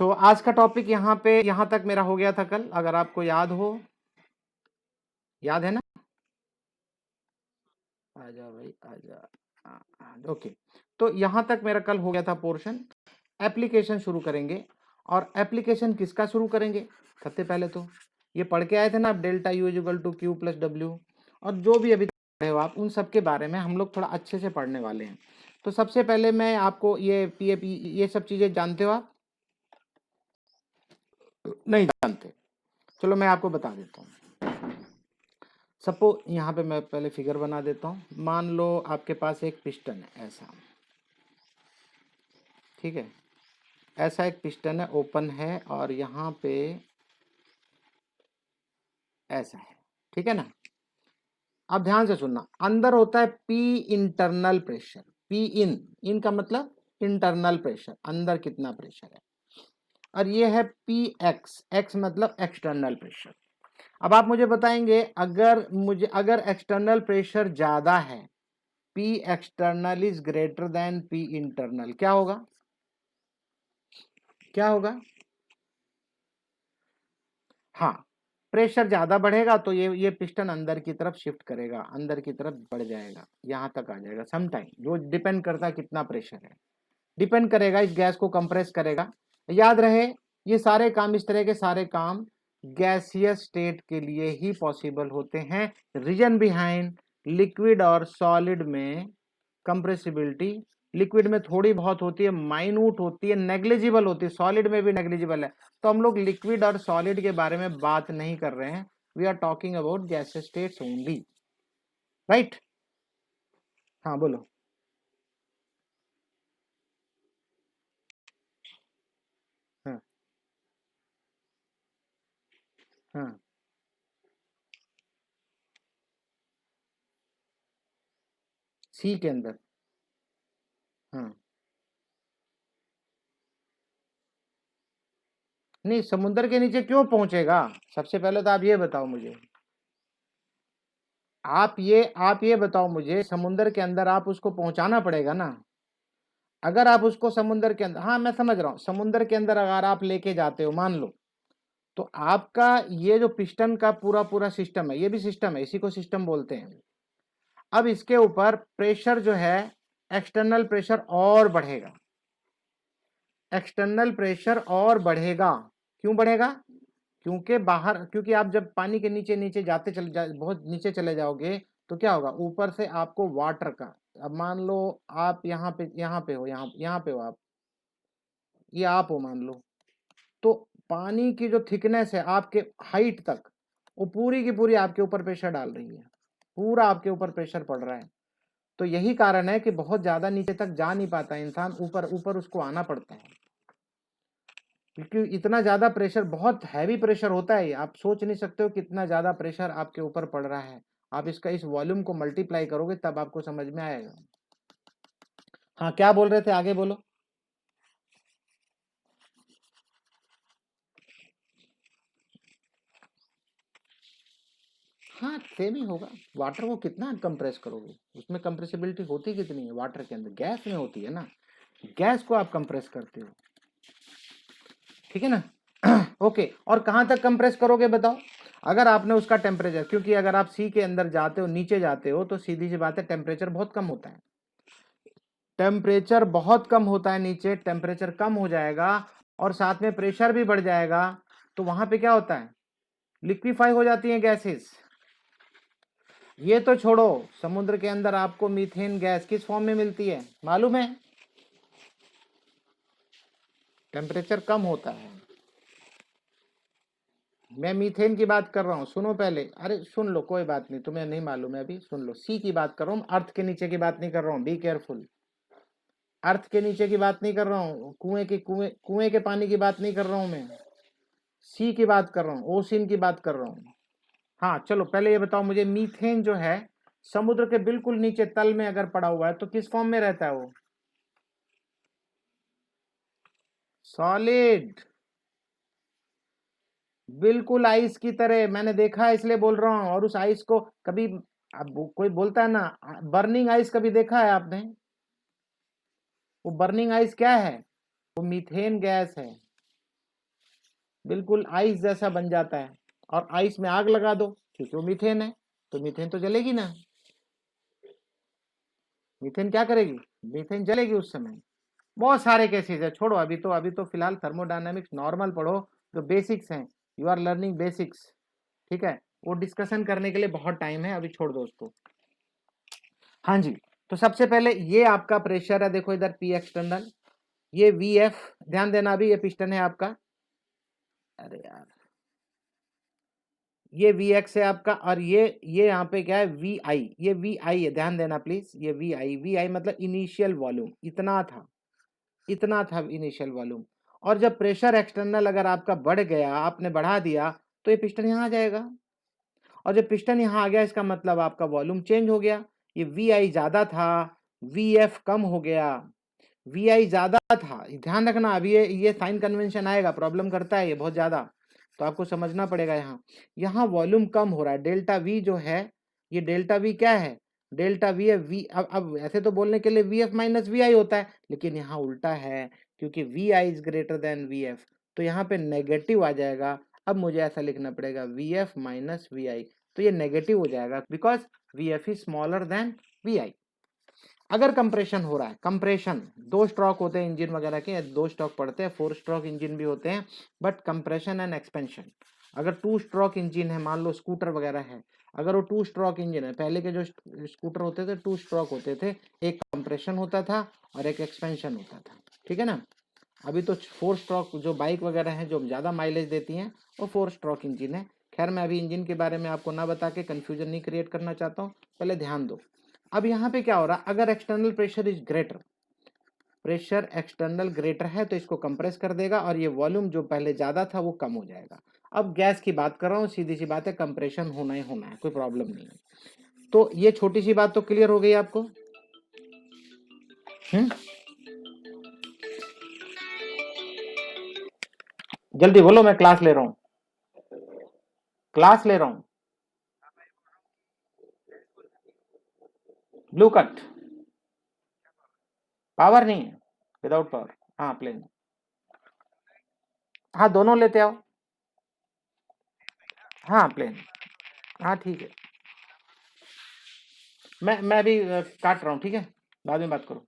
आज का टॉपिक यहाँ तक मेरा हो गया था कल, अगर आपको याद हो, याद है ना? आजा भाई आजा। ओके, तो यहाँ तक मेरा कल हो गया था पोर्शन। एप्लीकेशन शुरू करेंगे, और एप्लीकेशन किसका शुरू करेंगे? सबसे पहले तो ये पढ़ के आए थे ना आप, delta U equal to Q plus W, और जो भी अभी पढ़े हो आप, उन सब के बारे में हम लोग थोड़ा अच्छे से पढ़ने वाले हैं। तो सबसे पहले मैं आपको ये पी ये सब चीज़ें जानते हो आप? नहीं जानते? चलो मैं आपको बता देता हूँ। सपोज यहाँ पे मैं पहले फिगर बना देता हूँ। मान लो आपके पास एक पिस्टन है ऐसा, ठीक है, ऐसा एक पिस्टन है, ओपन है, और यहाँ पे ऐसा है, ठीक है ना? अब ध्यान से सुनना, अंदर होता है P internal pressure, P in का मतलब इंटरनल प्रेशर, अंदर कितना प्रेशर है, और ये है पी एक्स मतलब एक्सटर्नल प्रेशर। अब आप मुझे बताएंगे, अगर एक्सटर्नल प्रेशर ज्यादा है, P external is greater than P internal, क्या होगा? क्या होगा? हाँ, प्रेशर ज्यादा बढ़ेगा तो ये पिस्टन अंदर की तरफ शिफ्ट करेगा, अंदर की तरफ बढ़ जाएगा, यहां तक आ जाएगा समटाइम। जो डिपेंड करता है कितना प्रेशर है, डिपेंड करेगा, इस गैस को कंप्रेस करेगा। याद रहे, ये सारे काम, इस तरह के सारे काम गैसियस स्टेट के लिए ही पॉसिबल होते हैं। रीजन बिहाइंड लिक्विड और सॉलिड में कंप्रेसिबिलिटी, लिक्विड में थोड़ी बहुत होती है, माइन्यूट होती है, नेग्लिजिबल होती है, सॉलिड में भी नेग्लिजिबल है। तो हम लोग लिक्विड और सॉलिड के बारे में बात नहीं कर रहे हैं, we are talking about gaseous states only, right? हाँ बोलो। हाँ हाँ सी के अंदर, हाँ, नहीं समुद्र के नीचे क्यों पहुंचेगा? सबसे पहले तो आप ये बताओ मुझे, आप ये बताओ मुझे, समुद्र के अंदर आप उसको पहुंचाना पड़ेगा ना। अगर आप उसको समुद्र के अंदर, हाँ मैं समझ रहा हूँ, समुद्र के अंदर अगर आप लेके जाते हो, मान लो, तो आपका ये जो पिस्टन का पूरा पूरा सिस्टम है, ये भी सिस्टम है, इसी को सिस्टम बोलते हैं। अब इसके ऊपर प्रेशर जो है, एक्सटर्नल प्रेशर और बढ़ेगा, एक्सटर्नल प्रेशर और बढ़ेगा। क्यों बढ़ेगा? क्योंकि आप जब पानी के नीचे नीचे बहुत नीचे चले जाओगे, तो क्या होगा, ऊपर से आपको वाटर का, अब मान लो आप यहाँ पे हो, यहाँ पे हो आप, ये आप हो मान लो, तो पानी की जो थिकनेस है आपके हाइट तक, वो पूरी की पूरी आपके ऊपर प्रेशर डाल रही है, पूरा आपके ऊपर प्रेशर पड़ रहा है। तो यही कारण है कि बहुत ज्यादा नीचे तक जा नहीं पाता इंसान, ऊपर ऊपर उसको आना पड़ता है, क्योंकि इतना ज्यादा प्रेशर, बहुत हैवी प्रेशर होता है। आप सोच नहीं सकते हो कितना ज्यादा प्रेशर आपके ऊपर पड़ रहा है। आप इसका इस वॉल्यूम को मल्टीप्लाई करोगे तब आपको समझ में आएगा। हाँ क्या बोल रहे थे, आगे बोलो। हाँ सेम ही होगा, वाटर को कितना कंप्रेस करोगे, उसमें कंप्रेसिबिलिटी होती कितनी है वाटर के अंदर, गैस में होती है ना, गैस को आप कंप्रेस करते हो, ठीक है ना? ओके, और कहां तक कंप्रेस करोगे बताओ? अगर आपने उसका टेम्परेचर, क्योंकि अगर आप सी के अंदर जाते हो, नीचे जाते हो, तो सीधी सी बात है टेम्परेचर बहुत कम होता है, टेम्परेचर बहुत कम होता है, नीचे टेम्परेचर कम हो जाएगा और साथ में प्रेशर भी बढ़ जाएगा, तो वहां पे क्या होता है, लिक्विफाई हो जाती है गैसेस। ये तो छोड़ो, समुद्र के अंदर आपको मीथेन गैस किस फॉर्म में मिलती है मालूम है? टेम्परेचर कम होता है। मैं मीथेन की बात कर रहा हूँ, सुनो पहले, अरे सुन लो, कोई बात नहीं, तुम्हें नहीं मालूम है अभी, सुन लो। सी की बात कर रहा हूँ, अर्थ के नीचे की बात नहीं कर रहा हूँ, बी केयरफुल। अर्थ के नीचे की बात नहीं कर रहा हूँ, कुएं के पानी की बात नहीं कर रहा हूँ मैं, सी की बात कर रहा हूँ, ओशिन की बात कर रहा हूँ। हाँ चलो, पहले ये बताओ मुझे, मीथेन जो है समुद्र के बिल्कुल नीचे तल में अगर पड़ा हुआ है तो किस फॉर्म में रहता है वो? सॉलिड, बिल्कुल आइस की तरह, मैंने देखा है इसलिए बोल रहा हूं। और उस आइस को कभी, अब कोई बोलता है ना, बर्निंग आइस कभी देखा है आपने? वो बर्निंग आइस क्या है? वो मीथेन गैस है। बिल्कुल आइस जैसा बन जाता है। और आइस में आग लगा दो क्योंकि वो मीथेन है, तो मीथेन तो जलेगी ना। मीथेन क्या करेगी? मीथेन जलेगी उस समय। बहुत सारे केसेस है, छोड़ो अभी तो फिलहाल थर्मोडायनामिक्स नॉर्मल पढ़ो, जो बेसिक्स हैं। यू आर लर्निंग बेसिक्स, ठीक है। वो डिस्कशन करने के लिए बहुत टाइम है, अभी छोड़ दो उसको। हाँ जी, तो सबसे पहले ये आपका प्रेशर है, देखो इधर पी एक्सटर्नल, ये वी एफ, ध्यान देना अभी ये पिस्टन है आपका, अरे यार ये वी एक्स है आपका, और ये यहाँ पे क्या है वी आई, ये वी आई है, ध्यान देना प्लीज, ये वी आई मतलब इनिशियल वॉल्यूम, इतना था इनिशियल वॉल्यूम। और जब प्रेशर एक्सटर्नल अगर आपका बढ़ गया, आपने बढ़ा दिया, तो ये पिस्टन यहाँ आ जाएगा, और जब पिस्टन यहाँ आ गया इसका मतलब आपका वॉल्यूम चेंज हो गया। ये वी आई ज्यादा था, वी एफ कम हो गया, वी आई ज्यादा था, ध्यान रखना। अभी ये साइन कन्वेंशन आएगा, प्रॉब्लम करता है ये बहुत ज्यादा, तो आपको समझना पड़ेगा। यहाँ वॉल्यूम कम हो रहा है, डेल्टा वी जो है, ये डेल्टा वी क्या है, डेल्टा वी है वी, अब ऐसे तो बोलने के लिए V F minus V I होता है, लेकिन यहाँ उल्टा है, क्योंकि V I is greater than V F, तो यहाँ पे नेगेटिव आ जाएगा। अब मुझे ऐसा लिखना पड़ेगा V F minus V I, तो ये नेगेटिव हो जाएगा because V F is smaller than V I. अगर कंप्रेशन हो रहा है, कंप्रेशन, दो स्ट्रोक होते हैं इंजन वगैरह के, दो स्ट्रोक पड़ते हैं, 4 स्ट्रोक इंजन भी होते हैं, बट कंप्रेशन एंड एक्सपेंशन। अगर 2 स्ट्रोक इंजन है, मान लो स्कूटर वगैरह है, अगर वो 2 स्ट्रोक इंजन है, पहले के जो स्कूटर होते थे 2 स्ट्रोक होते थे, एक कंप्रेशन होता था और एक एक्सपेंशन होता था, ठीक है ना। अभी तो 4 स्ट्रोक जो बाइक वगैरह है जो ज्यादा माइलेज देती हैं, वो 4 स्ट्रोक इंजन है। खैर मैं अभी इंजन के बारे में आपको ना बता के कंफ्यूजन नहीं क्रिएट करना चाहता हूँ, पहले ध्यान दो। अब यहाँ पे क्या हो रहा है, अगर external pressure is greater, pressure external greater है तो इसको कंप्रेस कर देगा, और ये वॉल्यूम जो पहले ज्यादा था वो कम हो जाएगा। अब गैस की बात कर रहा हूँ, सीधी सी बात है, कंप्रेशन होना ही होना है, कोई प्रॉब्लम नहीं है। तो ये छोटी सी बात तो क्लियर हो गई आपको। जल्दी बोलो, मैं क्लास ले रहा हूँ, क्लास ले रहा हूँ। ब्लू कट पावर नहीं है, विदाउट पावर, हाँ प्लेन, हाँ दोनों लेते आओ, हाँ प्लेन, हाँ ठीक है। मैं अभी काट रहा हूँ, ठीक है, बाद में बात करो।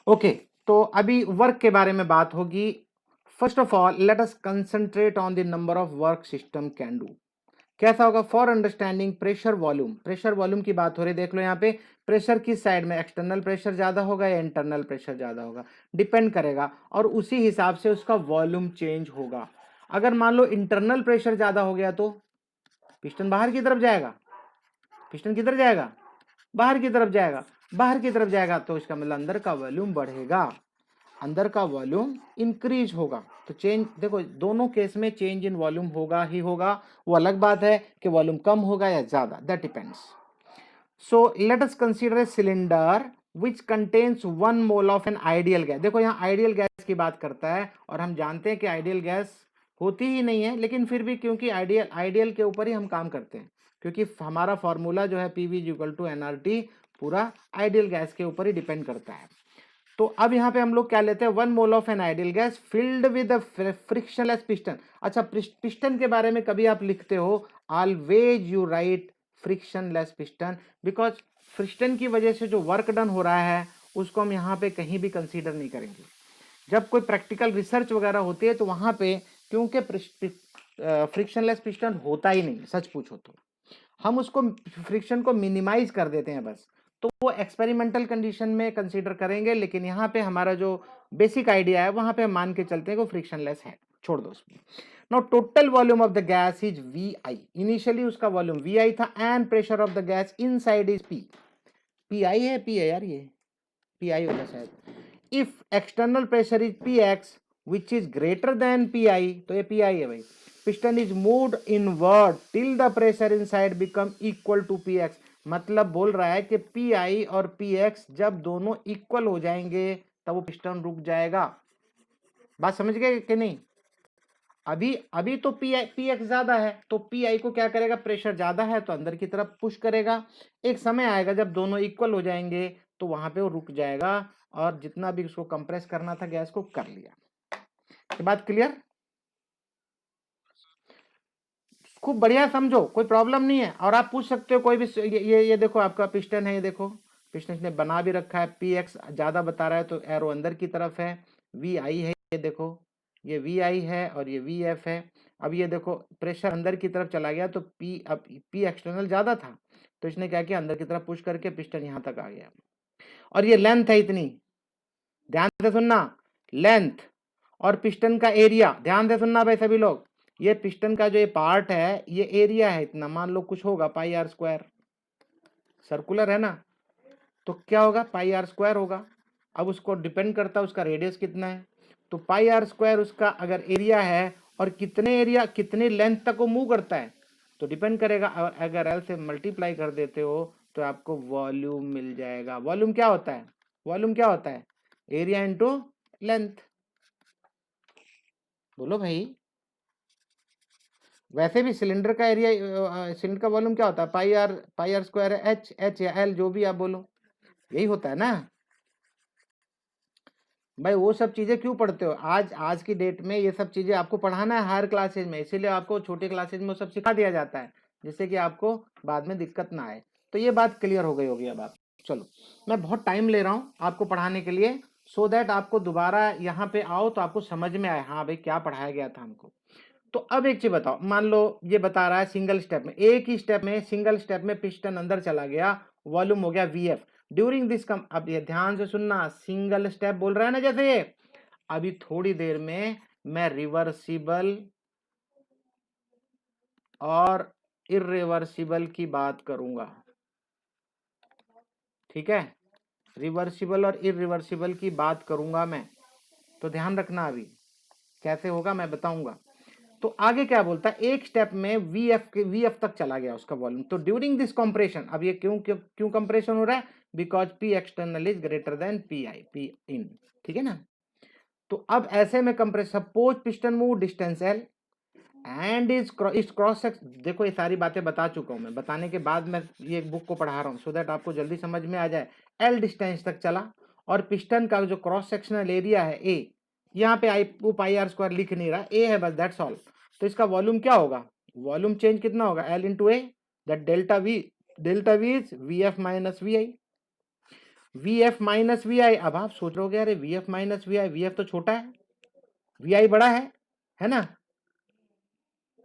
ओके, तो अभी वर्क के बारे में बात होगी। First of all let us concentrate on the number of work system can do. कैसा होगा, for understanding pressure volume, pressure volume की बात हो रही है, देख लो यहाँ पे प्रेशर किस साइड में, एक्सटर्नल प्रेशर ज्यादा होगा या इंटरनल प्रेशर ज्यादा होगा, डिपेंड करेगा, और उसी हिसाब से उसका वॉल्यूम चेंज होगा। अगर मान लो इंटरनल प्रेशर ज्यादा हो गया तो पिस्टन बाहर की तरफ जाएगा, पिस्टन किधर जाएगा, बाहर की तरफ जाएगा, बाहर की तरफ जाएगा तो इसका मतलब अंदर का वॉल्यूम बढ़ेगा, अंदर का वॉल्यूम इंक्रीज होगा। तो चेंज देखो, दोनों केस में चेंज इन वॉल्यूम होगा ही होगा। वो अलग बात है कि वॉल्यूम कम होगा या ज्यादा, that depends. So let us consider a cylinder which contains 1 mole of an ideal gas. देखो यहाँ आइडियल गैस की बात करता है, और हम जानते हैं कि आइडियल गैस होती ही नहीं है, लेकिन फिर भी क्योंकि आइडियल के ऊपर ही हम काम करते हैं, क्योंकि हमारा फॉर्मूला जो है पीवी इक्वल टू एनआरटी पूरा आइडियल गैस के ऊपर ही डिपेंड करता है। तो अब यहाँ पे हम लोग क्या लेते हैं, 1 mole of an ideal gas filled with frictionless piston. अच्छा, पिस्टन के बारे में कभी आप लिखते हो, always you right frictionless piston, because friction की वजह से जो वर्क डन हो रहा है उसको हम यहाँ पे कहीं भी कंसीडर नहीं करेंगे। जब कोई प्रैक्टिकल रिसर्च वगैरह होती है तो वहां पे, क्योंकि फ्रिक्शनलेस पिस्टन होता ही नहीं, सच पूछो तो हम उसको फ्रिक्शन को मिनिमाइज कर देते हैं बस, तो वो एक्सपेरिमेंटल कंडीशन में कंसीडर करेंगे, लेकिन यहाँ पे हमारा जो बेसिक आइडिया है वहां पे हम मान के चलते हैं कि वो फ्रिक्शनलेस है, छोड़ दो उसमें। Now total volume of the gas is V I, initially उसका वॉल्यूम वी आई था, and pressure of the gas inside is P, P I है, पी है यार, ये पी आई होगा शायद। If external pressure is P X which is greater than P I, तो ये पी आई है भाई, piston is moved inward till the pressure inside become equal to P X. मतलब बोल रहा है कि पी आई और पी एक्स जब दोनों इक्वल हो जाएंगे तब वो पिस्टन रुक जाएगा। बात समझ गए कि नहीं? अभी अभी तो पी एक्स ज्यादा है, तो पी आई को क्या करेगा, प्रेशर ज्यादा है तो अंदर की तरफ पुश करेगा। एक समय आएगा जब दोनों इक्वल हो जाएंगे तो वहां पे वो रुक जाएगा, और जितना भी उसको कंप्रेस करना था गैस को कर लिया। ये बात क्लियर? खूब बढ़िया समझो, कोई प्रॉब्लम नहीं है। और आप पूछ सकते हो कोई भी, ये देखो आपका पिस्टन है, ये देखो पिस्टन ने बना भी रखा है, पी एक्स ज्यादा बता रहा है तो एरो अंदर की तरफ है, वी आई है, ये देखो ये वी आई है और ये वी एफ है। अब ये देखो प्रेशर अंदर की तरफ चला गया तो पी, अब पी एक्सटर्नल ज्यादा था तो इसने क्या किया, अंदर की तरफ पुश करके पिस्टन यहां तक आ गया। और ये लेंथ है इतनी, ध्यान से सुनना, लेंथ और पिस्टन का एरिया, ध्यान से सुनना भाई सभी लोग, ये पिस्टन का जो ये पार्ट है ये एरिया है इतना, मान लो कुछ होगा पाई आर स्क्वायर, सर्कुलर है ना, तो क्या होगा पाई आर स्क्वायर होगा। अब उसको डिपेंड करता है उसका रेडियस कितना है, तो पाई आर स्क्वायर उसका अगर एरिया है और कितने एरिया कितने लेंथ तक वो मूव करता है तो डिपेंड करेगा। अगर एल से मल्टीप्लाई कर देते हो तो आपको वॉल्यूम मिल जाएगा। वॉल्यूम क्या होता है? वॉल्यूम क्या होता है? Area into length. बोलो भाई, वैसे भी सिलेंडर का एरिया, सिलेंडर का वॉल्यूम क्या होता है? पाई आर स्क्वायर है, एच एच या एल जो भी आप बोलो, यही होता है ना भाई। वो सब चीजें क्यों पढ़ते हो? आज की डेट में ये सब चीजें आपको पढ़ाना है हायर क्लासेज में, इसीलिए आपको छोटे क्लासेज में वो सब सिखा दिया जाता है जिससे कि आपको बाद में दिक्कत ना आए। तो ये बात क्लियर हो गई होगी अब आप। चलो, मैं बहुत टाइम ले रहा हूँ आपको पढ़ाने के लिए, सो दैट आपको दोबारा यहाँ पे आओ तो आपको समझ में आए, हाँ भाई क्या पढ़ाया गया था हमको। तो अब एक चीज बताओ, मान लो ये बता रहा है सिंगल स्टेप में, एक ही स्टेप में, सिंगल स्टेप में पिस्टन अंदर चला गया, वॉल्यूम हो गया वीएफ ड्यूरिंग दिस कम। अब ये ध्यान से सुनना, सिंगल स्टेप बोल रहा है ना, जैसे ये अभी थोड़ी देर में मैं रिवर्सिबल और इरिवर्सिबल की बात करूंगा, ठीक है? रिवर्सिबल और इरिवर्सिबल की बात करूंगा मैं, तो ध्यान रखना अभी कैसे होगा मैं बताऊंगा। तो आगे क्या बोलता है, एक स्टेप में वीएफ तक चला गया उसका वॉल्यूम, तो ड्यूरिंग दिस कंप्रेशन, अब ये क्यों क्यों क्यों कंप्रेशन हो रहा है? Because P external is greater than P I, P in, ठीक है ना। तो अब ऐसे में compress, suppose piston move distance L and is cross section, देखो ये सारी बातें बता चुका हूं मैं, बताने के बाद मैं ये बुक को पढ़ा रहा हूं सो दैट आपको जल्दी समझ में आ जाए। एल डिस्टेंस तक चला और पिस्टन का जो क्रॉस सेक्शनल एरिया है ए, यहाँ पे आई पाई आर स्क्वायर लिख नहीं रहा, ए है बस, दैट्स ऑल। तो इसका वॉल्यूम क्या होगा? वॉल्यूम चेंज कितना होगा? L into A, that delta V is V F minus V I, V F minus V I. अब आप सोच रहे हो अरे V F minus V I, V F तो छोटा है, वी आई बड़ा है ना?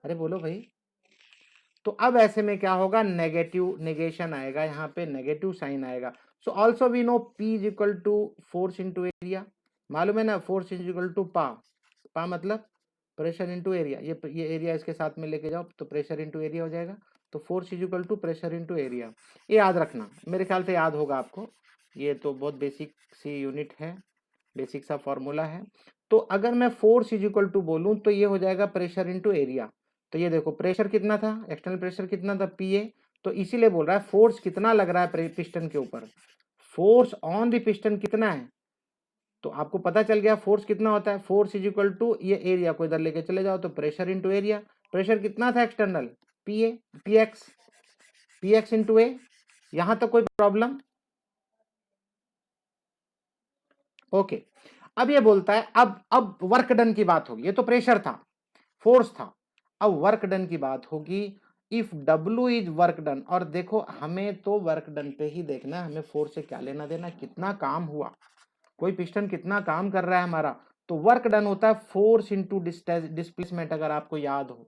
अरे बोलो भाई। तो अब ऐसे में क्या होगा, नेगेटिव नेगेशन आएगा, यहाँ पे नेगेटिव साइन आएगा। So also we know P is equal to force into area, मालूम है ना, फोर्स इज इक्वल टू पा मतलब प्रेशर इंटू एरिया, ये एरिया इसके साथ में लेके जाओ तो प्रेशर इंटू एरिया हो जाएगा। तो force is equal to pressure into area, ये याद रखना, मेरे ख्याल से याद होगा आपको, ये तो बहुत बेसिक सी यूनिट है, बेसिक सा फॉर्मूला है। तो अगर मैं फोर्स इज इक्वल टू बोलूं तो ये हो जाएगा प्रेशर इंटू एरिया। तो ये देखो प्रेशर कितना था, एक्सटर्नल प्रेशर कितना था, पी ए, तो इसीलिए बोल रहा है फोर्स कितना लग रहा है पिस्टन के ऊपर, फोर्स ऑन द पिस्टन कितना है। तो आपको पता चल गया फोर्स कितना होता है, फोर्स इज इक्वल टू ये एरिया को इधर लेके चले जाओ तो प्रेशर इंटू एरिया, प्रेशर कितना था external, P A, P ex into A. यहां तक कोई प्रॉब्लम? ओके। अब ये बोलता है, अब वर्क डन की बात होगी, ये तो प्रेशर था, फोर्स था, अब वर्क डन की बात होगी। If W is work done, और देखो हमें तो वर्क डन पे ही देखना है, हमें फोर्स से क्या लेना देना, कितना काम हुआ, कोई पिस्टन कितना काम कर रहा है हमारा। तो वर्क डन होता है फोर्स इंटू डिस्प्लेसमेंट, अगर आपको याद हो।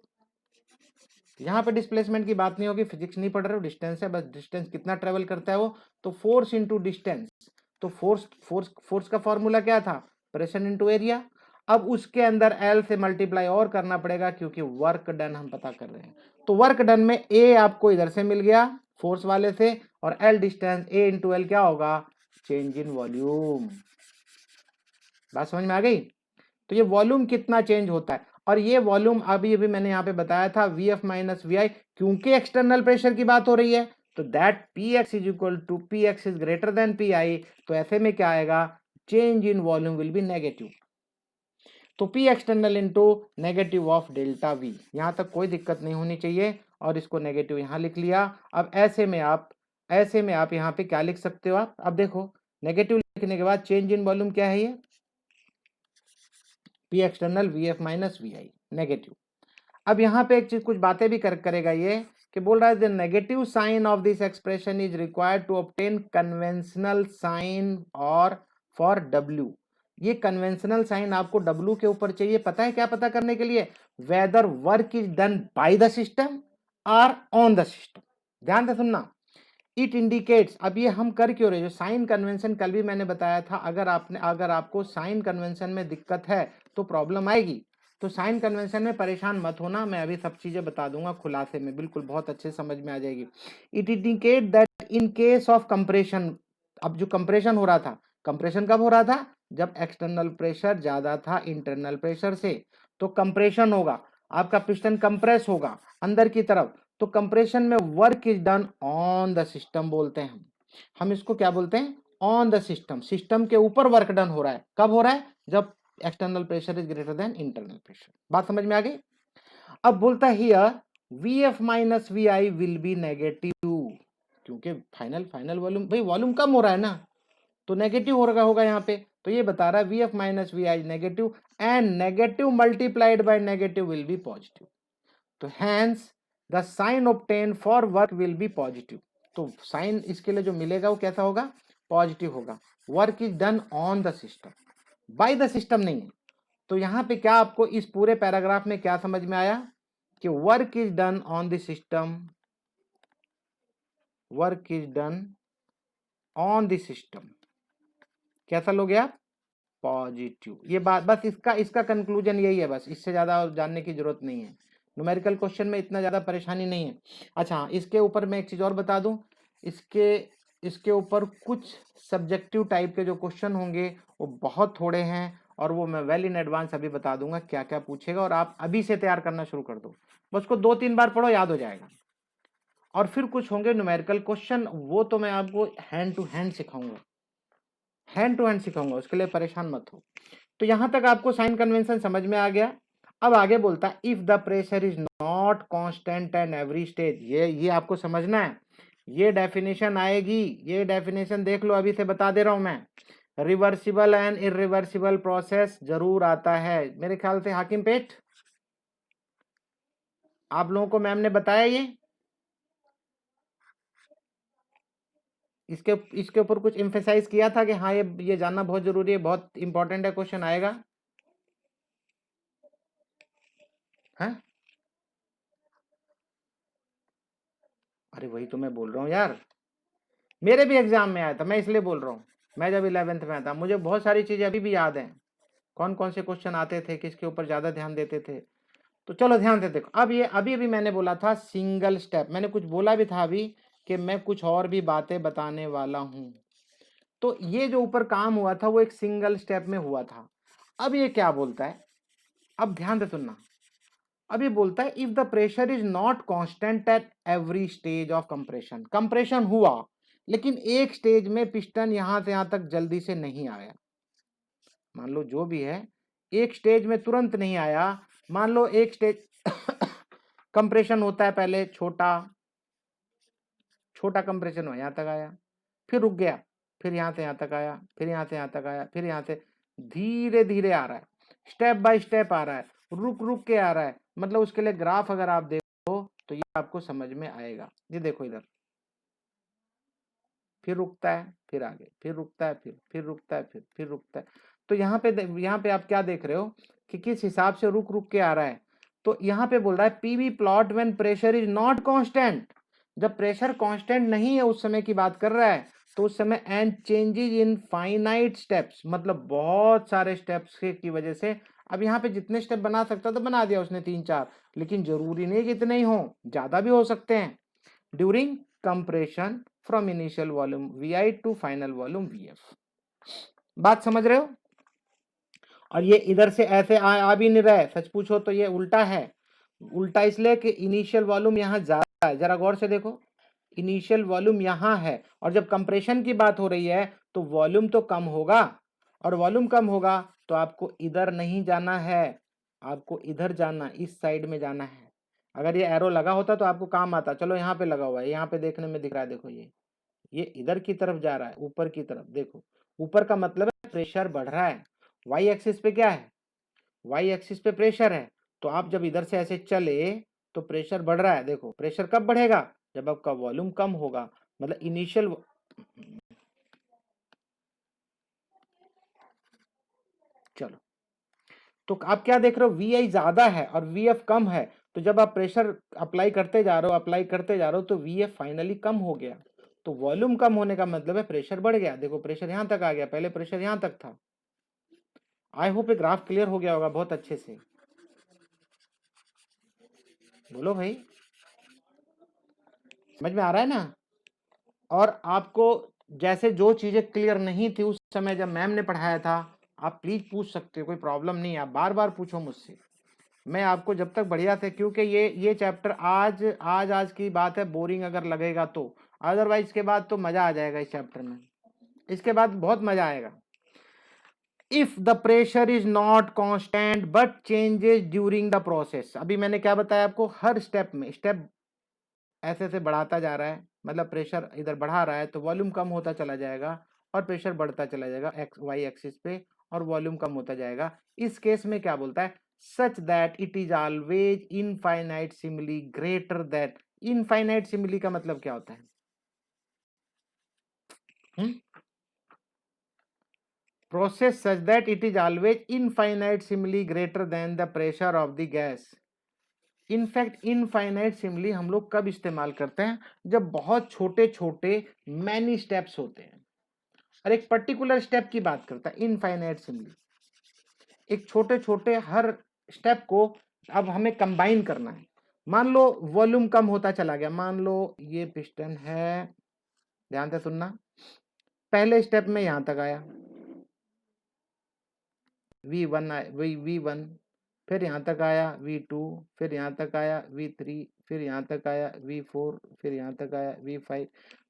यहाँ पे डिस्प्लेसमेंट की बात नहीं होगी, फिजिक्स नहीं पढ़ रहे हो, डिस्टेंस है बस, डिस्टेंस कितना ट्रेवल करता है वो, तो फोर्स इंटू डिस्टेंस। तो फोर्स का फॉर्मूला क्या था, प्रेशर इंटू एरिया। अब उसके अंदर एल से मल्टीप्लाई और करना पड़ेगा क्योंकि वर्क डन हम पता कर रहे हैं। तो वर्क डन में ए आपको इधर से मिल गया फोर्स वाले से, और एल डिस्टेंस, ए इंटू एल क्या होगा, चेंज इन वॉल्यूम। बात समझ में आ गई? तो ये वॉल्यूम कितना चेंज होता है, और ये वॉल्यूम अभी अभी मैंने यहाँ पे बताया था V F minus V I, क्योंकि एक्सटर्नल प्रेशर की बात हो रही है, तो that P ex is equal to P ex is greater than P I. तो ऐसे में क्या आएगा, change in volume will be negative. तो P external into negative of delta V, यहां तक कोई दिक्कत नहीं होनी चाहिए, और इसको नेगेटिव यहां लिख लिया। अब ऐसे में आप यहाँ पे क्या लिख सकते हो आप, अब देखो नेगेटिव लिखने के बाद चेंज इन वॉल्यूम क्या है ये, P external V F minus V I negative. अब यहाँ पे एक चीज कुछ बातें भी करेगा ये कि बोल रहा है the negative sign of this expression is required to obtain conventional sign और फॉर डब्ल्यू। ये कन्वेंशनल साइन आपको डब्ल्यू के ऊपर चाहिए, पता है क्या पता करने के लिए, whether work is done by the system or on the system. ध्यान से सुनना, इट इंडिकेट्स, अब ये हम कर क्यों रहे, जो साइन कन्वेंशन कल भी मैंने बताया था, अगर आपको साइन कन्वेंशन में दिक्कत है तो प्रॉब्लम आएगी, तो साइन कन्वेंशन में परेशान मत होना, मैं अभी सब चीजें बता दूंगा खुलासे में, बिल्कुल बहुत अच्छे समझ में आ जाएगी। It indicate that in case of compression, अब जो कंप्रेशन हो रहा था, कंप्रेशन कब हो रहा था, जब एक्सटर्नल प्रेशर ज्यादा था इंटरनल प्रेशर से, तो कंप्रेशन होगा, आपका पिस्टन कंप्रेस होगा अंदर की तरफ, तो कंप्रेशन में work is done on the system बोलते हैं हम इसको क्या बोलते हैं, ऑन द सिस्टम, सिस्टम के ऊपर वर्क डन हो रहा है, कब हो रहा है, जब external pressure is greater than internal pressure. बात समझ में आ गई। अब बोलता है here V F minus V I will be negative, क्योंकि फाइनल वॉल्यूम, भाई वॉल्यूम कम हो रहा है ना, तो नेगेटिव होगा यहाँ पे, तो ये बता रहा है V F minus V I negative and negative multiplied by negative will be positive, तो hence the sign obtain for work will be positive, तो साइन इसके लिए जो मिलेगा वो कैसा होगा, पॉजिटिव होगा। Work is done on the system, by the system नहीं है। तो यहां पे क्या आपको इस पूरे पैराग्राफ में क्या समझ में आया कि work is done on the system, work is done on the system, कैसा लोगे आप, पॉजिटिव। ये बात बस, इसका कंक्लूजन यही है, बस इससे ज्यादा जानने की जरूरत नहीं है, न्यूमेरिकल क्वेश्चन में इतना ज्यादा परेशानी नहीं है। अच्छा, इसके ऊपर मैं एक चीज और बता दूं, इसके ऊपर कुछ सब्जेक्टिव टाइप के जो क्वेश्चन होंगे वो बहुत थोड़े हैं, और वो मैं वेल इन एडवांस अभी बता दूंगा क्या क्या पूछेगा, और आप अभी से तैयार करना शुरू कर दो, बस उसको 2-3 बार पढ़ो, याद हो जाएगा। और फिर कुछ होंगे न्यूमेरिकल क्वेश्चन, वो तो मैं आपको हैंड टू हैंड सिखाऊंगा, हैंड टू हैंड सिखाऊंगा, उसके लिए परेशान मत हो। तो यहां तक आपको साइन कन्वेंशन समझ में आ गया। अब आगे बोलता है if the pressure is not constant and every stage, ये आपको समझना है, ये डेफिनेशन आएगी, ये डेफिनेशन देख लो, अभी से बता दे रहा हूं मैं। रिवर्सिबल एंड इरिवर्सिबल प्रोसेस जरूर आता है, मेरे ख्याल से हाकिम पेट आप लोगों को मैम ने बताया इसके ऊपर कुछ एम्फेसाइज किया था कि हाँ ये जानना बहुत जरूरी है, बहुत इंपॉर्टेंट है, क्वेश्चन आएगा है। अरे वही तो मैं बोल रहा हूँ यार, मेरे भी एग्जाम में आया था, मैं इसलिए बोल रहा हूँ, मैं जब 11th में था मुझे बहुत सारी चीजें अभी भी याद हैं, कौन कौन से क्वेश्चन आते थे, किसके ऊपर ज्यादा ध्यान देते थे। तो चलो ध्यान से देखो, अब ये अभी मैंने बोला था सिंगल स्टेप, मैंने कुछ बोला भी था अभी कि मैं कुछ और भी बातें बताने वाला हूं, तो ये जो ऊपर काम हुआ था वो एक सिंगल स्टेप में हुआ था। अब ये क्या बोलता है, अब ध्यान से सुनना, अभी बोलता है if the pressure is not constant at every stage of compression, compression हुआ लेकिन एक स्टेज में पिस्टन यहां से यहां तक जल्दी से नहीं आया, मान लो जो भी है एक स्टेज में तुरंत नहीं आया, मान लो एक स्टेज कंप्रेशन होता है, पहले छोटा कंप्रेशन हो, यहां तक आया, फिर रुक गया, फिर यहां से यहां तक आया, फिर यहां से यहां तक आया, फिर यहां से धीरे धीरे आ रहा है, स्टेप बाय स्टेप आ रहा है, रुक रुक के आ रहा है, मतलब उसके लिए ग्राफ अगर आप देखो तो ये आपको समझ में आएगा। ये देखो इधर, फिर रुकता है, फिर आगे, फिर रुकता है, फिर रुकता है, फिर रुकता है। तो यहाँ पे आप क्या देख रहे हो कि किस हिसाब से रुक रुक के आ रहा है। तो यहाँ पे बोल रहा है PV plot when pressure is not constant, जब प्रेशर कांस्टेंट नहीं है उस समय की बात कर रहा है, तो उस समय and changes in finite steps, मतलब बहुत सारे स्टेप्स की वजह से, अब यहाँ पे जितने स्टेप बना सकता तो बना दिया उसने 3-4, लेकिन जरूरी नहीं कि इतने ही हो, ज्यादा भी हो सकते हैं। During compression from initial volume V to final volume V, बात समझ रहे हो। और ये इधर से ऐसे आ भी नहीं रहा है, सच पूछो तो ये उल्टा है, उल्टा इसलिए कि इनिशियल वॉल्यूम यहाँ ज्यादा है, जरा गौर से देखो, इनिशियल वॉल्यूम यहाँ है, और जब कंप्रेशन की बात हो रही है तो वॉल्यूम तो कम होगा, और वॉल्यूम कम होगा तो आपको इधर नहीं जाना है, आपको इधर जाना, इस साइड में जाना है। अगर ये एरो लगा होता तो आपको काम आता, चलो यहाँ पे लगा हुआ है, यहाँ पे देखने में दिख रहा है, देखो ये ये इधर की तरफ जा रहा है, ऊपर की तरफ। देखो ऊपर का मतलब है प्रेशर बढ़ रहा है। वाई एक्सिस पे क्या है, वाई एक्सिस पे प्रेशर है। तो आप जब इधर से ऐसे चले तो प्रेशर बढ़ रहा है। देखो प्रेशर कब बढ़ेगा, जब आपका वॉल्यूम कम होगा, मतलब इनिशियल। चलो, तो आप क्या देख रहे हो, वी आई ज्यादा है और वी एफ कम है। तो जब आप प्रेशर अप्लाई करते जा रहे हो, अप्लाई करते जा रहे हो, तो वी एफ फाइनली कम हो गया। तो वॉल्यूम कम होने का मतलब है प्रेशर बढ़ गया। देखो प्रेशर यहां तक आ गया, पहले प्रेशर यहां तक था। आई होप ये ग्राफ क्लियर हो गया होगा बहुत अच्छे से। बोलो भाई, समझ में आ रहा है ना। और आपको जैसे जो चीजें क्लियर नहीं थी उस समय जब मैम ने पढ़ाया था, आप प्लीज पूछ सकते हो, कोई प्रॉब्लम नहीं है, आप बार बार पूछो मुझसे। मैं आपको जब तक बढ़िया थे, क्योंकि ये चैप्टर आज की बात है, बोरिंग अगर लगेगा तो, अदरवाइज के बाद तो मजा आ जाएगा इस चैप्टर में, इसके बाद बहुत मजा आएगा। If the pressure is not constant but changes during the process, अभी मैंने क्या बताया आपको, हर स्टेप में स्टेप ऐसे ऐसे बढ़ाता जा रहा है, मतलब प्रेशर इधर बढ़ा रहा है तो वॉल्यूम कम होता चला जाएगा, और प्रेशर बढ़ता चला जाएगा एक्स वाई एक्सिस पे, और वॉल्यूम कम होता जाएगा। इस केस में क्या बोलता है, such that it is always infinitesimally greater that. Infinitesimally का मतलब क्या होता है, process such that it is always infinitesimally greater than the pressure of the gas. In fact infinitesimally हम लोग कब इस्तेमाल करते हैं, जब बहुत छोटे छोटे मैनी स्टेप्स होते हैं, और एक पर्टिकुलर स्टेप की बात करता है इनफाइनाइट सिमली। एक छोटे छोटे हर स्टेप को अब हमें कंबाइन करना है। मान लो वॉल्यूम कम होता चला गया, मान लो ये पिस्टन है, ध्यान से सुनना, पहले स्टेप में यहां तक आया V1, V1, फिर यहाँ तक आया V2, फिर यहाँ तक आया V3, फिर यहाँ तक आया V4, फिर यहाँ तक आया V5।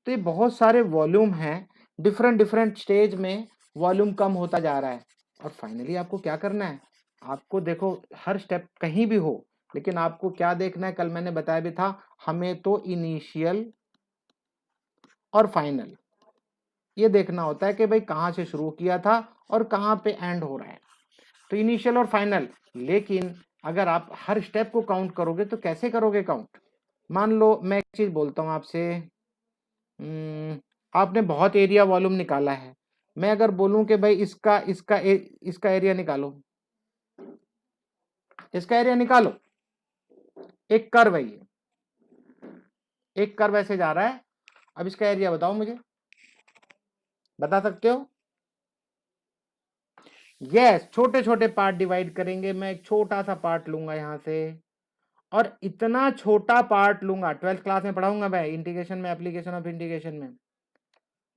तो ये बहुत सारे वॉल्यूम हैं, डिफरेंट डिफरेंट स्टेज में वॉल्यूम कम होता जा रहा है। और फाइनली आपको क्या करना है, आपको देखो हर स्टेप कहीं भी हो, लेकिन आपको क्या देखना है, कल मैंने बताया भी था, हमें तो इनिशियल और फाइनल ये देखना होता है कि भाई कहाँ से शुरू किया था और कहाँ पे एंड हो रहा है। तो इनिशियल और फाइनल, लेकिन अगर आप हर स्टेप को काउंट करोगे तो कैसे करोगे काउंट। मान लो मैं एक चीज बोलता हूं आपसे, आपने बहुत एरिया वॉल्यूम निकाला है, मैं अगर बोलूं कि भाई इसका एरिया निकालो, इसका एरिया निकालो, एक कर्व है ये, एक कर्व ऐसे जा रहा है, अब इसका एरिया बताओ मुझे, बता सकते हो। यस, छोटे छोटे पार्ट डिवाइड करेंगे, मैं एक छोटा सा पार्ट लूंगा यहां से, और इतना छोटा पार्ट लूंगा, 12th क्लास में पढ़ाऊंगा मैं इंटीग्रेशन में, एप्लीकेशन ऑफ इंटीग्रेशन में।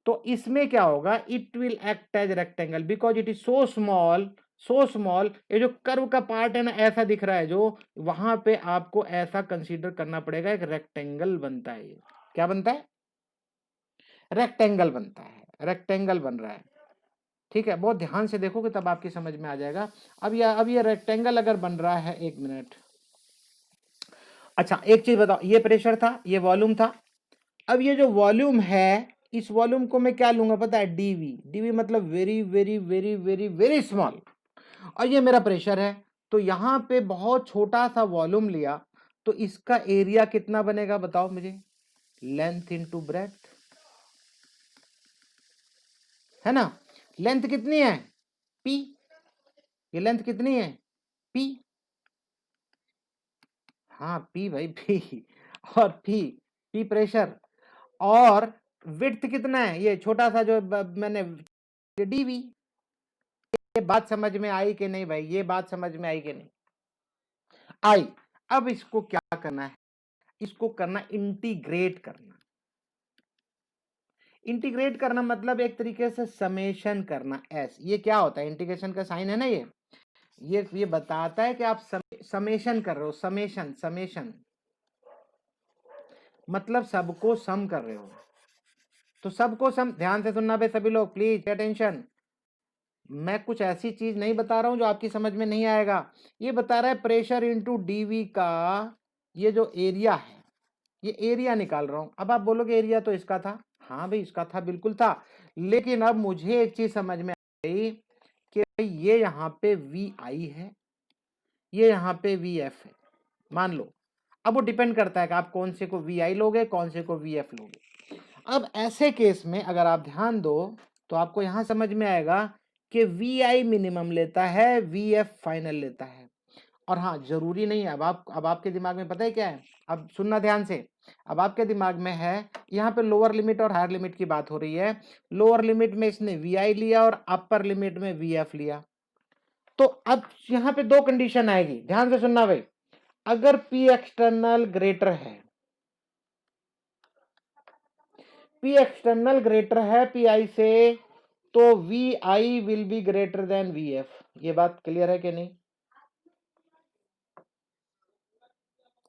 तो इसमें क्या होगा, it will act as rectangle because it is so small, so small. ये जो कर्व का पार्ट है ना, ऐसा दिख रहा है जो, वहां पे आपको ऐसा कंसीडर करना पड़ेगा, एक रेक्टेंगल बनता है। ये क्या बनता है, रेक्टेंगल बनता है, रेक्टेंगल बन रहा है। ठीक है, बहुत ध्यान से देखोगे तब आपकी समझ में आ जाएगा। अब ये रेक्टेंगल अगर बन रहा है, एक मिनट, अच्छा एक चीज बताओ, ये प्रेशर था, ये वॉल्यूम था, अब ये जो वॉल्यूम है, इस वॉल्यूम को मैं क्या लूंगा पता है, डीवी। डीवी मतलब very very very very very small, और ये मेरा प्रेशर है। तो यहां पे बहुत छोटा सा वॉल्यूम लिया, तो इसका एरिया कितना बनेगा बताओ मुझे, लेंथ इनटू ब्रेथ, है ना। लेंथ कितनी है, पी, ये लेंथ कितनी है, पी, हाँ पी भाई पी, और पी प्रेशर, और विड्थ कितना है, ये छोटा सा जो मैंने, डीवी। ये बात समझ में आई कि नहीं भाई, ये बात समझ में आई कि नहीं आई। अब इसको क्या करना है, इसको करना इंटीग्रेट करना। इंटीग्रेट करना मतलब एक तरीके से समेशन करना, एस, ये क्या होता है, इंटीग्रेशन का साइन है ना ये बताता है कि आप समेशन कर रहे हो, समेशन, समेशन मतलब सबको सम कर रहे हो। तो सबको सम, ध्यान से सुनना भाई सभी लोग, प्लीज पे अटेंशन। मैं कुछ ऐसी चीज नहीं बता रहा हूं जो आपकी समझ में नहीं आएगा, ये बता रहा है प्रेशर इंटू डीवी का ये जो एरिया है, ये एरिया निकाल रहा हूं। अब आप बोलोगे एरिया तो इसका था, हाँ भाई, इसका था, बिल्कुल था। लेकिन अब मुझे एक चीज समझ में आई कि भाई ये यहाँ पे वी आई है, ये यहाँ पे वी एफ है, मान लो। अब वो डिपेंड करता है कि आप कौन से को वी आई लोगे, कौन से को वी एफ लोगे। अब ऐसे केस में अगर आप ध्यान दो तो आपको यहां समझ में आएगा कि वी आई मिनिमम लेता है, वी एफ फाइनल लेता है। और हाँ, जरूरी नहीं है। अब आपके दिमाग में पता है क्या है, अब सुनना ध्यान से। अब आपके दिमाग में है, यहाँ पे लोअर लिमिट और हायर लिमिट की बात हो रही है। लोअर लिमिट में इसने वी आई लिया और अपर लिमिट में वी एफ लिया। तो अब यहाँ पे दो कंडीशन आएगी, ध्यान से सुनना भाई। अगर पी एक्सटर्नल ग्रेटर है, पी एक्सटर्नल ग्रेटर है पी आई से, तो V I will be greater than V F. ये बात क्लियर है कि नहीं?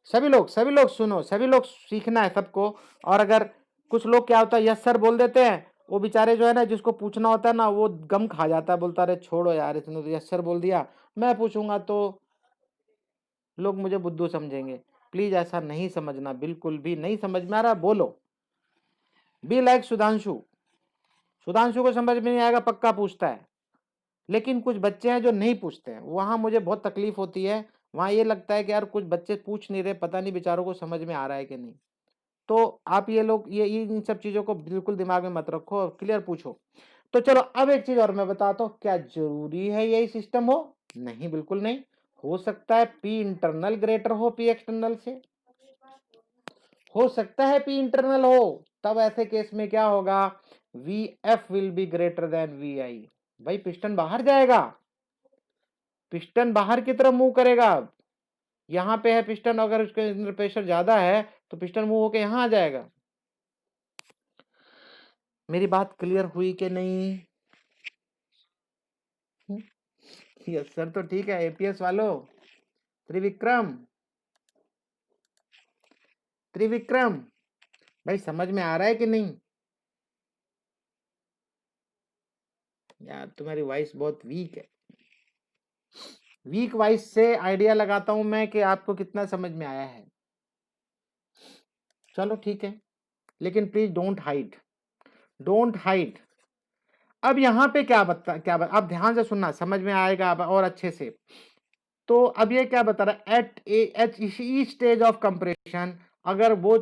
सभी लोग सुनो, सभी लोग सीखना है सबको। और अगर कुछ लोग क्या होता है, यस सर बोल देते हैं, वो बेचारे जो है ना, जिसको पूछना होता है ना, वो गम खा जाता है, बोलता रहे छोड़ो यार, इसने तो यस सर बोल दिया, मैं पूछूंगा तो लोग मुझे बुद्धू समझेंगे। प्लीज ऐसा नहीं समझना, बिल्कुल भी नहीं समझ में आ रहा बोलो। Be like Sudhanshu. सुधांशु को समझ में नहीं आएगा, पक्का पूछता है। लेकिन कुछ बच्चे हैं जो नहीं पूछते हैं, वहां मुझे बहुत तकलीफ होती है। वहां ये लगता है कि यार कुछ बच्चे पूछ नहीं रहे, पता नहीं बेचारों को समझ में आ रहा है कि नहीं। तो आप ये लोग ये इन सब चीजों को बिल्कुल दिमाग में मत रखो और क्लियर पूछो। तो चलो अब एक चीज और मैं बताता हूं, क्या जरूरी है यही सिस्टम हो? नहीं, बिल्कुल नहीं। हो सकता है पी इंटरनल ग्रेटर हो पी एक्सटर्नल से, हो सकता है पी इंटरनल हो। तब ऐसे केस में क्या होगा, V F will be greater than V I. भाई पिस्टन बाहर जाएगा, पिस्टन बाहर की तरफ मूव करेगा। यहां पे है पिस्टन, अगर उसके अंदर प्रेशर ज्यादा है तो पिस्टन मूव होके यहां आ जाएगा। मेरी बात क्लियर हुई कि नहीं? यस सर, तो ठीक है एपीएस वालों। त्रिविक्रम, त्रिविक्रम भाई समझ में आ रहा है कि नहीं? यार तुम्हारी वॉइस बहुत वीक है। वीक वॉइस से आइडिया लगाता हूं मैं कि आपको कितना समझ में आया है। चलो ठीक है, लेकिन please don't hide, don't hide. अब यहाँ पे अब ध्यान से सुनना, समझ में आएगा अब और अच्छे से। तो अब ये क्या बता रहा है, at each stage of compression, अगर वो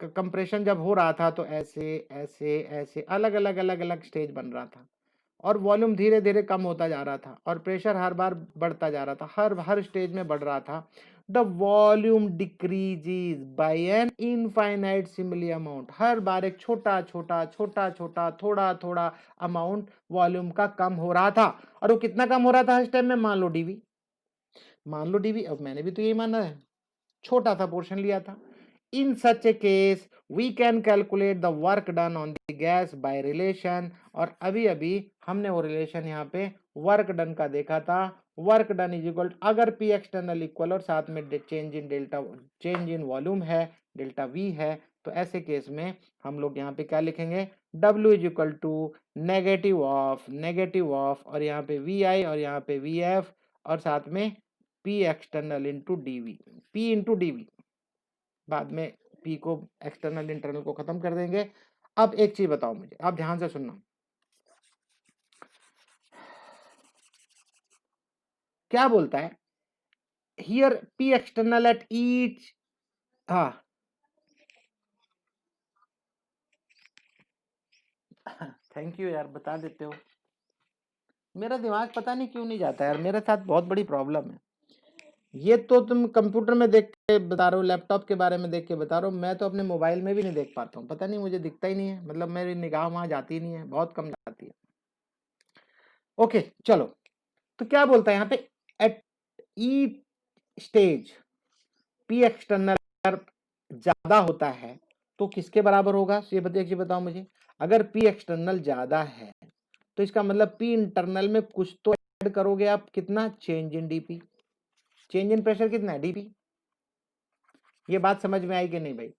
कंप्रेशन जब हो रहा था तो ऐसे ऐसे ऐसे अलग अलग अलग अलग स्टेज बन रहा था, और वॉल्यूम धीरे धीरे कम होता जा रहा था, और प्रेशर हर बार बढ़ता जा रहा था, हर हर स्टेज में बढ़ रहा था। The volume decreases by an infinitesimal amount. हर बार एक छोटा छोटा छोटा छोटा थोड़ा थोड़ा अमाउंट वॉल्यूम का कम हो रहा था। और वो कितना कम हो रहा था हर टाइम में? मान लो डीवी, मान लो डीवी। अब मैंने भी तो यही माना है, छोटा सा पोर्शन लिया था। In such a case we can calculate the work done on the gas by relation. और अभी अभी हमने वो रिलेशन यहाँ पे वर्क डन का देखा था। वर्क डन इज इक्वल, अगर पी एक्सटर्नल इक्वल और साथ में change in delta, change in volume है, डेल्टा वी है, तो ऐसे केस में हम लोग यहाँ पे क्या लिखेंगे, W is equal to negative of और यहाँ पे वी आई और यहाँ पे वी एफ, और साथ में P external into dV, P into dV. बाद में पी को एक्सटर्नल इंटरनल को खत्म कर देंगे। अब एक चीज बताओ मुझे, आप ध्यान से सुनना, क्या बोलता है here P external at each. हाँ, थैंक यू यार, बता देते हो। मेरा दिमाग पता नहीं क्यों नहीं जाता यार, मेरे साथ बहुत बड़ी प्रॉब्लम है। ये तो तुम कंप्यूटर में देख के बता रहे हो, लैपटॉप के बारे में देख के बता रहे हो, मैं तो अपने मोबाइल में भी नहीं देख पाता हूँ। पता नहीं, मुझे दिखता ही नहीं है, मतलब मेरी निगाह वहां जाती ही नहीं है, बहुत कम जाती है। ओके चलो, तो क्या बोलता है यहाँ पे, eight e stage P external ज्यादा होता है तो किसके बराबर होगा? ये बताओ मुझे। अगर पी एक्सटर्नल ज्यादा है तो इसका मतलब पी इंटरनल में कुछ तो ऐड करोगे आप, कितना? Change in DP. Change in pressure कितना है? डीपी। ये बात समझ में आई कि नहीं भाई?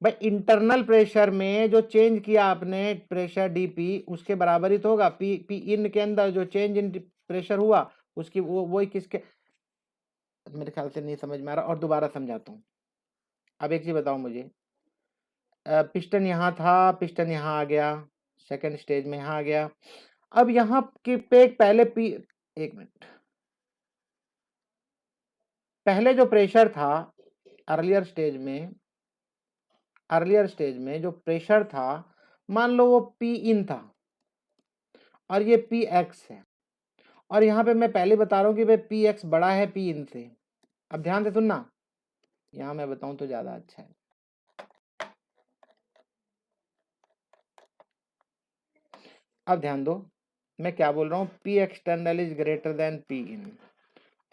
भाई इंटरनल प्रेशर में जो चेंज किया आपने प्रेशर डीपी, उसके बराबर ही तो होगा पी पी इन के अंदर जो चेंज इन प्रेशर हुआ, उसकी वो किसके? मेरे ख्याल से नहीं समझ में आ रहा, और दोबारा समझाता हूँ। अब एक चीज बताओ मुझे, पिस्टन यहाँ था, पिस्टन यहाँ आ गया, सेकंड स्टेज में यहाँ आ गया। अब यहाँ की पे पहले एक मिनट, पहले जो प्रेशर था अर्लियर स्टेज में जो प्रेशर था, मान लो वो पी इन था और ये पी एक्स है, और यहाँ पे मैं पहले बता रहा हूँ कि भाई पी एक्स बड़ा है पी इन से। अब ध्यान से सुनना, यहाँ मैं बताऊं तो ज्यादा अच्छा है। अब ध्यान दो मैं क्या बोल रहा हूँ, P external is greater than P in,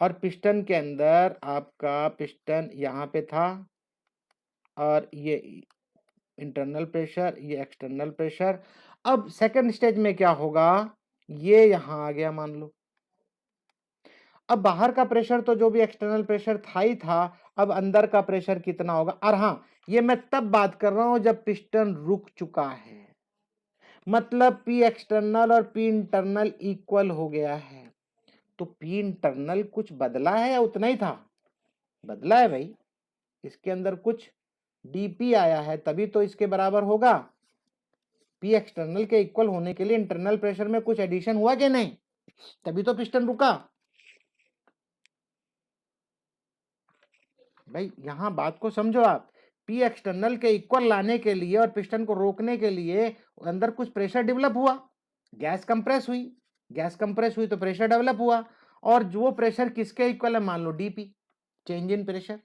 और पिस्टन के अंदर आपका पिस्टन यहाँ पे था और ये इंटरनल प्रेशर, ये एक्सटर्नल प्रेशर। अब सेकंड स्टेज में क्या होगा, ये यहां आ गया मान लो। अब बाहर का प्रेशर तो जो भी एक्सटर्नल प्रेशर था ही था, अब अंदर का प्रेशर कितना होगा। और हाँ, ये मैं तब बात कर रहा हूं जब पिस्टन रुक चुका है, मतलब पी एक्सटर्नल और पी इंटरनल इक्वल हो गया है। तो पी इंटरनल कुछ बदला है या उतना ही था? बदला है भाई, इसके अंदर कुछ डीपी आया है, तभी तो इसके बराबर होगा। पी एक्सटर्नल के इक्वल होने के लिए इंटरनल प्रेशर में कुछ एडिशन हुआ कि नहीं, तभी तो पिस्टन रुका। भाई यहां बात को समझो आप, पी एक्सटर्नल के इक्वल लाने के लिए और पिस्टन को रोकने के लिए अंदर कुछ प्रेशर डेवलप हुआ, गैस कंप्रेस हुई तो प्रेशर डेवलप हुआ, और जो प्रेशर किसके इक्वल है, मान लो डीपी, चेंज इन प्रेशर।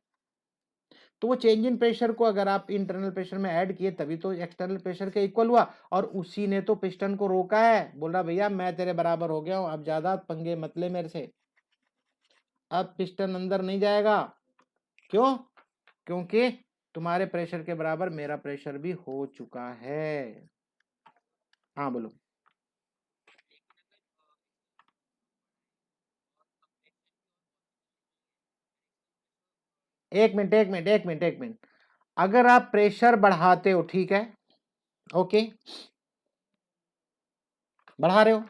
तो वो चेंज इन प्रेशर को अगर आप इंटरनल प्रेशर में ऐड किए तभी तो एक्सटर्नल प्रेशर के इक्वल हुआ, और उसी ने तो पिस्टन को रोका है, बोल रहा भैया मैं तेरे बराबर हो गया हूं, अब ज्यादा पंगे मत ले मेरे से। अब पिस्टन अंदर नहीं जाएगा, क्यों? क्योंकि तुम्हारे प्रेशर के बराबर मेरा प्रेशर भी हो चुका है। हाँ बोलो। एक मिनट, अगर आप प्रेशर बढ़ाते हो, ठीक है, ओके, बढ़ा रहे हो,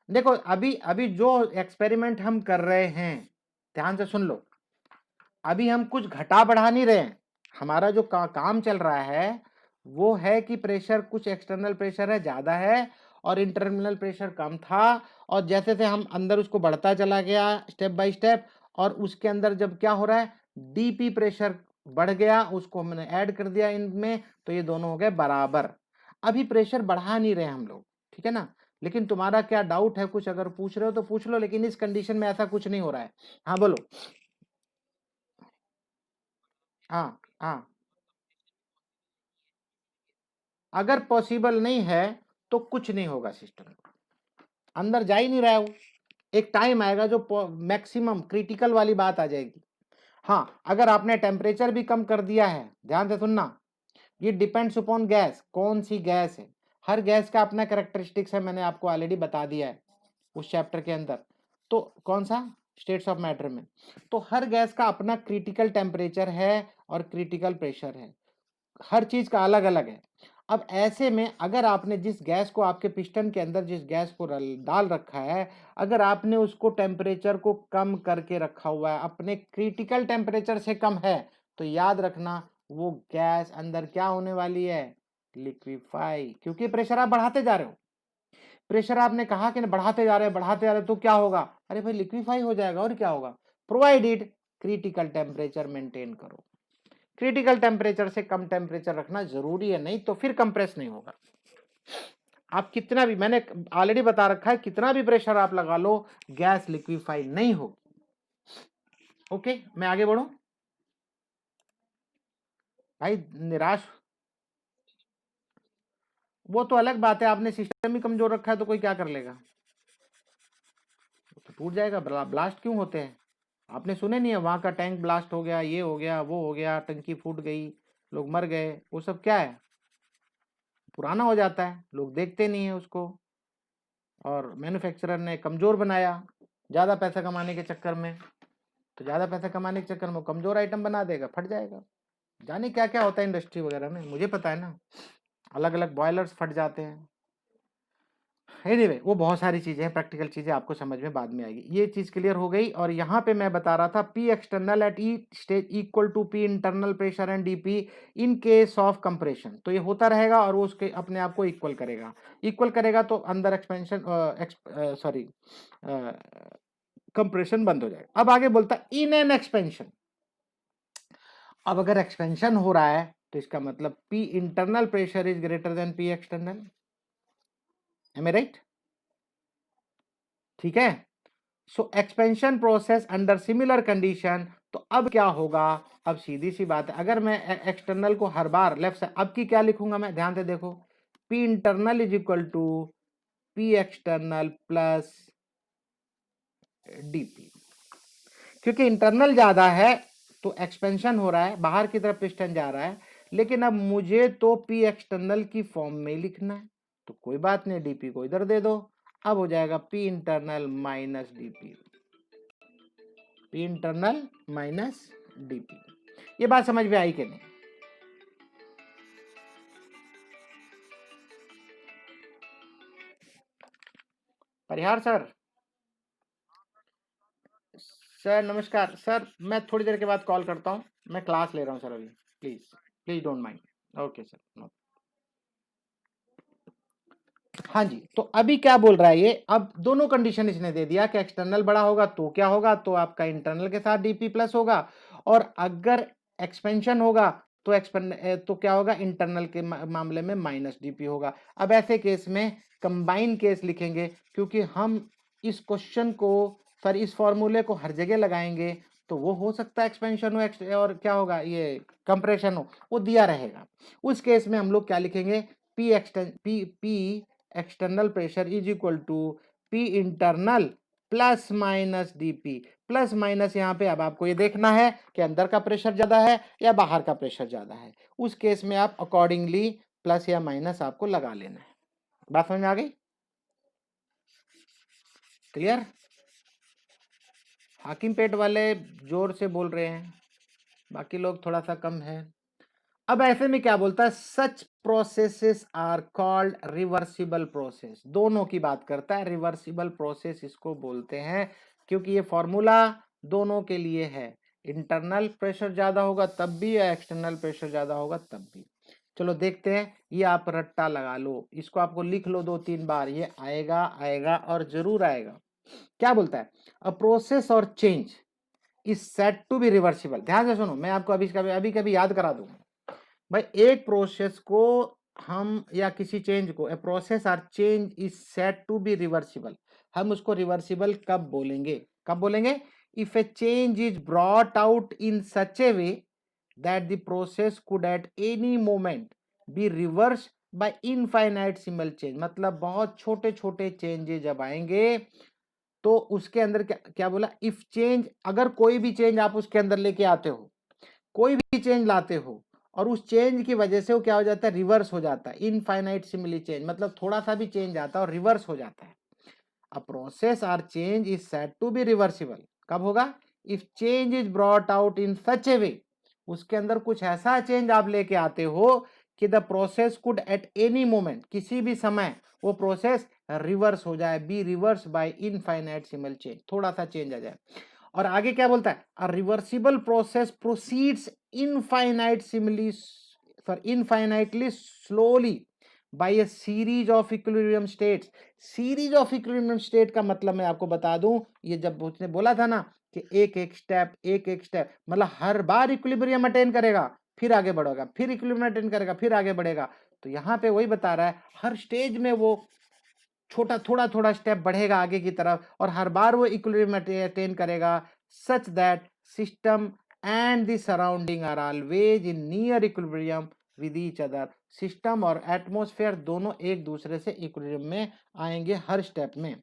देखो अभी अभी जो एक्सपेरिमेंट हम कर रहे हैं, ध्यान से सुन लो, अभी हम कुछ घटा बढ़ा नहीं रहे हैं। हमारा जो काम चल रहा है वो है कि प्रेशर, कुछ एक्सटर्नल प्रेशर है ज्यादा है और इंटरनल प्रेशर कम था, और जैसे से हम अंदर उसको बढ़ता चला गया स्टेप बाय स्टेप, और उसके अंदर जब क्या हो रहा है, डीपी प्रेशर बढ़ गया, उसको हमने ऐड कर दिया इनमें, तो ये दोनों हो गए बराबर। अभी प्रेशर बढ़ा नहीं रहे हम लोग, ठीक है ना। लेकिन तुम्हारा क्या डाउट है, कुछ अगर पूछ रहे हो तो पूछ लो, लेकिन इस कंडीशन में ऐसा कुछ नहीं हो रहा है। हाँ बोलो। हाँ हाँ, अगर पॉसिबल नहीं है तो कुछ नहीं होगा, सिस्टम अंदर जा ही नहीं रहा है वो। एक टाइम आएगा जो मैक्सिमम क्रिटिकल वाली बात आ जाएगी। हाँ, अगर आपने टेम्परेचर भी कम कर दिया है, ध्यान से सुनना, ये डिपेंड्स अपॉन गैस, कौन सी गैस है, हर गैस का अपना कैरेक्टरिस्टिक्स है, मैंने आपको ऑलरेडी बता दिया है उस चैप्टर के अंदर। तो कौन सा, स्टेट्स ऑफ मैटर में, तो हर गैस का अपना क्रिटिकल टेम्परेचर है और क्रिटिकल प्रेशर है, हर चीज का अलग अलग है। अब ऐसे में अगर आपने जिस गैस को, आपके पिस्टन के अंदर जिस गैस को डाल रखा है, अगर आपने उसको टेम्परेचर को कम करके रखा हुआ है, अपने क्रिटिकल टेम्परेचर से कम है, तो याद रखना वो गैस अंदर क्या होने वाली है, लिक्विफाई, क्योंकि प्रेशर आप बढ़ाते जा रहे हो। प्रेशर आपने कहा कि बढ़ाते जा रहे तो क्या होगा, अरे भाई लिक्विफाई हो जाएगा, और क्या होगा, प्रोवाइडेड क्रिटिकल टेम्परेचर मेंटेन करो। क्रिटिकल टेम्परेचर से कम टेम्परेचर रखना जरूरी है, नहीं तो फिर कंप्रेस नहीं होगा। आप कितना भी, मैंने ऑलरेडी बता रखा है, कितना भी प्रेशर आप लगा लो, गैस लिक्विफाई नहीं होगी। ओके, मैं आगे बढ़ूं भाई, निराश, वो तो अलग बात है, आपने सिस्टम ही कमजोर रखा है तो कोई क्या कर लेगा, तो टूट जाएगा। ब्लास्ट क्यों होते हैं, आपने सुने नहीं है, वहां का टैंक ब्लास्ट हो गया, ये हो गया, वो हो गया, टंकी फूट गई, लोग मर गए, वो सब क्या है, पुराना हो जाता है, लोग देखते नहीं है उसको, और मैन्युफैक्चरर ने कमजोर बनाया ज्यादा पैसा कमाने के चक्कर में, तो ज्यादा पैसा कमाने के चक्कर में कमजोर आइटम बना देगा, फट जाएगा। जाने क्या क्या होता है इंडस्ट्री वगैरह में, मुझे पता है ना, अलग अलग बॉयलर्स फट जाते हैं। एनीवे वो बहुत सारी चीजें हैं, प्रैक्टिकल चीजें आपको समझ में बाद में आएगी। ये चीज क्लियर हो गई। और यहाँ पे मैं बता रहा था P external at e stage equal to P internal pressure and dP in case of compression. तो ये होता रहेगा और वो उसके अपने आप को इक्वल करेगा। इक्वल करेगा तो अंदर एक्सपेंशन सॉरी कंप्रेशन बंद हो जाएगा। अब आगे बोलता है इन एन एक्सपेंशन। अब अगर एक्सपेंशन हो रहा है तो इसका मतलब P internal pressure is greater than P external. Am I right? ठीक है। So expansion process under similar condition. तो अब क्या होगा? अब सीधी सी बात है, अगर मैं एक्सटर्नल को हर बार लेफ्ट साइड, अब की क्या लिखूंगा मैं, ध्यान से देखो, P internal is equal to P external plus dP. क्योंकि इंटरनल ज्यादा है तो एक्सपेंशन हो रहा है, बाहर की तरफ पिस्टन जा रहा है, लेकिन अब मुझे तो पी एक्सटर्नल की फॉर्म में लिखना है, तो कोई बात नहीं, डीपी को इधर दे दो। अब हो जाएगा P internal minus DP, P internal minus DP. ये बात समझ में आई कि नहीं? परिहार सर, सर नमस्कार सर, मैं थोड़ी देर के बाद कॉल करता हूँ, मैं क्लास ले रहा हूँ सर अभी, please please don't mind. Okay sir. हाँ जी, तो अभी क्या बोल रहा है ये, अब दोनों कंडीशन इसने दे दिया कि एक्सटर्नल बड़ा होगा तो क्या होगा, तो आपका इंटरनल के साथ डीपी प्लस होगा, और अगर एक्सपेंशन होगा तो तो क्या होगा, इंटरनल के मामले में माइनस डीपी होगा। अब ऐसे केस में कंबाइन केस लिखेंगे, क्योंकि हम इस क्वेश्चन को सर इस फॉर्मूले को हर जगह लगाएंगे तो वो हो सकता है एक्सपेंशन हो और क्या होगा, ये कंप्रेशन हो, वो दिया रहेगा। उस केस में हम लोग क्या लिखेंगे, P external pressure is equal to P internal plus minus dP. Plus minus यहाँ पे अब आपको ये देखना है कि अंदर का प्रेशर ज्यादा है या बाहर का प्रेशर ज्यादा है। उस केस में आप अकॉर्डिंगली प्लस या माइनस आपको लगा लेना है। बात समझ में आ गई? क्लियर? हाकिम पेट वाले जोर से बोल रहे हैं, बाकी लोग थोड़ा सा कम है। अब ऐसे में क्या बोलता है, such processes are called reversible process. दोनों की बात करता है, रिवर्सिबल प्रोसेस इसको बोलते हैं, क्योंकि ये फॉर्मूला दोनों के लिए है, इंटरनल प्रेशर ज्यादा होगा तब भी या एक्सटर्नल प्रेशर ज्यादा होगा तब भी। चलो देखते हैं, ये आप रट्टा लगा लो, इसको आपको लिख लो 2-3 बार, ये आएगा आएगा और जरूर आएगा। क्या बोलता है, a process or change is said to be reversible. ध्यान से सुनो, मैं आपको अभी कभी याद करा दूंगा भाई। एक प्रोसेस को हम या किसी चेंज को, a process or change is said to be reversible, हम उसको रिवर्सिबल कब बोलेंगे, कब बोलेंगे, if a change is brought out in such a way that the process could at any moment be reverse by infinitesimal change. मतलब बहुत छोटे छोटे चेंजेस जब आएंगे तो उसके अंदर क्या क्या बोला, इफ चेंज, अगर कोई भी चेंज आप उसके अंदर लेके आते हो, कोई भी चेंज लाते हो और उस चेंज की वजह से वो क्या हो जाता है, रिवर्स हो जाता है, इनफाइनाइट सिमिली चेंज, मतलब थोड़ा सा भी चेंज आता है और रिवर्स हो जाता है। A process or change is said to be reversible कब होगा, if change is brought out in such a way, उसके अंदर कुछ ऐसा चेंज आप लेके आते हो कि the process could at any moment, किसी भी समय वो प्रोसेस रिवर्स हो जाए, be reverse by infinitesimal change, थोड़ा सा चेंज आ जाए। और आगे क्या बोलता है, a reversible process proceeds infinitesimally infinitely slowly by a series of equilibrium states. Series of equilibrium state का मतलब मैं आपको बता दूं, ये जब उसने बोला था ना कि एक एक स्टेप, मतलब हर बार इक्विलिब्रियम अटेन करेगा फिर आगे बढ़ेगा, फिर इक्विलिब्रियम अटेन करेगा फिर आगे बढ़ेगा। तो यहाँ पे वही बता रहा है, हर स्टेज में वो छोटा थोड़ा थोड़ा स्टेप बढ़ेगा आगे की तरफ और हर बार वो इक्विलिब्रियम अटेन करेगा, such that system and the surrounding are always in near equilibrium with each other. System और एटमॉस्फेयर दोनों एक दूसरे से इक्विलिब्रियम में आएंगे हर स्टेप में।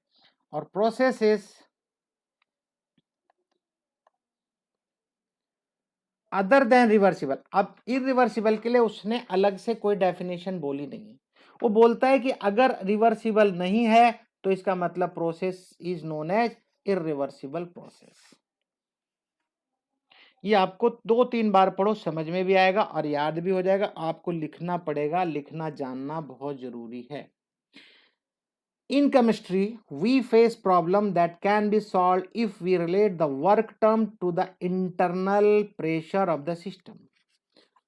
और प्रोसेसेस अदर देन रिवर्सिबल, अब इरिवर्सिबल के लिए उसने अलग से कोई डेफिनेशन बोली नहीं है। वो बोलता है कि अगर रिवर्सिबल नहीं है तो इसका मतलब process is known as irreversible process. ये आपको 2-3 बार पढ़ो, समझ में भी आएगा और याद भी हो जाएगा। आपको लिखना पड़ेगा, लिखना जानना बहुत जरूरी है। In chemistry, we face problem that can be solved if we relate the work term to the internal pressure of the system.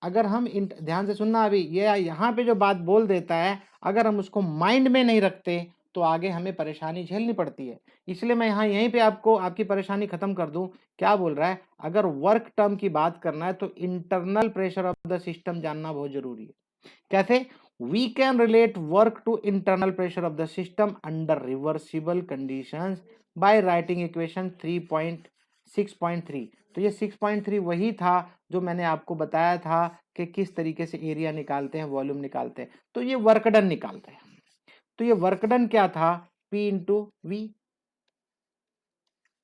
अगर हम ध्यान से सुनना, अभी ये यहाँ पे जो बात बोल देता है, अगर हम उसको माइंड में नहीं रखते तो आगे हमें परेशानी झेलनी पड़ती है। इसलिए मैं यहाँ यहीं पे आपको आपकी परेशानी खत्म कर दूं। क्या बोल रहा है, अगर वर्क टर्म की बात करना है तो internal pressure of the system जानना बहुत जरूरी है। कैसे? We can relate work to internal pressure of the system under reversible conditions by writing equation 3.6.3। तो ये 6.3 वही था जो मैंने आपको बताया था कि किस तरीके से एरिया निकालते हैं, वॉल्यूम निकालते हैं। तो ये वर्क डन निकालते हैं। तो ये वर्क डन क्या था? P into V.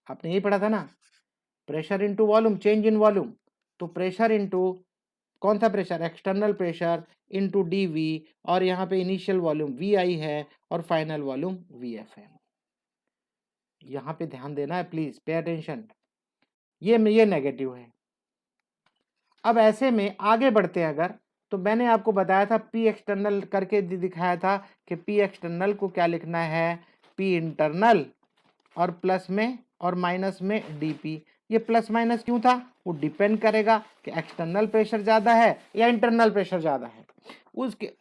आपने यही पढ़ा था ना, pressure into volume, change in volume. तो प्रेशर इंटू कौन सा pressure? External pressure into d V, और यहाँ पे इनिशियल वॉल्यूम वी आई है और फाइनल वॉल्यूम वी एफ है। यहाँ पे ध्यान देना है प्लीज, पे अटेंशन। ये नेगेटिव है। अब ऐसे में आगे बढ़ते हैं अगर, तो मैंने आपको बताया था पी एक्सटर्नल करके दिखाया था कि पी एक्सटर्नल को क्या लिखना है, पी इंटरनल और प्लस में और माइनस में डीपी। ये प्लस माइनस क्यों था? वो डिपेंड करेगा कि एक्सटर्नल प्रेशर ज्यादा है या इंटरनल प्रेशर ज्यादा है। उसके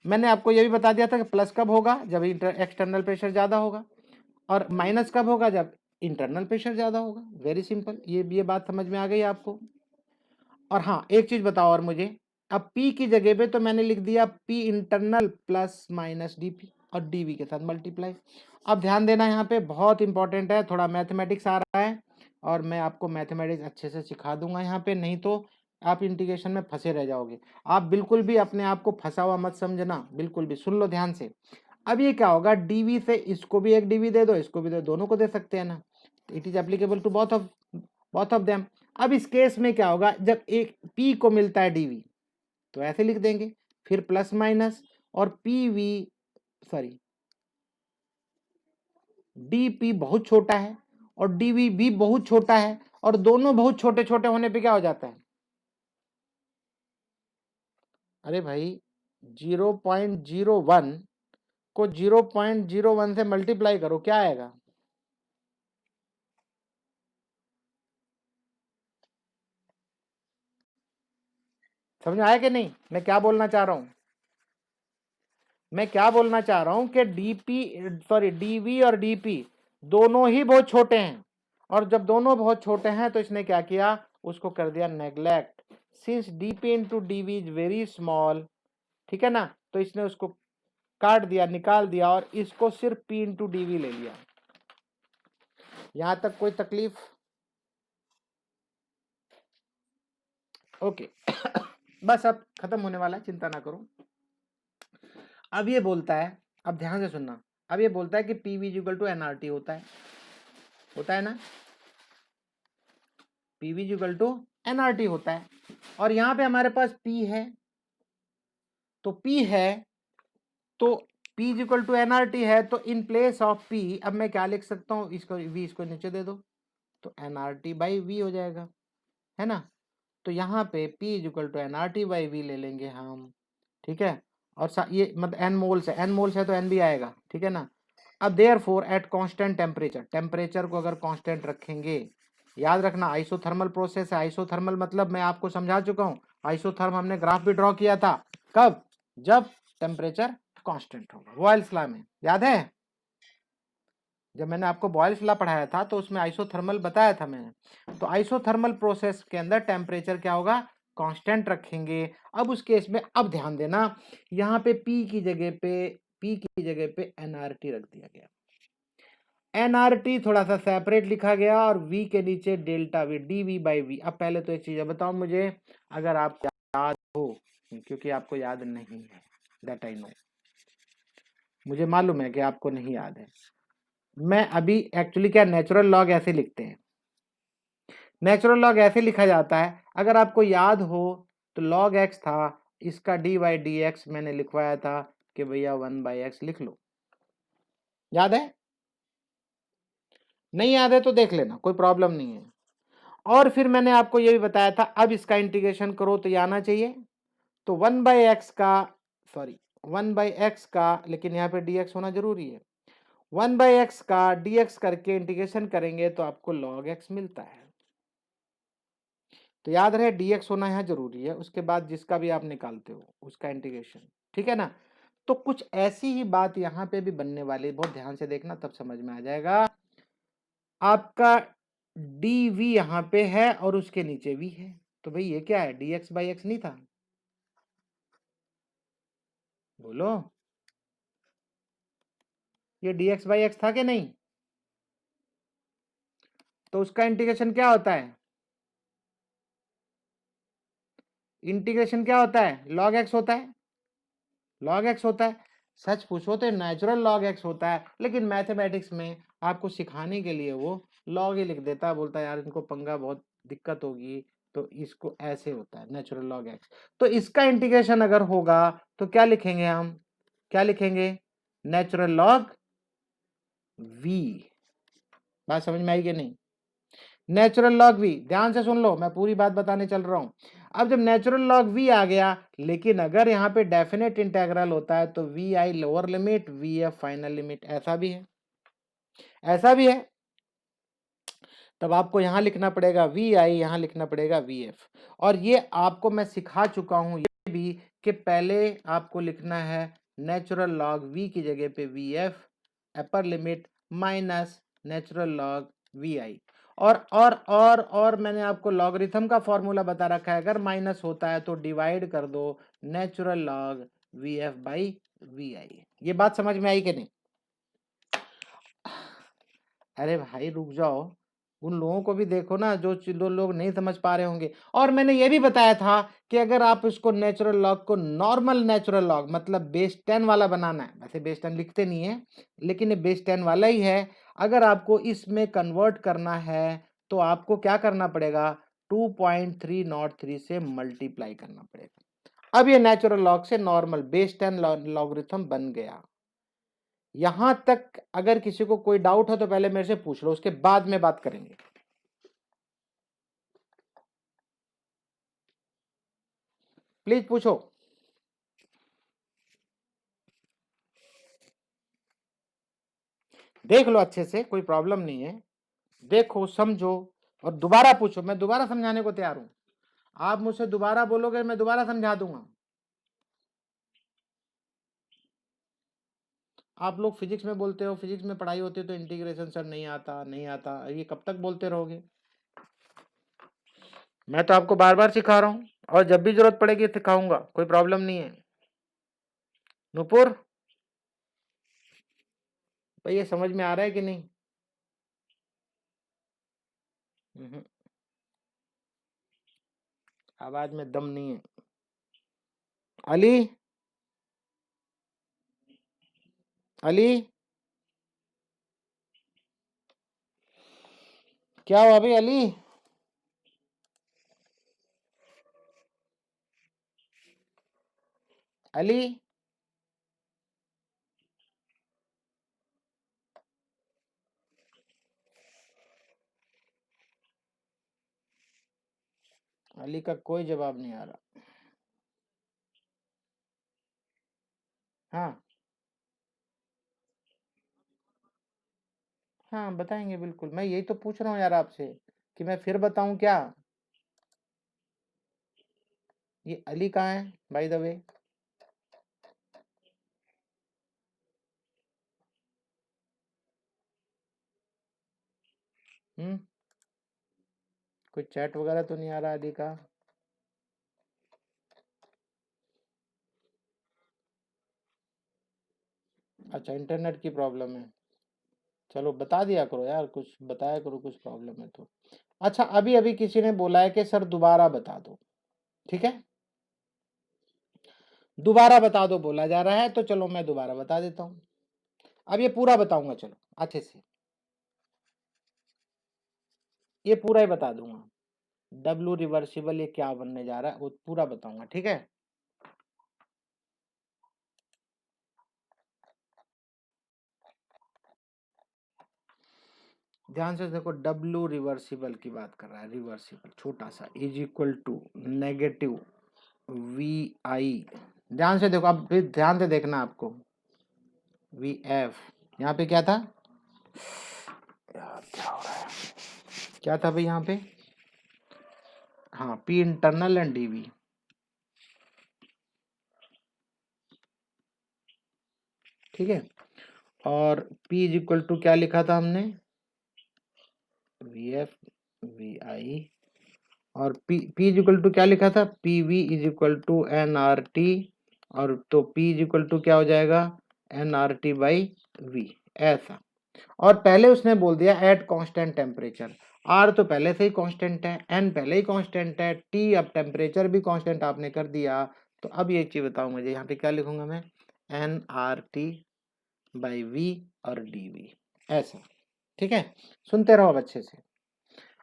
मैंने आपको ये भी बता दिया था कि प्लस कब होगा, जब एक्सटर्नल प्रेशर ज्यादा होगा, और माइनस कब होगा, जब इंटरनल प्रेशर ज्यादा होगा। वेरी सिंपल, ये बात समझ में आ गई आपको। और हाँ, एक चीज बताओ और मुझे, अब P की जगह पे तो मैंने लिख दिया P internal plus minus DP और डीवी के साथ मल्टीप्लाई। अब ध्यान देना, यहाँ पे बहुत इंपॉर्टेंट है, थोड़ा मैथमेटिक्स आ रहा है और मैं आपको मैथमेटिक्स अच्छे से सिखा दूंगा यहाँ पे, नहीं तो आप इंटीग्रेशन में फंसे रह जाओगे। आप बिल्कुल भी अपने आप को फंसा हुआ मत समझना, बिल्कुल भी। सुन लो ध्यान से। अब ये क्या होगा, डीवी से इसको भी एक डीवी दे दो, इसको भी दे, दोनों को दे सकते हैं ना। It is applicable to both of them. अब इस केस में क्या होगा, जब एक P को मिलता है dV तो ऐसे लिख देंगे, फिर प्लस माइनस और dP बहुत छोटा है और dV भी बहुत छोटा है, और दोनों बहुत छोटे छोटे होने पे क्या हो जाता है? अरे भाई 0.01 को 0.01 से मल्टीप्लाई करो, क्या आएगा? समझ में आया कि नहीं मैं क्या बोलना चाह रहा हूं? मैं क्या बोलना चाह रहा हूं कि डीवी और डीपी दोनों ही बहुत छोटे हैं, और जब दोनों बहुत छोटे हैं तो इसने क्या किया, उसको कर दिया neglect. Since dP into dV is very small, ठीक है ना, तो इसने उसको काट दिया, निकाल दिया, और इसको सिर्फ पी इंटू डीवी ले लिया। यहां तक कोई तकलीफ? ओके बस अब खत्म होने वाला है, चिंता ना करो। अब ये बोलता है, अब ध्यान से सुनना, अब ये बोलता है कि पीवी इक्वल टू एनआरटी होता है ना, पीवी इक्वल टू एनआरटी होता है। और यहां पे हमारे पास पी है, तो पी है, तो पी इक्वल टू एनआरटी है, तो इन प्लेस ऑफ पी अब मैं क्या लिख सकता हूं, इसको वी इसको नीचे दे दो, तो एनआरटी बाई वी हो जाएगा, है ना। तो यहाँ पे P equal to NRT by V ले लेंगे हम, ठीक है। और ये मतलब एन मोल्स है तो एन भी आएगा, ठीक है ना। अब therefore at constant temperature, temperature को अगर कांस्टेंट रखेंगे, याद रखना आइसोथर्मल प्रोसेस है। आइसोथर्मल मतलब मैं आपको समझा चुका हूँ, आइसोथर्म हमने ग्राफ भी ड्रॉ किया था, कब? जब टेम्परेचर कांस्टेंट होगा, बॉयल्स लॉ में, याद है? जब मैंने आपको बॉयल्स लॉ पढ़ाया था तो उसमें आइसोथर्मल बताया था मैंने। तो आइसोथर्मल प्रोसेस के अंदर टेम्परेचर क्या होगा, कांस्टेंट रखेंगे। अब उस केस में अब ध्यान देना, यहाँ पे P की जगह पे एनआरटी रख दिया गया। एनआरटी थोड़ा सा सेपरेट लिखा गया और V के नीचे delta V, dV by V. अब पहले तो एक चीज बताओ मुझे, अगर आप याद हो, क्योंकि आपको याद नहीं है, दैट आई नो, मुझे मालूम है कि आपको नहीं याद है। मैं अभी एक्चुअली क्या, नेचुरल लॉग ऐसे लिखते हैं, नेचुरल लॉग ऐसे लिखा जाता है, अगर आपको याद हो तो लॉग एक्स था, इसका डी बाई डी एक्स मैंने लिखवाया था कि भैया 1/x लिख लो। याद है? नहीं याद है तो देख लेना, कोई प्रॉब्लम नहीं है। और फिर मैंने आपको ये भी बताया था, अब इसका इंटीग्रेशन करो तो ये आना चाहिए, तो 1/x का 1/x का, लेकिन यहाँ पे dx होना जरूरी है, 1/x का dx करके इंटीग्रेशन करेंगे तो आपको log x मिलता है। तो याद रहे dx होना यहाँ जरूरी है, उसके बाद जिसका भी आप निकालते हो उसका इंटीग्रेशन, ठीक है ना। तो कुछ ऐसी ही बात यहाँ पे भी बनने वाली, बहुत ध्यान से देखना तब समझ में आ जाएगा। आपका dv यहाँ पे है और उसके नीचे v है, तो भाई ये क्या है, dx/x नहीं था, बोलो, ये dx/x था कि नहीं। तो उसका इंटीग्रेशन क्या होता है, इंटीग्रेशन क्या होता है, log x होता है, log x होता है। सच पूछो तो नेचुरल log x होता है, लेकिन मैथमेटिक्स में आपको सिखाने के लिए वो log ही लिख देता है, बोलता है यार इनको पंगा बहुत दिक्कत होगी, तो इसको ऐसे होता है नेचुरल log x। तो इसका इंटीग्रेशन अगर होगा तो क्या लिखेंगे हम, क्या लिखेंगे, नेचुरल log v। बात समझ में आई कि नहीं, नेचुरल लॉग वी, ध्यान से सुन लो मैं पूरी बात बताने चल रहा हूं। अब जब नेचुरल लॉग वी आ गया, लेकिन अगर यहाँ पे डेफिनेट इंटेग्रल होता है तो V I lower limit, V F final limit, ऐसा भी है, ऐसा भी है। तब आपको यहां लिखना पड़ेगा वी आई, यहां लिखना पड़ेगा वी एफ। और ये आपको मैं सिखा चुका हूं ये भी कि पहले आपको लिखना है नेचुरल लॉग वी की जगह पे V F upper limit minus natural log V I. और मैंने आपको लॉगरिथम का फॉर्मूला बता रखा है, अगर माइनस होता है तो डिवाइड कर दो natural log V F by V I. ये बात समझ में आई कि नहीं। अरे भाई रुक जाओ, उन लोगों को भी देखो ना जो लोग नहीं समझ पा रहे होंगे। और मैंने ये भी बताया था कि अगर आप इसको नेचुरल लॉग को नॉर्मल नेचुरल लॉग मतलब बेस 10 वाला बनाना है, वैसे बेस 10 लिखते नहीं है लेकिन ये बेस 10 वाला ही है, अगर आपको इसमें कन्वर्ट करना है तो आपको क्या करना पड़ेगा, 2.303 से मल्टीप्लाई करना पड़ेगा। अब ये नेचुरल लॉग से नॉर्मल बेस 10 लॉगरिथम बन गया। यहां तक अगर किसी को कोई डाउट हो तो पहले मेरे से पूछ लो, उसके बाद में बात करेंगे। प्लीज पूछो। देख लो अच्छे से, कोई प्रॉब्लम नहीं है, देखो समझो और दोबारा पूछो, मैं दोबारा समझाने को तैयार हूं। आप मुझसे दोबारा बोलोगे मैं दोबारा समझा दूंगा। आप लोग फिजिक्स में बोलते हो, फिजिक्स में पढ़ाई होती है तो इंटीग्रेशन सर नहीं आता नहीं आता, ये कब तक बोलते रहोगे। मैं तो आपको बार बार सिखा रहा हूं और जब भी जरूरत पड़ेगी सिखाऊंगा, कोई प्रॉब्लम नहीं है। नूपुर भाई ये समझ में आ रहा है कि नहीं। हम्म, आवाज में दम नहीं है। अली, अली क्या हुआ भाई अली। अली अली का कोई जवाब नहीं आ रहा। हाँ हाँ बताएंगे बिल्कुल, मैं यही तो पूछ रहा हूँ यार आपसे कि मैं फिर बताऊं क्या। ये अली कहाँ है बाय द वे। हम्म, कोई चैट वगैरह तो नहीं आ रहा अली का। अच्छा इंटरनेट की प्रॉब्लम है, चलो बता दिया करो यार, कुछ बताया करो, कुछ प्रॉब्लम है तो। अच्छा अभी अभी किसी ने बोला है कि सर दोबारा बता दो, ठीक है, दोबारा बता दो बोला जा रहा है, तो चलो मैं दोबारा बता देता हूँ। अब ये पूरा बताऊंगा, चलो अच्छे से, ये पूरा ही बता दूंगा। डब्लू रिवर्सिबल ये क्या बनने जा रहा है वो पूरा बताऊंगा, ठीक है। ध्यान से देखो, डब्लू रिवर्सिबल की बात कर रहा है, रिवर्सिबल छोटा सा is equal to negative V I ध्यान से देखो, अब भी ध्यान से देखना आपको। वी एफ यहाँ पे क्या था यार, क्या हो रहा है, क्या था भाई यहाँ पे, हाँ पी इंटरनल एंड डीवी, ठीक है। और P इज इक्वल टू क्या लिखा था हमने, वी एफ वी आई, और P इज इक्वल टू क्या लिखा था, P V is equal to N R T, और तो P इज इक्वल टू क्या हो जाएगा, N R T by V, ऐसा। और पहले उसने बोल दिया एट कांस्टेंट टेम्परेचर, आर तो पहले से ही कांस्टेंट है, एन पहले ही कांस्टेंट है, टी अब टेम्परेचर भी कांस्टेंट आपने कर दिया। तो अब ये चीज बताओ मुझे, यहाँ पे क्या लिखूंगा मैं, N R T by V और डी वी, ऐसा, ठीक है। सुनते रहो अब अच्छे से।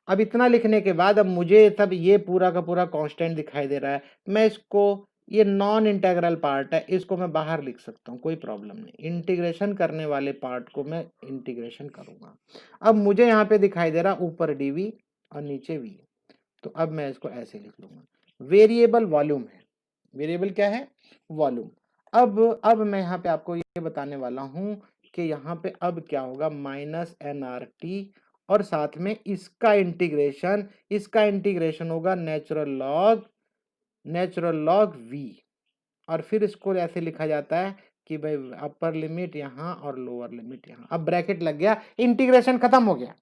अब इतना लिखने के बाद अब मुझे तब ये पूरा का पूरा कांस्टेंट दिखाई दे रहा है, मैं इसको, ये नॉन इंटेग्रल पार्ट है, इसको मैं बाहर लिख सकता हूँ, कोई प्रॉब्लम नहीं। इंटीग्रेशन करने वाले पार्ट को मैं इंटीग्रेशन करूंगा। अब मुझे यहाँ पे दिखाई दे रहा ऊपर डीवी और नीचे वी, तो अब मैं इसको ऐसे लिख लूंगा। वेरिएबल वॉल्यूम है, वेरिएबल क्या है, वॉल्यूम। अब मैं यहाँ पे आपको ये बताने वाला हूँ कि यहाँ पे अब क्या होगा, माइनस एन आर टी, और साथ में इसका इंटीग्रेशन होगा नेचुरल लॉग वी, और फिर इसको ऐसे लिखा जाता है कि भाई अपर लिमिट यहाँ और लोअर लिमिट यहाँ। अब ब्रैकेट लग गया, इंटीग्रेशन खत्म हो गया।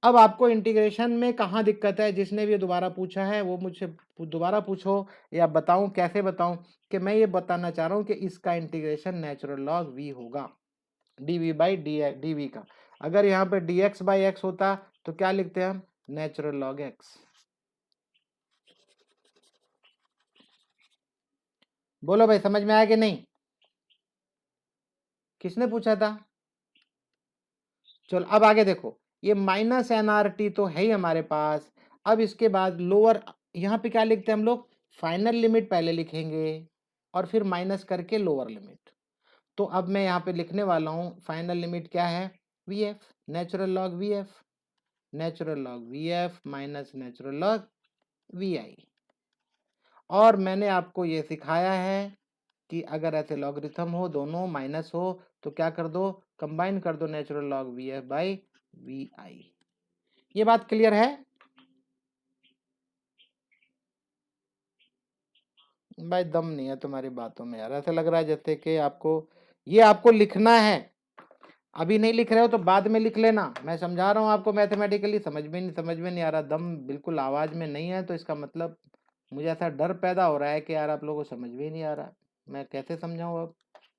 अब आपको इंटीग्रेशन में कहाँ दिक्कत है, जिसने भी दोबारा पूछा है वो मुझसे दोबारा पूछो, या बताऊं कैसे बताऊं, कि मैं ये बताना चाह रहा हूं कि इसका इंटीग्रेशन नेचुरल लॉग वी होगा, डीवी बाई डीवी का। अगर यहाँ पे dx बाई एक्स होता तो क्या लिखते हैं हम, नेचुरल लॉग एक्स। बोलो भाई समझ में आया कि नहीं, किसने पूछा था। चलो अब आगे देखो, ये माइनस एन आर टी तो है ही हमारे पास। अब इसके बाद लोअर, यहाँ पे क्या लिखते हैं हम लोग, फाइनल लिमिट पहले लिखेंगे और फिर माइनस करके लोअर लिमिट। तो अब मैं यहाँ पे लिखने वाला हूँ फाइनल लिमिट क्या है, V F, natural log V F, natural log V F minus natural log V I. और मैंने आपको ये सिखाया है कि अगर ऐसे लॉगरिथम हो, दोनों माइनस हो, तो क्या कर दो, कंबाइन कर दो natural log V F by V I. ये बात क्लियर है भाई, दम नहीं है तुम्हारी बातों में यार, ऐसा लग रहा है जैसे कि आपको ये आपको लिखना है, अभी नहीं लिख रहे हो तो बाद में लिख लेना। मैं समझा रहा हूँ आपको मैथमेटिकली, समझ में नहीं आ रहा, दम बिल्कुल आवाज में नहीं है, तो इसका मतलब मुझे ऐसा डर पैदा हो रहा है कि यार आप लोगों को समझ में ही नहीं आ रहा, मैं कैसे समझाऊं अब।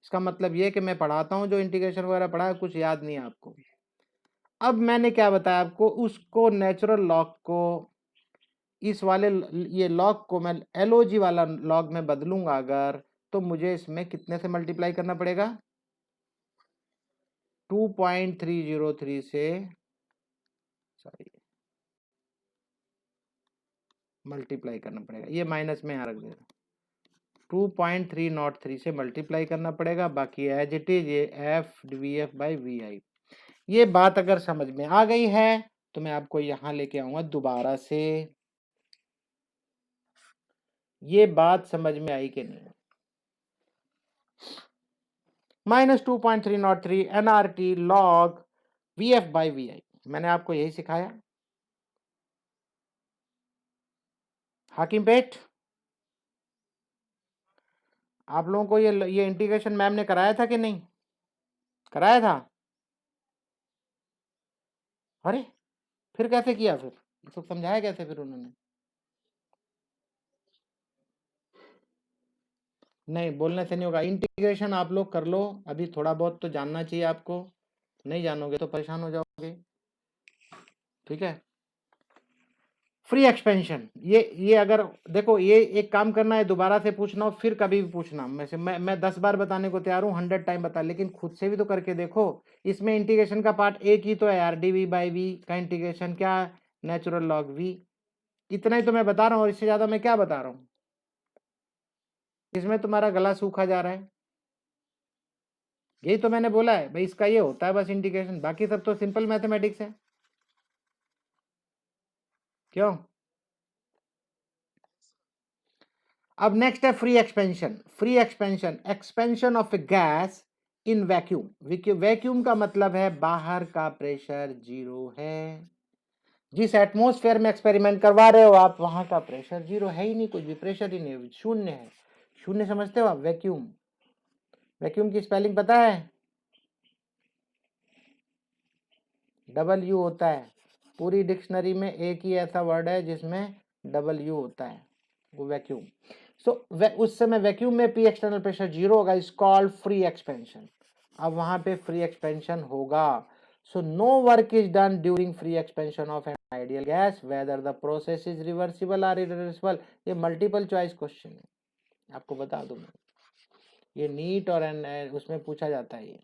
इसका मतलब ये कि मैं पढ़ाता हूँ, जो इंटीग्रेशन वगैरह पढ़ा है कुछ याद नहीं है आपको। अब मैंने क्या बताया आपको, उसको नेचुरल लॉग को, इस वाले ये लॉग को मैं एलओजी वाला लॉग में बदलूंगा अगर, तो मुझे इसमें कितने से मल्टीप्लाई करना पड़ेगा, 2.303 से, सॉरी, मल्टीप्लाई करना पड़ेगा, ये माइनस में यहाँ रख देना, 2.303 से मल्टीप्लाई करना पड़ेगा, बाकी एज इट इज ये F V F by V I. ये बात अगर समझ में आ गई है तो मैं आपको यहां लेके आऊंगा दोबारा से, ये बात समझ में आई कि नहीं। -2.303 N R T log V F by V I, मैंने आपको यही सिखाया। हाकिम पेट, आप लोगों को ये इंटीग्रेशन मैम ने कराया था कि नहीं, कराया था। अरे फिर कैसे किया, फिर इसको समझाया कैसे फिर उन्होंने, नहीं बोलने से नहीं होगा, इंटीग्रेशन आप लोग कर लो, अभी थोड़ा बहुत तो जानना चाहिए आपको, नहीं जानोगे तो परेशान हो जाओगे, ठीक है। फ्री एक्सपेंशन, ये अगर देखो, ये एक काम करना है, दोबारा से पूछना हो फिर कभी भी पूछना, मैं 10 बार बताने को तैयार हूँ, 100 टाइम बता, लेकिन खुद से भी तो करके देखो। इसमें इंटीग्रेशन का पार्ट एक ही तो है यार, डी वी बाई वी का इंटीग्रेशन क्या, नेचुरल लॉग वी, इतना ही तो मैं बता रहा हूँ, और इससे ज्यादा मैं क्या बता रहा हूँ, इसमें तुम्हारा गला सूखा जा रहा है। यही तो मैंने बोला है भाई, इसका ये होता है बस इंटीग्रेशन, बाकी सब तो सिंपल मैथमेटिक्स है। क्यों, अब नेक्स्ट है free expansion. Free expansion, expansion of A gas in vacuum. Vacuum का मतलब है बाहर का प्रेशर जीरो है। जिस एटमॉस्फेयर में एक्सपेरिमेंट करवा रहे हो आप, वहां का प्रेशर जीरो है ही नहीं, कुछ भी प्रेशर ही नहीं, शून्य है। शून्य समझते हो आप? वैक्यूम, वैक्यूम की स्पेलिंग पता है? डबल यू होता है। पूरी डिक्शनरी में एक ही ऐसा वर्ड है जिसमें डबल यू होता है, वो वैक्यूम। सो उस समय वैक्यूम में पी एक्सटर्नल प्रेशर जीरो होगा, इज कॉल्ड फ्री एक्सपेंशन। अब वहां पे फ्री एक्सपेंशन होगा। So no work is done during free expansion of an ideal gas whether the process is reversible or irreversible. ये multiple choice question है, आपको बता दूं मैं, ये नीट और उसमें पूछा जाता है ये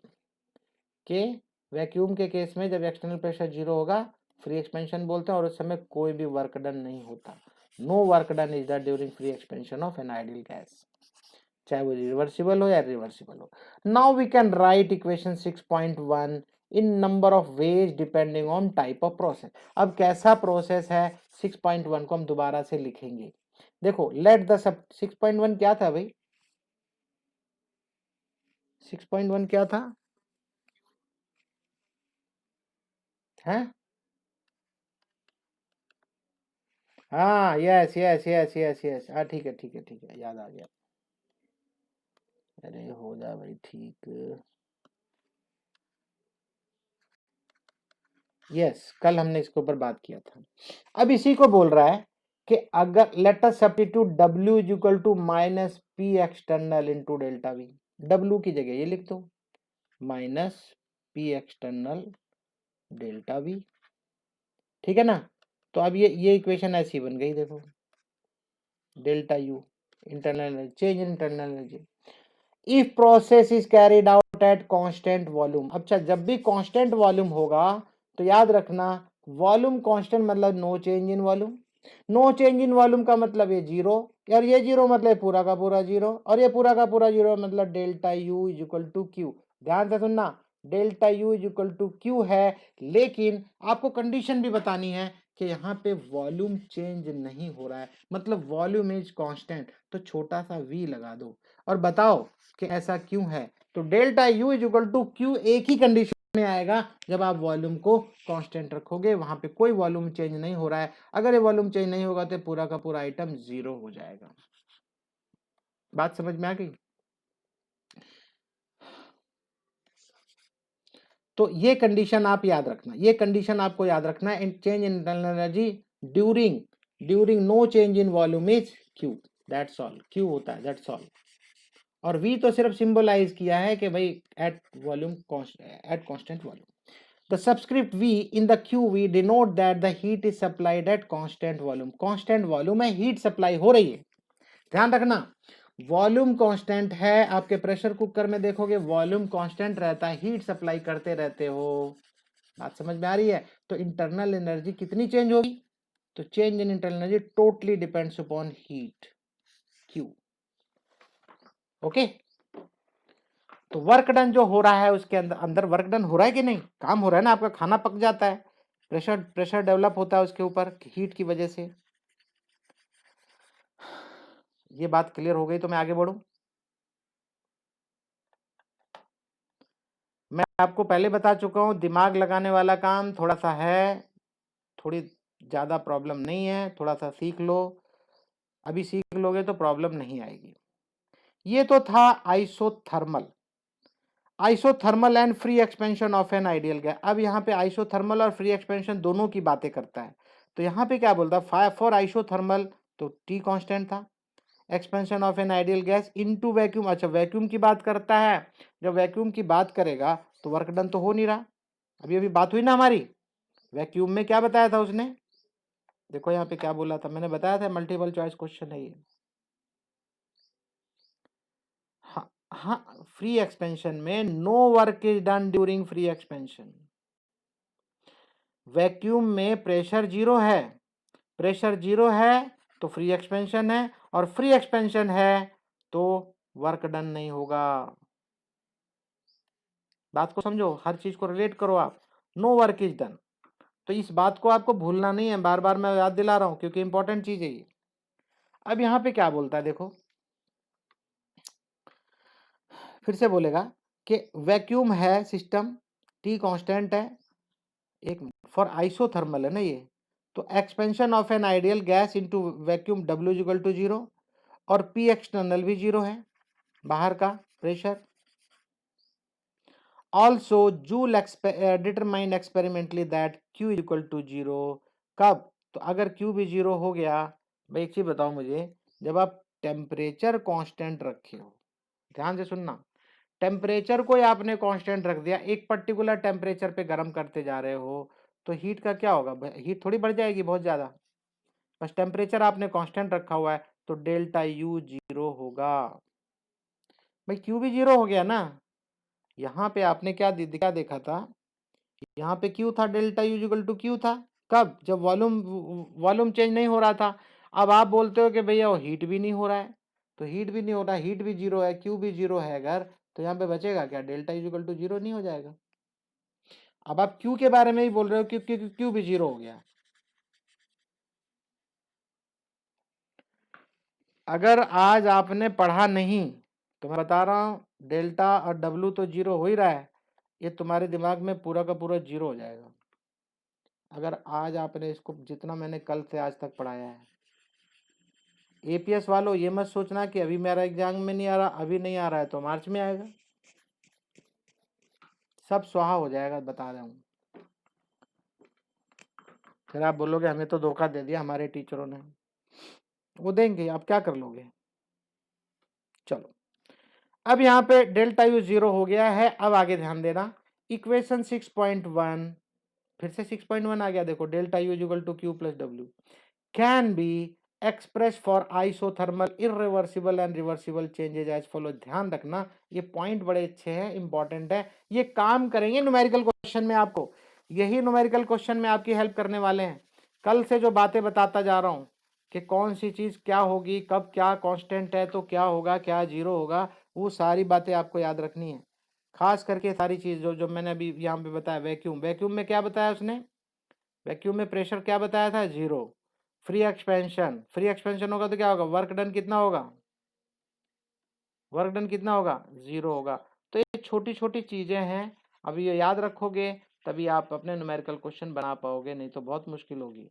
कि वैक्यूम के केस में जब एक्सटर्नल प्रेशर जीरो होगा फ्री एक्सपेंशन बोलते हैं, और उस समय कोई भी वर्क डन नहीं होता। No work done is done during free expansion of an ideal gas, चाहे वो रिवर्सिबल हो या रिवर्सिबल हो। Now we can write equation 6.1 in number of ways depending on type of process. अब कैसा प्रोसेस है 6.1 को हम दोबारा से लिखेंगे। देखो लेट द सब 6.1 क्या था भाई? 6.1 क्या था? है हाँ, yes yes yes yes yes, हाँ ठीक है ठीक है ठीक है, याद आ गया। अरे हो जा भाई ठीक। यस, कल हमने इसके ऊपर बात किया था। अब इसी को बोल रहा है कि अगर let us substitute W is equal to minus P external into delta V. W की जगह ये लिख दो minus P external delta V, ठीक है ना? तो अब ये इक्वेशन ऐसी बन गई, देखो delta U internal change in internal energy if process is carried out at constant volume. अच्छा, जब भी कांस्टेंट वॉल्यूम होगा तो याद रखना वॉल्यूम कांस्टेंट मतलब no change in volume. No change in volume का मतलब ये जीरो, और ये जीरो मतलब पूरा का पूरा जीरो, और ये पूरा का पूरा जीरो मतलब delta U is equal to Q. ध्यान से सुनना, delta U is equal to Q है, लेकिन आपको कंडीशन भी बतानी है कि यहाँ पे वॉल्यूम चेंज नहीं हो रहा है, मतलब वॉल्यूम इज कांस्टेंट, तो छोटा सा वी लगा दो और बताओ कि ऐसा क्यों है। तो delta U is equal to Q एक ही कंडीशन में आएगा जब आप वॉल्यूम को कांस्टेंट रखोगे, वहां पे कोई वॉल्यूम चेंज नहीं हो रहा है। अगर ये वॉल्यूम चेंज नहीं होगा तो पूरा का पूरा आइटम जीरो हो जाएगा। बात समझ में आ गई? तो ये कंडीशन आप याद रखना, ये कंडीशन आपको याद रखना है, change in internal energy during during no change in volume is Q, that's all, Q होता है, दैट्स ऑल। और V तो सिर्फ सिंबलाइज किया है कि भाई at volume at constant volume. The subscript V in the QV denote that the heat is supplied at constant volume। Constant volume में हीट सप्लाई हो रही है, ध्यान रखना। वॉल्यूम कांस्टेंट है, आपके प्रेशर कुकर में देखोगे वॉल्यूम कांस्टेंट रहता है, हीट सप्लाई करते रहते हो। बात समझ में आ रही है? तो इंटरनल एनर्जी कितनी चेंज होगी? तो change in internal energy totally depends upon heat Q। Okay, तो वर्क डन जो हो रहा है उसके अंदर अंदर वर्क डन हो रहा है कि नहीं? काम हो रहा है ना, आपका खाना पक जाता है, प्रेशर प्रेशर डेवलप होता है उसके ऊपर हीट की वजह से। ये बात क्लियर हो गई तो मैं आगे बढ़ूं। मैं आपको पहले बता चुका हूं दिमाग लगाने वाला काम थोड़ा सा है, थोड़ी ज्यादा प्रॉब्लम नहीं है, थोड़ा सा सीख लो, अभी सीख लोगे तो प्रॉब्लम नहीं आएगी। ये तो था isothermal, isothermal and free expansion of an ideal gas. अब यहाँ पे आइसोथर्मल और फ्री एक्सपेंशन दोनों की बातें करता है। तो यहाँ पे क्या बोलता है? फॉर आइसोथर्मल तो T कांस्टेंट था, expansion of an ideal gas into vacuum. अच्छा, वैक्यूम की बात करता है, जब वैक्यूम की बात करेगा तो वर्क डन तो हो नहीं रहा। अभी अभी बात हुई ना हमारी, वैक्यूम में क्या बताया था उसने? देखो यहाँ पे क्या बोला था, मैंने बताया था मल्टीपल चॉइस क्वेश्चन है ये। हाँ हाँ, फ्री एक्सपेंशन में no work is done during free expansion. Vacuum में प्रेशर जीरो है, प्रेशर जीरो है तो फ्री एक्सपेंशन है, और फ्री एक्सपेंशन है तो वर्क डन नहीं होगा। बात को समझो, हर चीज को रिलेट करो आप। नो वर्क इज डन, तो इस बात को आपको भूलना नहीं है, बार बार मैं याद दिला रहा हूं क्योंकि इंपॉर्टेंट चीज है ये। अब यहाँ पे क्या बोलता है देखो, फिर से बोलेगा कि वैक्यूम है सिस्टम, टी कांस्टेंट है, एक मिनट, फॉर आइसोथर्मल है ना ये, तो expansion of an ideal gas into vacuum W is equal to 0 और P एक्सटर्नल भी 0 है, बाहर का pressure. Also Joule determined experimentally that Q is equal to 0, कब, तो अगर Q भी 0 हो गया, भाई एक चीज बताओ मुझे, जब आप टेम्परेचर कांस्टेंट रखे हो, ध्यान से सुनना, टेम्परेचर को आपने कांस्टेंट रख दिया, एक पर्टिकुलर टेम्परेचर पे गर्म करते जा रहे हो, तो हीट का क्या होगा, हीट थोड़ी बढ़ जाएगी बहुत ज्यादा, बस टेम्परेचर आपने कांस्टेंट रखा हुआ है, तो डेल्टा यू 0 होगा। भाई क्यू भी 0 हो गया ना, यहाँ पे आपने क्या देखा था, यहाँ पे क्यू था, delta U equal to Q था, कब, जब वॉल्यूम वॉल्यूम चेंज नहीं हो रहा था। अब आप बोलते हो कि भैया वो हीट भी नहीं हो रहा है, तो हीट भी नहीं हो रहा, हीट भी 0 है, क्यू भी 0 है, अगर तो यहाँ पे बचेगा क्या, डेल्टा यू इक्वल टू 0 नहीं हो जाएगा। अब आप क्यू के बारे में ही बोल रहे हो, क्योंकि क्यू भी 0 हो गया। अगर आज आपने पढ़ा नहीं, तो मैं बता रहा हूँ, डेल्टा और डब्लू तो 0 हो ही रहा है, ये तुम्हारे दिमाग में पूरा का पूरा 0 हो जाएगा, अगर आज आपने इसको जितना मैंने कल से आज तक पढ़ाया है। एपीएस वालों ये मत सोचना कि अभी मेरा एग्जाम में नहीं आ रहा, अभी नहीं आ रहा है तो मार्च में आएगा, सब स्वाहा हो जाएगा, बता रहा हूँ। फिर आप बोलोगे हमें तो धोखा दे दिया हमारे टीचरों ने, वो देंगे, आप क्या कर लोगे। चलो, अब यहाँ पे डेल्टा यू 0 हो गया है, अब आगे ध्यान देना, इक्वेशन 6.1, फिर से 6.1 आ गया, देखो delta U equal to Q plus W can be express for isothermal irreversible and reversible changes as follow. ध्यान रखना, ये पॉइंट बड़े अच्छे हैं, इंपॉर्टेंट है, ये काम करेंगे न्यूमेरिकल क्वेश्चन में, आपको यही न्यूमेरिकल क्वेश्चन में आपकी हेल्प करने वाले हैं। कल से जो बातें बताता जा रहा हूं कि कौन सी चीज क्या होगी, कब क्या कांस्टेंट है तो क्या होगा, क्या 0 होगा, वो सारी बातें आपको याद रखनी है। खास करके सारी चीज जो जो मैंने अभी यहाँ पे बताया, वैक्यूम, वैक्यूम में क्या बताया उसने, वैक्यूम में प्रेशर क्या बताया था, 0, फ्री एक्सपेंशन, फ्री एक्सपेंशन होगा तो क्या होगा, वर्क डन कितना होगा, वर्क डन कितना होगा, 0 होगा। तो ये छोटी छोटी चीजें हैं, अब ये याद रखोगे तभी आप अपने न्यूमेरिकल क्वेश्चन बना पाओगे, नहीं तो बहुत मुश्किल होगी।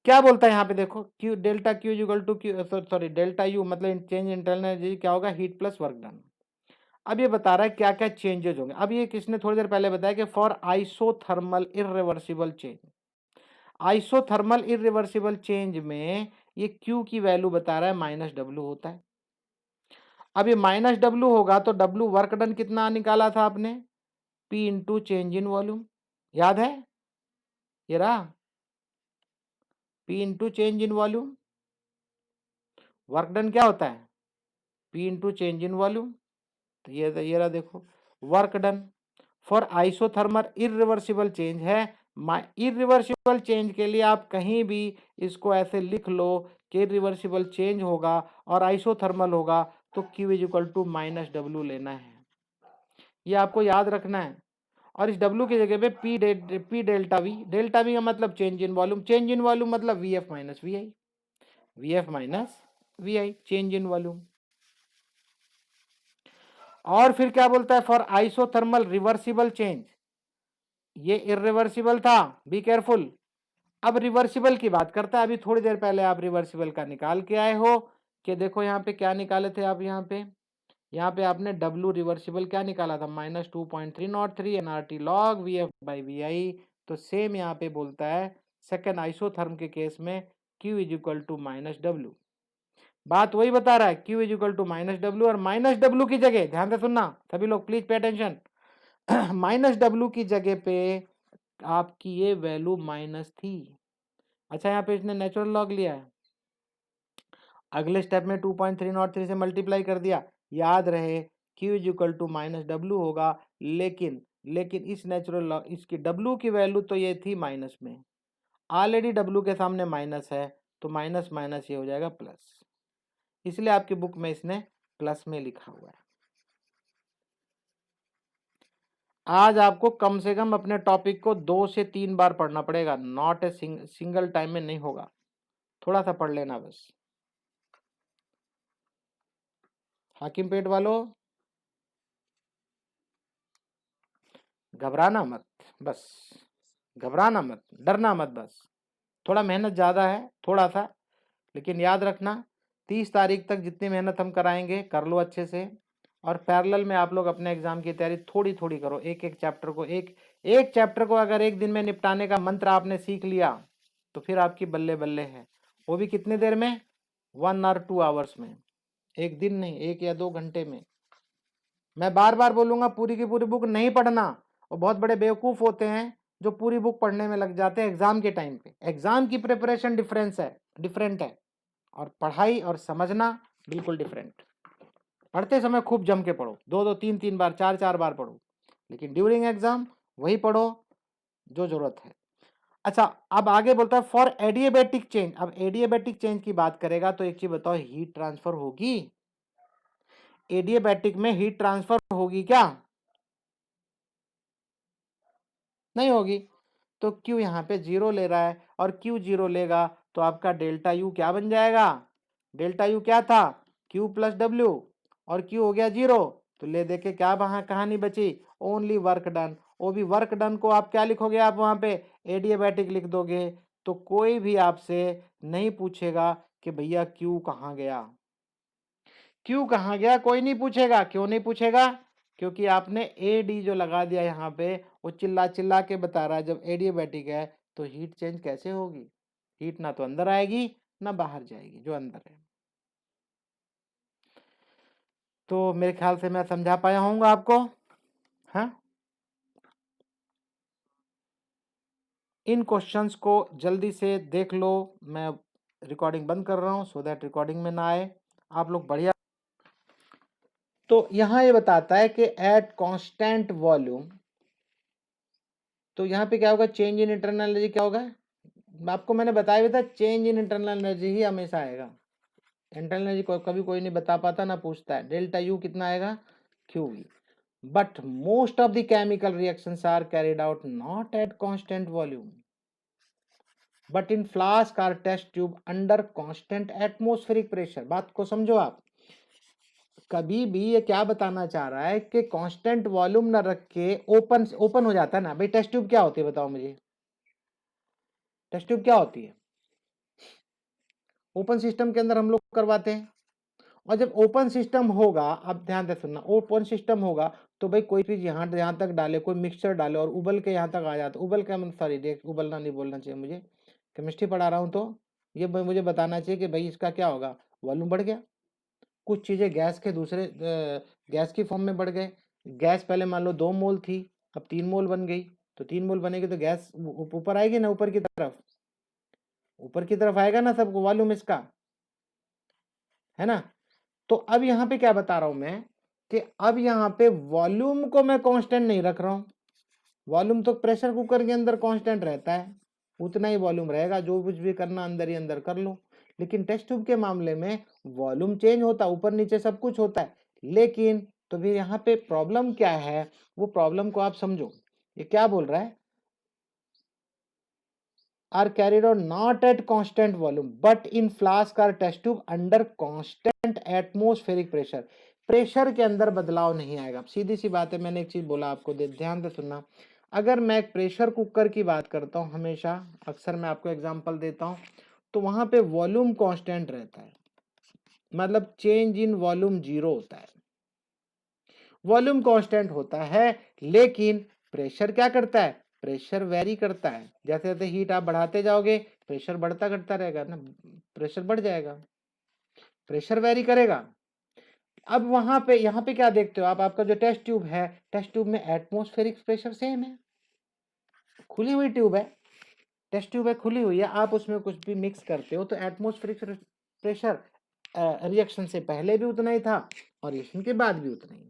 क्या बोलता है यहाँ पे देखो, Q delta Q equal to Q, sorry delta U मतलब चेंज इंटरनल एनर्जी क्या होगा, हीट प्लस वर्क डन। अब ये बता रहा है क्या क्या चेंजेज होंगे, अब ये किसने थोड़ी देर पहले बताया कि for isothermal irreversible change, isothermal irreversible change में ये Q की वैल्यू बता रहा है -W होता है। अब ये -W होगा तो W वर्क डन कितना निकाला था आपने, P into change in volume, याद है, ये रहा P into change in volume, work done क्या होता है, P into change in volume, तो ये रहा देखो work done for isothermal irreversible change है। इरिवर्सिबल चेंज के लिए आप कहीं भी इसको ऐसे लिख लो कि इरिवर्सिबल चेंज होगा और आइसोथर्मल होगा तो Q is equal to -W लेना है, ये आपको याद रखना है। और इस W की जगह पे P delta V, delta V का मतलब change in volume, change in volume मतलब VF minus VI, VF minus VI change in volume. और फिर क्या बोलता है, फॉर आइसोथर्मल रिवर्सिबल चेंज, ये इरिवर्सिबल था, बी केयरफुल, अब रिवर्सिबल की बात करता है, अभी थोड़ी देर पहले आप रिवर्सिबल का निकाल के आए हो कि देखो यहाँ पे क्या निकाले थे आप, यहाँ पे आपने W रिवर्सिबल क्या निकाला था, -2.303 nRT log VF by VI। तो सेम यहाँ पे बोलता है सेकेंड आइसोथर्म के केस में Q is equal to -W, बात वही बता रहा है, Q is equal to -W, और -W की जगह ध्यान से सुनना सभी लोग, प्लीज पे अटेंशन, -W की जगह पे आपकी ये वैल्यू माइनस थी। अच्छा यहाँ पे इसने नेचुरल लॉग लिया है, अगले स्टेप में 2.303 से मल्टीप्लाई कर दिया, याद रहे Q is equal to -W होगा, लेकिन इस नेचुरल लॉग, इसकी W की वैल्यू तो ये थी माइनस में, ऑलरेडी W के सामने माइनस है, तो माइनस माइनस ये हो जाएगा प्लस, इसलिए आपकी बुक में इसने प्लस में लिखा हुआ है। आज आपको कम से कम अपने टॉपिक को 2 से 3 बार पढ़ना पड़ेगा, नॉट ए सिंगल टाइम में नहीं होगा, थोड़ा सा पढ़ लेना बस। हाकिम पेट वालों, घबराना मत, बस घबराना मत, डरना मत, बस थोड़ा मेहनत ज़्यादा है थोड़ा सा, लेकिन याद रखना 30 तारीख तक जितनी मेहनत हम कराएंगे कर लो अच्छे से। और पैरेलल में आप लोग अपने एग्जाम की तैयारी थोड़ी थोड़ी करो, एक एक चैप्टर को एक एक चैप्टर को अगर एक दिन में निपटाने का मंत्र आपने सीख लिया तो फिर आपकी बल्ले बल्ले है। वो भी कितने देर में, 1 और 2 आवर्स में, एक दिन नहीं, 1 या 2 घंटे में। मैं बार बार बोलूंगा पूरी की पूरी बुक नहीं पढ़ना। और बहुत बड़े बेवकूफ होते हैं जो पूरी बुक पढ़ने में लग जाते हैं एग्जाम के टाइम पे। एग्जाम की प्रिपरेशन डिफरेंट है और पढ़ाई और समझना बिल्कुल डिफरेंट। पढ़ते समय खूब जम के पढ़ो, 2-2 3-3 बार 4-4 बार पढ़ो, लेकिन ड्यूरिंग एग्जाम वही पढ़ो जो जरूरत है। अच्छा, अब आगे बोलता है फॉर एडियाबैटिक चेंज। अब एडियाबैटिक चेंज की बात करेगा तो एक चीज बताओ, हीट ट्रांसफर होगी? एडियाबैटिक में हीट ट्रांसफर होगी क्या? नहीं होगी। तो क्यू यहाँ पे 0 ले रहा है, और क्यू 0 लेगा तो आपका डेल्टा यू क्या बन जाएगा? डेल्टा यू क्या था? क्यू प्लस डब्ल्यू, और क्यू हो गया 0। तो ले देखे क्या वहां कहानी बची? Only work done. वो भी वर्क डन को आप क्या लिखोगे? आप वहां पे एडियाबैटिक लिख दोगे। तो कोई भी आपसे नहीं पूछेगा कि भैया क्यू कहाँ गया, क्यू कहाँ गया, कोई नहीं पूछेगा। क्यों नहीं पूछेगा? क्योंकि आपने ए डी जो लगा दिया यहाँ पे, वो चिल्ला चिल्ला के बता रहा है जब एडियाबैटिक है तो हीट चेंज कैसे होगी? हीट ना तो अंदर आएगी ना बाहर जाएगी, जो अंदर है। तो मेरे ख्याल से मैं समझा पाया होऊंगा आपको। हाँ, इन क्वेश्चंस को जल्दी से देख लो। मैं रिकॉर्डिंग बंद कर रहा हूँ सो दैट रिकॉर्डिंग में ना आए। आप लोग बढ़िया। तो यहाँ ये बताता है कि एट कांस्टेंट वॉल्यूम, तो यहाँ पे क्या होगा? चेंज इन इंटरनल एनर्जी क्या होगा? आपको मैंने बताया भी था, चेंज इन इंटरनल एनर्जी ही हमेशा आएगा। इंटरनल एनर्जी को कभी कोई नहीं बता पाता ना पूछता है। डेल्टा यू कितना आएगा? Q V. But most of the chemical reactions are carried out not at constant volume but in flask or test tube under constant atmospheric pressure. बात को समझो आप। कभी भी ये क्या बताना चाह रहा है कि कांस्टेंट वॉल्यूम ना रख के ओपन ओपन हो जाता है ना भाई। टेस्ट ट्यूब क्या होती है बताओ मुझे? टेस्ट ट्यूब क्या होती है? ओपन सिस्टम के अंदर हम लोग करवाते हैं। और जब ओपन सिस्टम होगा, आप ध्यान से सुनना, ओपन सिस्टम होगा तो भाई कोई चीज यहाँ तक डाले, कोई मिक्सचर डाले और उबल के यहाँ तक आ जाता। उबल के, सॉरी उबलना नहीं बोलना चाहिए मुझे, केमिस्ट्री पढ़ा रहा हूँ तो ये मुझे बताना चाहिए कि भाई इसका क्या होगा? वॉल्यूम बढ़ गया। कुछ चीजें गैस के दूसरे गैस की फॉर्म में बढ़ गए। गैस पहले मान लो 2 मोल थी, अब 3 मोल बन गई। तो 3 मोल बनेगी तो गैस ऊपर आएगी ना, ऊपर की तरफ, ऊपर की तरफ आएगा ना सबको वॉल्यूम इसका, है ना? तो अब यहाँ पे क्या बता रहा हूं मैं कि अब यहाँ पे वॉल्यूम को मैं कांस्टेंट नहीं रख रहा हूं। वॉल्यूम तो प्रेशर कुकर के अंदर कांस्टेंट रहता है, उतना ही वॉल्यूम रहेगा, जो कुछ भी करना अंदर ही अंदर कर लो। लेकिन टेस्ट ट्यूब के मामले में वॉल्यूम चेंज होता है, ऊपर नीचे सब कुछ होता है। लेकिन तो फिर यहाँ पे प्रॉब्लम क्या है, वो प्रॉब्लम को आप समझो। ये क्या बोल रहा है? are carried out not at constant volume but in flask or test tube under constant atmospheric pressure। Pressure के अंदर बदलाव नहीं आएगा। सीधी सी बात है, मैंने एक चीज बोला आपको, ध्यान से सुनना। अगर मैं एक प्रेशर कुकर की बात करता हूं, हमेशा अक्सर मैं आपको एग्जांपल देता हूं, तो वहां पे वॉल्यूम कांस्टेंट रहता है, मतलब चेंज इन वॉल्यूम 0 होता है। वॉल्यूम कांस्टेंट होता है, लेकिन प्रेशर क्या करता है? प्रेशर वेरी करता है। जैसे जैसे हीट आप बढ़ाते जाओगे प्रेशर बढ़ता घटता रहेगा ना, प्रेशर बढ़ जाएगा, प्रेशर वेरी करेगा। अब वहां पे यहाँ पे क्या देखते हो आप? आपका जो टेस्ट ट्यूब है, टेस्ट ट्यूब में एटमॉस्फेरिक प्रेशर सेम है, खुली हुई ट्यूब है, टेस्ट ट्यूब है खुली हुई है, आप उसमें कुछ भी मिक्स करते हो तो एटमॉस्फेरिक प्रेशर रिएक्शन से पहले भी उतना ही था और रिएक्शन के बाद भी उतना ही।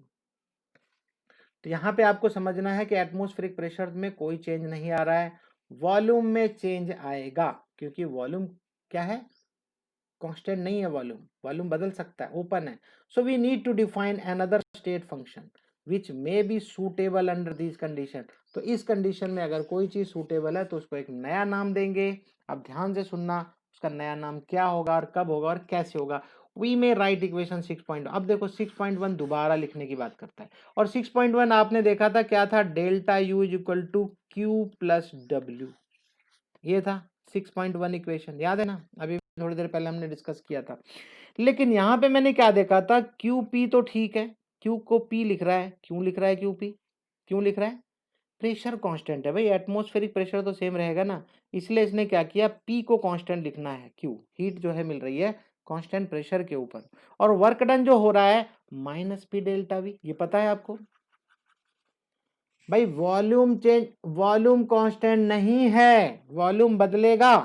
तो यहाँ पे आपको समझना है कि एटमॉस्फेरिक प्रेशर में कोई चेंज नहीं आ रहा है, वॉल्यूम में चेंज आएगा, क्योंकि वॉल्यूम क्या है? कांस्टेंट नहीं है वॉल्यूम, वॉल्यूम बदल सकता है, ओपन है। So we need to define another state function which may be suitable under this condition. तो इस कंडीशन में अगर कोई चीज सूटेबल है तो उसको एक नया नाम देंगे। अब ध्यान से सुनना, उसका नया नाम क्या होगा और कब होगा और कैसे होगा। वी में राइट इक्वेशन 6.1। अब देखो 6.1 दोबारा लिखने की बात करता है, और 6.1 आपने देखा था क्या था, delta U is equal to Q plus W, ये था 6.1 इक्वेशन, याद है ना, अभी थोड़ी देर पहले हमने डिस्कस किया था। लेकिन यहाँ पे मैंने क्या देखा था, क्यू पी तो ठीक है, क्यू को पी लिख रहा है, क्यों लिख रहा है क्यू पी, क्यों लिख रहा है, प्रेशर कांस्टेंट है भाई, एटमॉस्फेरिक प्रेशर तो सेम रहेगा ना, इसलिए इसने क्या किया, पी को कांस्टेंट लिखना है, क्यू हीट जो है मिल रही है कांस्टेंट प्रेशर के ऊपर, और वर्क डन जो हो रहा है माइनस पी डेल्टा वी, ये पता है आपको भाई, वॉल्यूम चेंज, वॉल्यूम कांस्टेंट नहीं है, वॉल्यूम बदलेगा,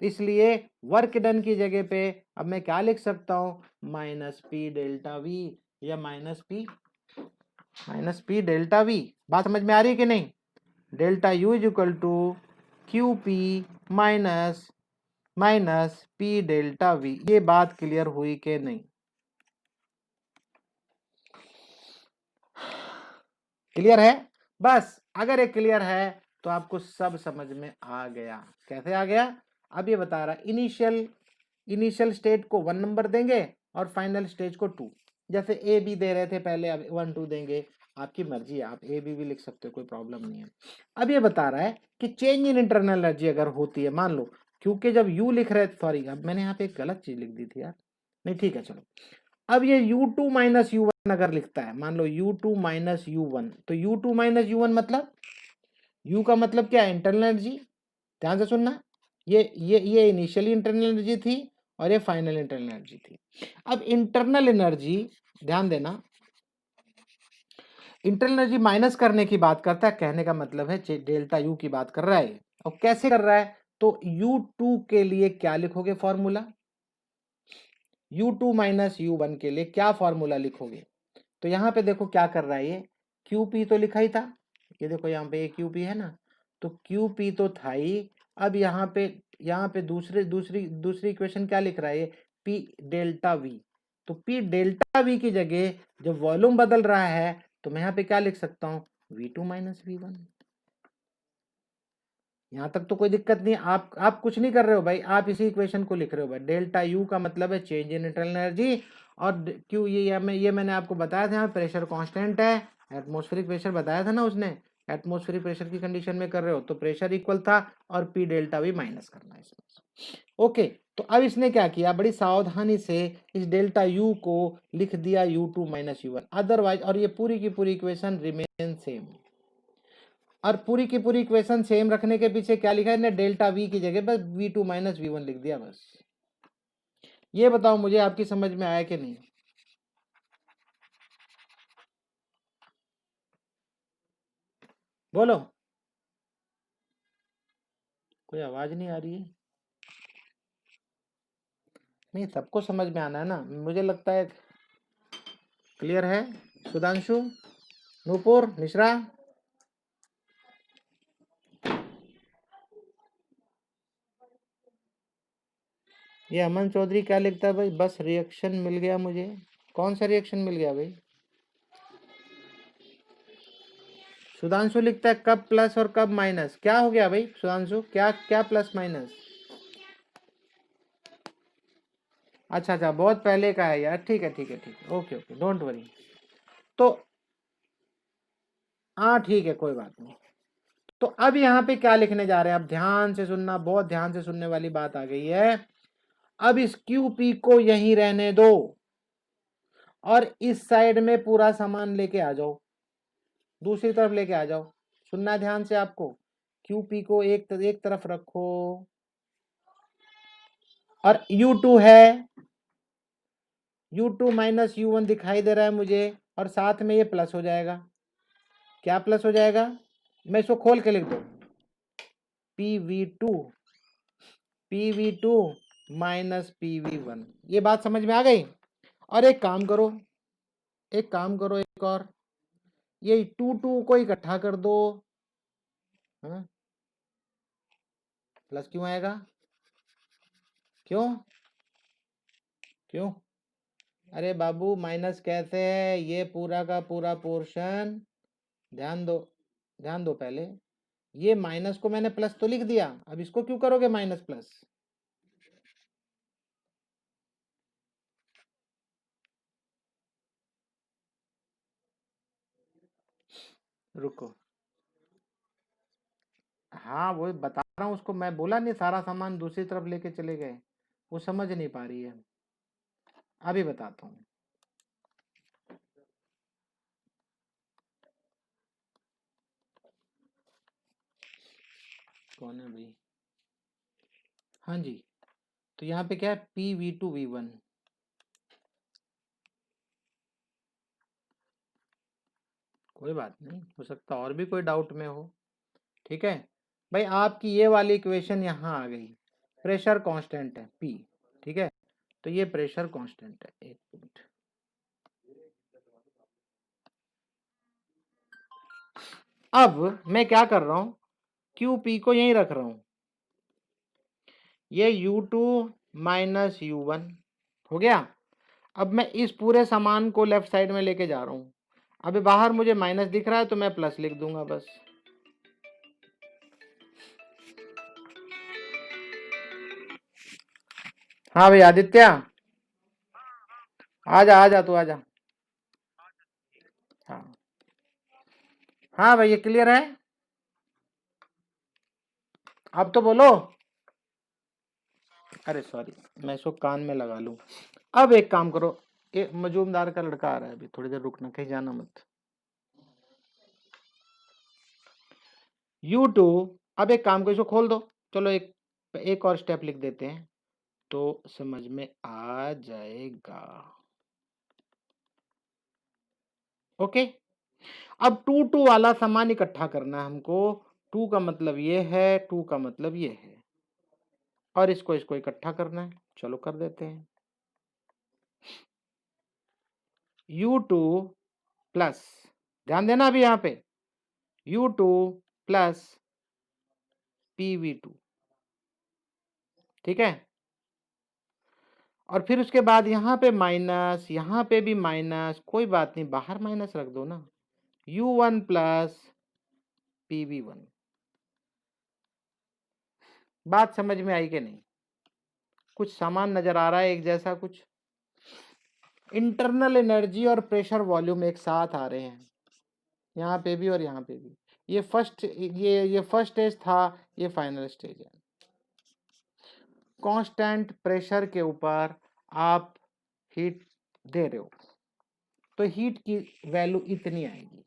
तो इसलिए वर्क डन की जगह पे अब मैं क्या लिख सकता हूं, माइनस पी डेल्टा वी, या माइनस पी डेल्टा वी। बात समझ में आ रही है कि नहीं, delta U is equal to Q P minus P delta V. ये बात क्लियर हुई कि नहीं, क्लियर है, बस अगर ये क्लियर है तो आपको सब समझ में आ गया, कैसे आ गया, अब ये बता रहा इनिशियल स्टेट को 1 नंबर देंगे और फाइनल स्टेज को 2, जैसे ए बी दे रहे थे पहले, अब 1 2 देंगे, आपकी मर्जी है, आप ए बी भी लिख सकते हो, कोई प्रॉब्लम नहीं है। अब ये बता रहा है कि चेंज इन इंटरनल एनर्जी अगर होती है, मान लो, क्योंकि जब यू लिख रहे, सॉरी अब मैंने यहाँ पे एक गलत चीज लिख दी थी यार, नहीं ठीक है चलो, अब ये u2 माइनस u1 अगर लिखता है, मान लो u2 माइनस u1, तो u2 माइनस u1 मतलब, u का मतलब क्या है, इंटरनल एनर्जी, ध्यान से सुनना, ये इनिशियली इंटरनल एनर्जी थी और ये फाइनल इंटरनल एनर्जी थी। अब इंटरनल एनर्जी, ध्यान देना, इंटरनल एनर्जी माइनस करने की बात करता है, कहने का मतलब है डेल्टा यू की बात कर रहा है, और कैसे कर रहा है, तो u2 के लिए क्या लिखोगे फॉर्मूला, u2 माइनस u1 के लिए क्या फॉर्मूला लिखोगे, तो यहाँ पे देखो क्या कर रहा है, ये QP तो लिखा ही था, ये देखो यहाँ पे ये QP है ना, तो QP तो था ही, अब यहाँ पे दूसरी इक्वेशन क्या लिख रहा है, ये P डेल्टा V, तो P डेल्टा V की जगह जब वॉल्यूम बदल रहा है तो मैं यहाँ पे क्या लिख सकता हूँ, V2 माइनस V1। यहाँ तक तो कोई दिक्कत नहीं, आप कुछ नहीं कर रहे हो भाई, आप इसी इक्वेशन को लिख रहे हो भाई, डेल्टा यू का मतलब है चेंज इन इंटरनल एनर्जी, और क्यों ये मैंने आपको बताया था, यहाँ प्रेशर कांस्टेंट है, एटमॉस्फेरिक प्रेशर बताया था ना उसने, एटमॉस्फेरिक प्रेशर की कंडीशन में कर रहे हो तो प्रेशर इक्वल था, और पी डेल्टा भी माइनस करना है इसमें। ओके, तो अब इसने क्या किया, बड़ी सावधानी से इस डेल्टा यू को लिख दिया u2 माइनस u1, अदरवाइज, और ये पूरी की पूरी इक्वेशन रिमेन सेम, और पूरी की पूरी इक्वेशन सेम रखने के पीछे क्या लिखा है इसने, डेल्टा वी की जगह बस v2 माइनस v1 लिख दिया बस। ये बताओ मुझे, आपकी समझ में आया कि नहीं, बोलो, कोई आवाज नहीं आ रही है, नहीं सबको समझ में आना है ना, मुझे लगता है क्लियर है। सुधांशु, नूपुर, मिश्रा, ये अमन चौधरी क्या लिखता है भाई, बस रिएक्शन मिल गया मुझे, कौन सा रिएक्शन मिल गया भाई, सुधांशु लिखता है कब प्लस और कब माइनस, क्या हो गया भाई सुधांशु, क्या क्या प्लस माइनस, अच्छा बहुत पहले का है यार, ठीक है ओके डोंट वरी, तो हाँ ठीक है कोई बात नहीं। तो अब यहाँ पे क्या लिखने जा रहे हैं, अब ध्यान से सुनना, बहुत ध्यान से सुनने वाली बात आ गई है। अब इस QP को यहीं रहने दो और इस साइड में पूरा सामान लेके आ जाओ, दूसरी तरफ लेके आ जाओ, सुनना ध्यान से आपको, QP को एक तरफ रखो, और U2 है, U2 माइनस U1 दिखाई दे रहा है मुझे, और साथ में ये प्लस हो जाएगा, क्या प्लस हो जाएगा, मैं इसको खोल के लिख दो, PV2 माइनस PV1, ये बात समझ में आ गई। और एक काम करो, एक और, ये 2 को इकट्ठा कर दो, हाँ? प्लस क्यों आएगा, क्यों क्यों, अरे बाबू माइनस कैसे है, ये पूरा का पूरा पोर्शन, ध्यान दो पहले, ये माइनस को मैंने प्लस तो लिख दिया, अब इसको क्यों करोगे माइनस प्लस, रुको, हाँ वो बता रहा हूँ उसको, मैं बोला नहीं सारा सामान दूसरी तरफ लेके चले गए, वो समझ नहीं पा रही है। अभी बताता हूँ। कौन है भाई? हाँ जी, तो यहाँ पे क्या है, PV2V1। कोई बात नहीं, हो सकता और भी कोई डाउट में हो। ठीक है भाई, आपकी ये वाली इक्वेशन यहाँ आ गई, प्रेशर कांस्टेंट है P। ठीक है, तो ये प्रेशर कांस्टेंट है। एक मिनट, अब मैं क्या कर रहा हूँ, QP को यहीं रख रहा हूँ, ये U2 माइनस U1 हो गया। अब मैं इस पूरे सामान को लेफ्ट साइड में लेके जा रहा हूँ। अभी बाहर मुझे माइनस दिख रहा है तो मैं प्लस लिख दूंगा बस। हाँ भाई आदित्य, आजा आजा तू आजा। हाँ हाँ भाई, ये क्लियर है? अब तो बोलो। अरे सॉरी, मैं इसको कान में लगा लूं। अब एक काम करो, ये मजूमदार का लड़का आ रहा है, अभी थोड़ी देर रुकना, कहीं जाना मत। U2, अब एक काम करो, इसको खोल दो। चलो एक और स्टेप लिख देते हैं तो समझ में आ जाएगा। ओके, अब 2 वाला सामान इकट्ठा करना है हमको। 2 का मतलब ये है, 2 का मतलब ये है, और इसको इसको इकट्ठा करना है। चलो कर देते हैं। U2 प्लस, ध्यान देना अभी यहाँ पे, U2 प्लस PV2। ठीक है, और फिर उसके बाद यहाँ पे माइनस, यहाँ पे भी माइनस, कोई बात नहीं, बाहर माइनस रख दो ना, U1 प्लस PV1। बात समझ में आई कि नहीं? कुछ सामान नजर आ रहा है एक जैसा कुछ? इंटरनल एनर्जी और प्रेशर वॉल्यूम एक साथ आ रहे हैं, यहाँ पे भी और यहाँ पे भी। ये फर्स्ट स्टेज था, ये फाइनल स्टेज है। कांस्टेंट प्रेशर के ऊपर आप हीट दे रहे हो तो हीट की वैल्यू इतनी आएगी।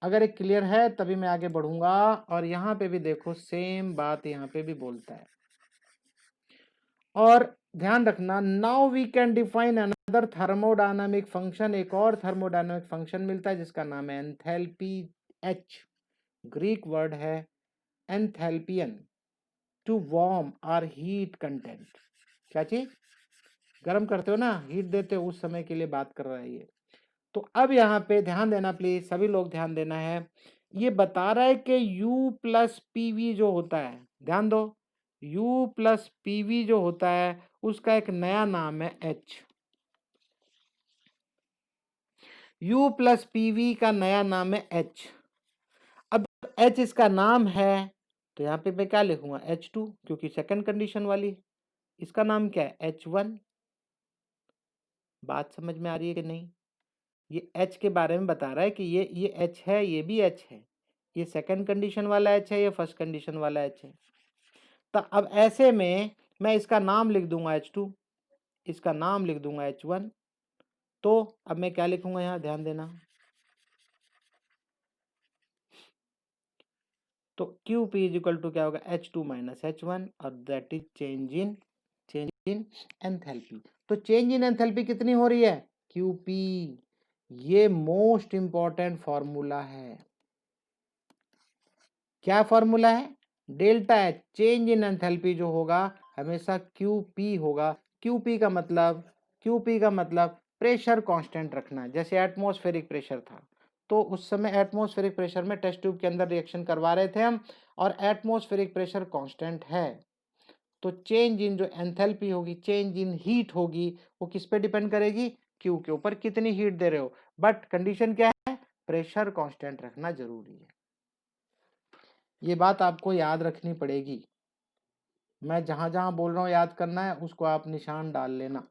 अगर एक क्लियर है तभी मैं आगे बढ़ूंगा। और यहाँ पे भी देखो सेम बात यहाँ पे भी बोलता है। और ध्यान रखना, now we can define another thermodynamic function. एक और थर्मोडायनामिक फंक्शन मिलता है जिसका नाम है एंथैल्पी H। ग्रीक वर्ड है एंथैल्पियन, टू वार्म और हीट कंटेंट। क्या चीज? गर्म करते हो ना, हीट देते हो, उस समय के लिए बात कर रहा है ये। तो अब यहाँ पे ध्यान देना प्लीज, सभी लोग ध्यान देना है। ये बता रहा है कि U प्लस PV जो होता है, ध्यान दो, U प्लस PV जो होता है उसका एक नया नाम है H। U प्लस PV का नया नाम है H। अब H इसका नाम है तो यहाँ पे मैं क्या लिखूंगा, H2, क्योंकि सेकंड कंडीशन वाली। इसका नाम क्या है, H1। बात समझ में आ रही है कि नहीं? ये H के बारे में बता रहा है कि ये H है, ये भी H है, ये सेकंड कंडीशन वाला H है, ये फर्स्ट कंडीशन वाला H है। तो अब ऐसे में मैं इसका नाम लिख दूंगा H2, इसका नाम लिख दूंगा H1। तो अब मैं क्या लिखूंगा यहाँ, ध्यान देना, तो QP इज इक्वल टू क्या होगा, H2 माइनस H1, और that is change in enthalpy. तो चेंज इन एंथैल्पी कितनी हो रही है, QP। ये मोस्ट इंपॉर्टेंट फॉर्मूला है। क्या फॉर्मूला है, delta H, change in enthalpy जो होगा हमेशा QP होगा। QP का मतलब प्रेशर कांस्टेंट रखना। जैसे एटमॉस्फेरिक प्रेशर था, तो उस समय एटमॉस्फेरिक प्रेशर में टेस्ट ट्यूब के अंदर रिएक्शन करवा रहे थे हम, और एटमॉस्फेरिक प्रेशर कांस्टेंट है। तो चेंज इन जो एंथैल्पी होगी, चेंज इन हीट होगी, वो किस पे डिपेंड करेगी, Q के ऊपर, कितनी हीट दे रहे हो। बट कंडीशन क्या है, प्रेशर कांस्टेंट रखना जरूरी है। ये बात आपको याद रखनी पड़ेगी। मैं जहां जहां बोल रहा हूं याद करना है, उसको आप निशान डाल लेना।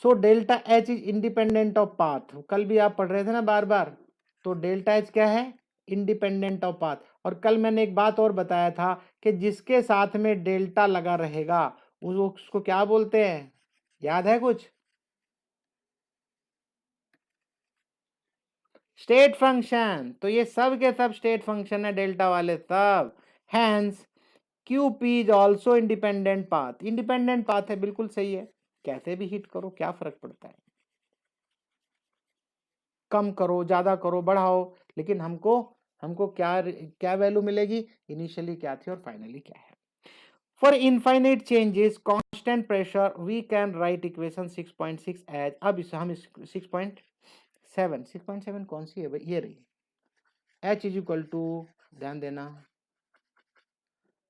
So delta H is independent of path, कल भी आप पढ़ रहे थे ना बार बार, तो डेल्टा एच क्या है, इंडिपेंडेंट ऑफ पाथ। और कल मैंने एक बात और बताया था कि जिसके साथ में डेल्टा लगा रहेगा उसको क्या बोलते हैं, याद है कुछ, स्टेट फंक्शन। तो ये सब के सब स्टेट फंक्शन है डेल्टा वाले सब। Hence QP is also independent path, independent path है, बिल्कुल सही है। कैसे भी हिट करो क्या फर्क पड़ता है, कम करो ज्यादा करो बढ़ाओ, लेकिन हमको हमको क्या क्या वैल्यू मिलेगी, इनिशियली क्या थी और फाइनली क्या है। For infinite changes constant pressure we can write equation 6.6 as, अब इसे हम 6.7 कौन सी है भाई, ये रही। H इज इक्वल टू, ध्यान देना,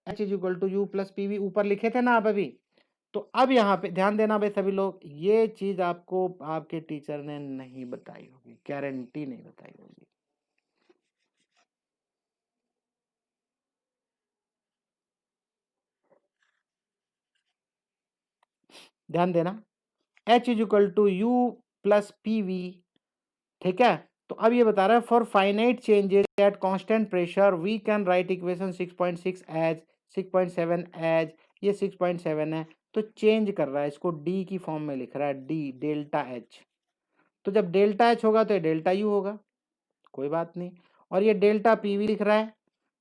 H is equal to U plus P V, ऊपर लिखे थे ना आप अभी। तो अब यहाँ पे ध्यान देना भाई सभी लोग, ये चीज आपको आपके टीचर ने नहीं बताई होगी, गारंटी नहीं बताई होगी। ध्यान देना, H is equal to U plus P V, ठीक है। तो अब ये बता रहा है for finite changes at constant pressure we can write equation 6.6 as 6.7 as, ये 6.7 है तो चेंज कर रहा है इसको डी की फॉर्म में लिख रहा है, डी डेल्टा एच। तो जब डेल्टा एच होगा तो ये डेल्टा यू होगा, कोई बात नहीं। और ये डेल्टा पीवी लिख रहा है,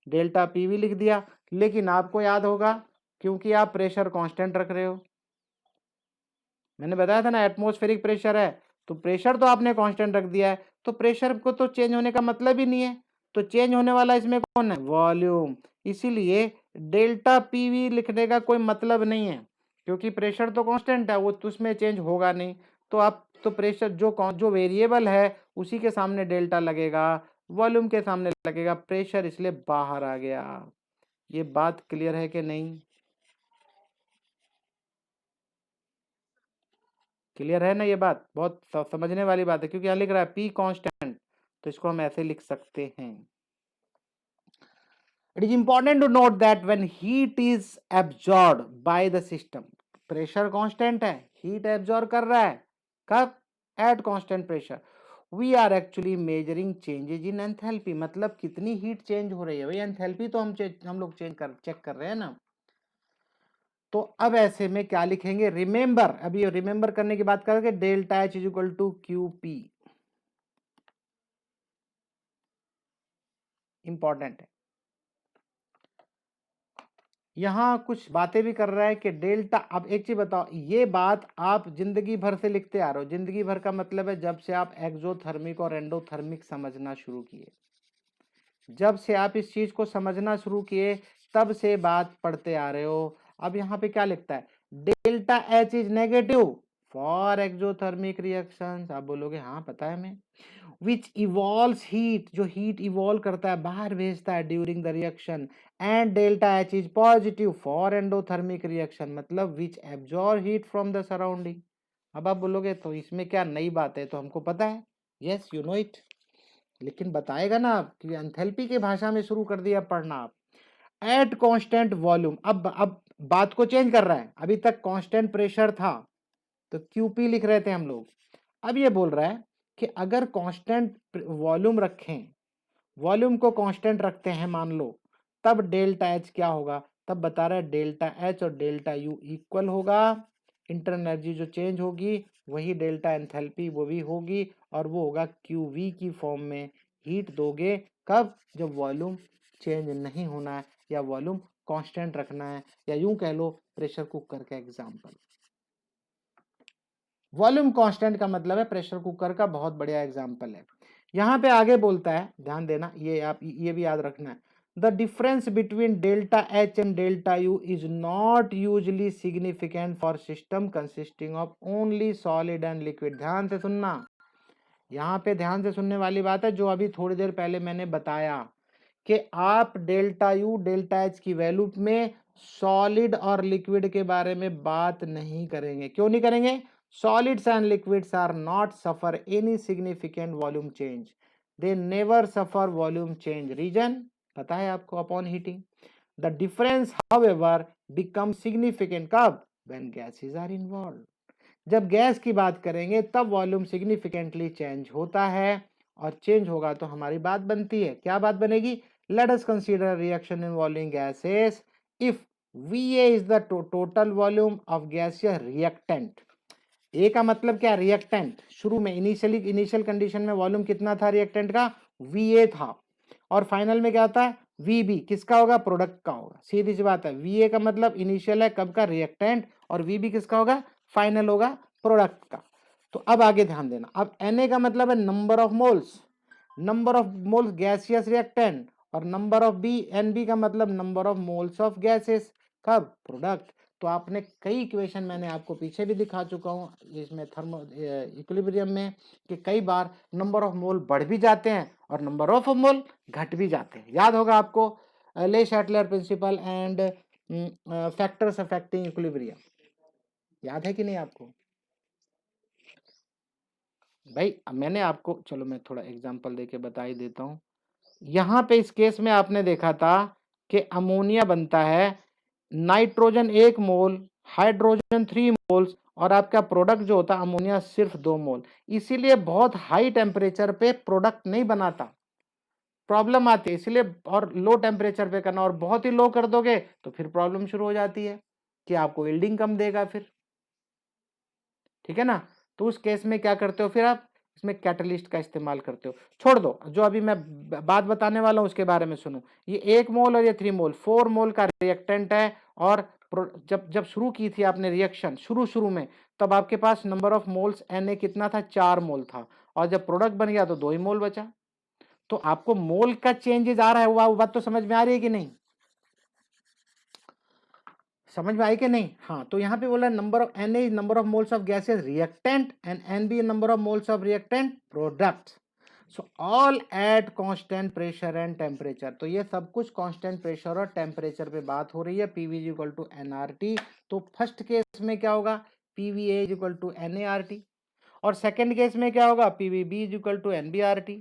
डेल्टा पीवी लिख दिया। लेकिन आपको याद होगा क्योंकि आप प्रेशर कांस्टेंट रख रहे हो, मैंने बताया था ना एटमॉस्फेरिक प्रेशर है, तो प्रेशर तो आपने कांस्टेंट रख दिया है, तो प्रेशर को तो चेंज होने का मतलब ही नहीं है। तो चेंज होने वाला इसमें कौन है, वॉल्यूम। इसीलिए डेल्टा पीवी लिखने का कोई मतलब नहीं है, क्योंकि प्रेशर तो कांस्टेंट है, वो तो उसमें चेंज होगा नहीं। तो आप तो प्रेशर जो वेरिएबल है उसी के सामने डेल्टा लगेगा, वॉल्यूम के सामने लगेगा प्रेशर, इसलिए बाहर आ गया। ये बात क्लियर है कि नहीं, क्लियर है ना ये बात, बहुत समझने वाली बात है, क्योंकि यहाँ लिख रहा है पी कांस्टेंट, तो इसको हम ऐसे लिख सकते हैं। It is important to note that when heat is absorb by the system, pressure constant है, हीट एब्जॉर्ब कर रहा है, कब, at constant pressure, we are actually measuring changes in enthalpy, मतलब कितनी हीट चेंज हो रही है भाई, एंथैल्पी तो हम लोग चेक कर रहे हैं ना। तो अब ऐसे में क्या लिखेंगे, रिमेंबर, अभी रिमेंबर करने की बात करेंगे, delta H is equal to Q P, important है। यहां कुछ बातें भी कर रहा है कि डेल्टा, अब एक चीज बताओ, ये बात आप जिंदगी भर से लिखते आ रहे हो, जिंदगी भर का मतलब है जब से आप एक्सोथर्मिक और एंडोथर्मिक समझना शुरू किए, जब से आप इस चीज को समझना शुरू किए तब से बात पढ़ते आ रहे हो। अब यहाँ पे क्या लिखता है, delta H is negative for exothermic reactions, आप बोलोगे हाँ पता है हमें, विच इवॉल्व्स हीट, जो हीट इवॉल्व करता है बाहर भेजता है during the reaction, and delta H is positive for endothermic reaction, मतलब which absorb heat from the surrounding. अब आप बोलोगे तो इसमें क्या नई बात है, तो हमको पता है, यस यू नो इट, लेकिन बताएगा ना आप कि एंथैल्पी की भाषा में शुरू कर दिया पढ़ना आप, एट कांस्टेंट वॉल्यूम। अब बात को चेंज कर रहा है, अभी तक कांस्टेंट प्रेशर था तो क्यूपी लिख रहे थे हम लोग, अब ये बोल रहा है कि अगर कांस्टेंट वॉल्यूम रखें, वॉल्यूम को कांस्टेंट रखते हैं मान लो, तब डेल्टा एच क्या होगा, तब बता रहा है डेल्टा एच और डेल्टा यू इक्वल होगा, इंटरनल एनर्जी जो चेंज होगी वही डेल्टा एंथैल्पी वो भी होगी, और वो होगा क्यू वी की फॉर्म में। हीट दोगे कब, जब वॉल्यूम चेंज नहीं होना है या वॉल्यूम कांस्टेंट रखना है, या यूं कह लो प्रेशर कुकर का एग्जांपल, वॉल्यूम कांस्टेंट का मतलब है प्रेशर कुकर का बहुत बढ़िया एग्जांपल है। यहां पे आगे बोलता है, ध्यान देना, ये आप ये भी याद रखना है, the difference between delta H and delta U is not usually significant for system consisting of only solid and liquid. ध्यान से सुनना, यहाँ पे ध्यान से सुनने वाली बात है, जो अभी थोड़ी देर पहले मैंने बताया कि आप डेल्टा यू डेल्टा एच की वैल्यू में सॉलिड और लिक्विड के बारे में बात नहीं करेंगे। क्यों नहीं करेंगे, solids and liquids are not suffer any significant volume change, they never suffer volume change, reason पता है आपको, upon heating the difference however becomes significant कब, when gases are involved, जब गैस की बात करेंगे तब वॉल्यूम सिग्निफिकेंटली चेंज होता है, और चेंज होगा तो हमारी बात बनती है। क्या बात बनेगी? Let us consider reaction involving gases if VA is the total volume of gaseous reactant. A का मतलब क्या? रिएक्टेंट। शुरू में इनिशियल कंडीशन में वॉल्यूम कितना था रिएक्टेंट का? VA था। और फाइनल में क्या होता है? VB। किसका होगा? प्रोडक्ट का होगा। सीधी सी बात है। VA का मतलब इनिशियल है कब का? रिएक्टेंट। और VB किसका होगा? फाइनल होगा प्रोडक्ट का। तो अब आगे ध्यान देना। अब Na का मतलब है number of moles, number of moles gaseous reactant. और नंबर ऑफ NB का मतलब number of moles of gases. कब? प्रोडक्ट। तो आपने कई इक्वेशन मैंने आपको पीछे भी दिखा चुका हूँ इसमें थर्मो इक्विलिब्रियम में, कि कई बार नंबर ऑफ मोल बढ़ भी जाते हैं और नंबर ऑफ मोल घट भी जाते हैं। याद होगा आपको le Chatelier principle and factors affecting equilibrium, याद है कि नहीं आपको? भाई अब मैंने आपको, चलो मैं थोड़ा एग्जांपल देके बता ही देता हूँ। यहाँ पे इस केस में आपने देखा था कि अमोनिया बनता है नाइट्रोजन 1 मोल, हाइड्रोजन 3 मोल्स, और आपका प्रोडक्ट जो होता है अमोनिया सिर्फ 2 मोल। इसीलिए बहुत हाई टेम्परेचर पे प्रोडक्ट नहीं बनाता, प्रॉब्लम आती है। इसलिए और लो टेम्परेचर पे करना, और बहुत ही लो कर दोगे तो फिर प्रॉब्लम शुरू हो जाती है कि आपको यील्डिंग कम देगा फिर। ठीक है ना? तो उस केस में क्या करते हो फिर आप? इसमें कैटलिस्ट का इस्तेमाल करते हो। छोड़ दो, जो अभी मैं बात बताने वाला हूं उसके बारे में सुनो। ये 1 मोल और ये 3 मोल, 4 मोल का रिएक्टेंट है। और जब जब शुरू की थी आपने रिएक्शन, शुरू में, तब आपके पास नंबर ऑफ मोल्स Na कितना था? 4 मोल था। और जब प्रोडक्ट बन गया तो 2 ही मोल बचा। तो आपको मोल का चेंजेस आ रहा है, वो बात तो समझ में आ रही है कि नहीं? समझ में आई कि नहीं? हाँ, तो यहाँ पे बोला number of Na is number of moles of gases reactant and Nb number of moles of reactant product. So all at constant pressure and temperature. तो ये सब कुछ कांस्टेंट प्रेशर और टेम्परेचर पे बात हो रही है। PV is equal to nRT। तो फर्स्ट केस में क्या होगा? PVA is equal to NaRT। और सेकेंड केस में क्या होगा? PVB is equal to NbRT।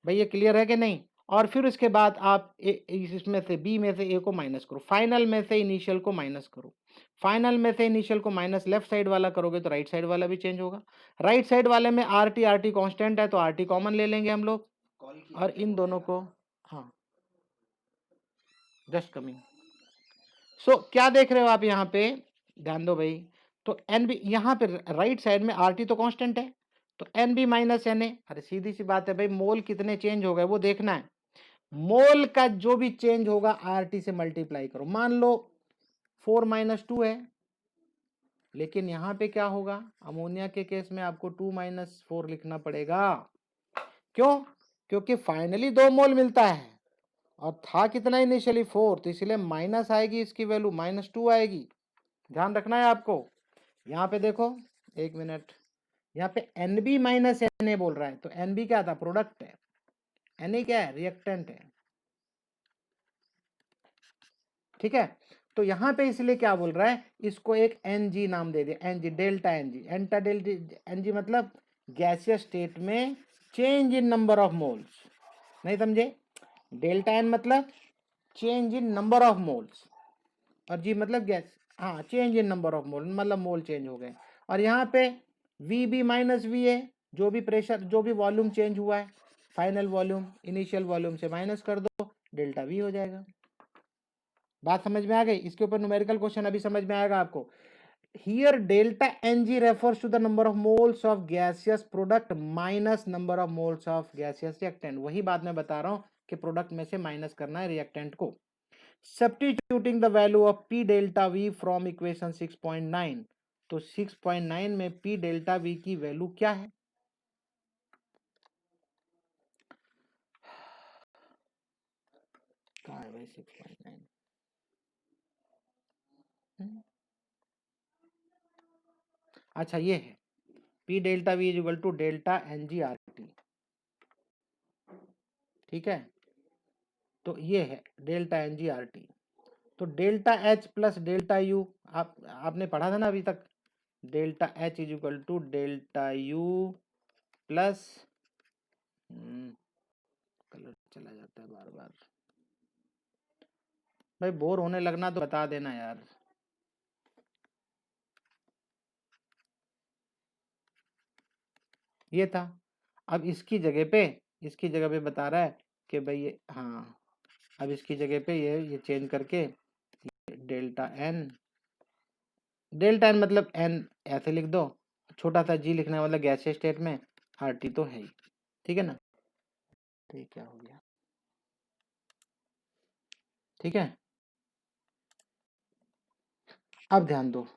भाई ये क्लियर है कि नहीं? और फिर उसके बाद आप इसमें से बी में से ए को माइनस करो, फाइनल में से इनिशियल को माइनस करो। फाइनल में से इनिशियल को माइनस लेफ्ट साइड वाला करोगे तो राइट साइड वाला भी चेंज होगा। राइट साइड वाले में RT कांस्टेंट है तो RT कॉमन ले लेंगे हम लोग, और इन दोनों को, हाँ जस्ट कमिंग। सो क्या देख रहे हो आप यहाँ पे? ध्यान दो भाई। तो NB यहाँ पे राइट साइड में RT तो कांस्टेंट है, तो NB माइनस Na। अरे सीधी सी बात है भाई, मोल कितने चेंज हो गए वो देखना है। मोल का जो भी चेंज होगा RT से मल्टीप्लाई करो। मान लो 4 माइनस 2 है, लेकिन यहां पे क्या होगा? अमोनिया के केस में आपको 2 माइनस 4 लिखना पड़ेगा। क्यों? क्योंकि फाइनली 2 मोल मिलता है और था कितना इनिशियली? 4, तो इसलिए माइनस आएगी, इसकी वैल्यू -2 आएगी। ध्यान रखना है आपको। यहाँ पे देखो, एक मिनट, यहाँ पे NB माइनस Na बोल रहा है, तो NB क्या था? प्रोडक्ट है। Na क्या है? रिएक्टेंट है। ठीक है? तो यहां पे इसलिए क्या बोल रहा है? इसको एक Ng नाम दे दिया, Ng, डेल्टा Ng मतलब गैसियस स्टेट में change in number of moles. नहीं समझे? डेल्टा N मतलब change in number of moles, और जी मतलब गैस, हाँ change in number of mole, मतलब मोल चेंज हो गए। और यहाँ पे VB माइनस VA, जो भी प्रेशर, जो भी वॉल्यूम चेंज हुआ है, फाइनल वॉल्यूम इनिशियल वॉल्यूम से माइनस कर दो, डेल्टा V हो जाएगा। बात समझ में आ गई? इसके ऊपर न्यूमेरिकल क्वेश्चन अभी समझ में आएगा आपको। Here delta Ng refers to the number of moles of gaseous product minus number of moles of gaseous reactant. वही बात मैं बता रहा हूं कि प्रोडक्ट में से माइनस करना है रिएक्टेंट को। Substituting the value of P delta V from equation 6.9। तो 6.9 में P डेल्टा V की वैल्यू क्या है? कहाँ है भाई 6.9? अच्छा ये है P delta V is equal to delta NgRT। ठीक है? तो ये है डेल्टा NgRT। तो delta H plus delta U, आपने पढ़ा था ना अभी तक? Delta H is equal to delta U plus, colour चला जाता है बार बार। भाई बोर होने लगना तो बता देना यार। ये था। अब इसकी जगह पे बता रहा है कि भाई ये, हाँ, अब इसकी जगह पे ये चेंज करके डेल्टा एन मतलब एन ऐसे लिख दो, छोटा सा जी लिखना है, मतलब गैसीय स्टेट में RT तो है ही, ठीक है ना। तो ये क्या हो गया, ठीक है। अब ध्यान दो,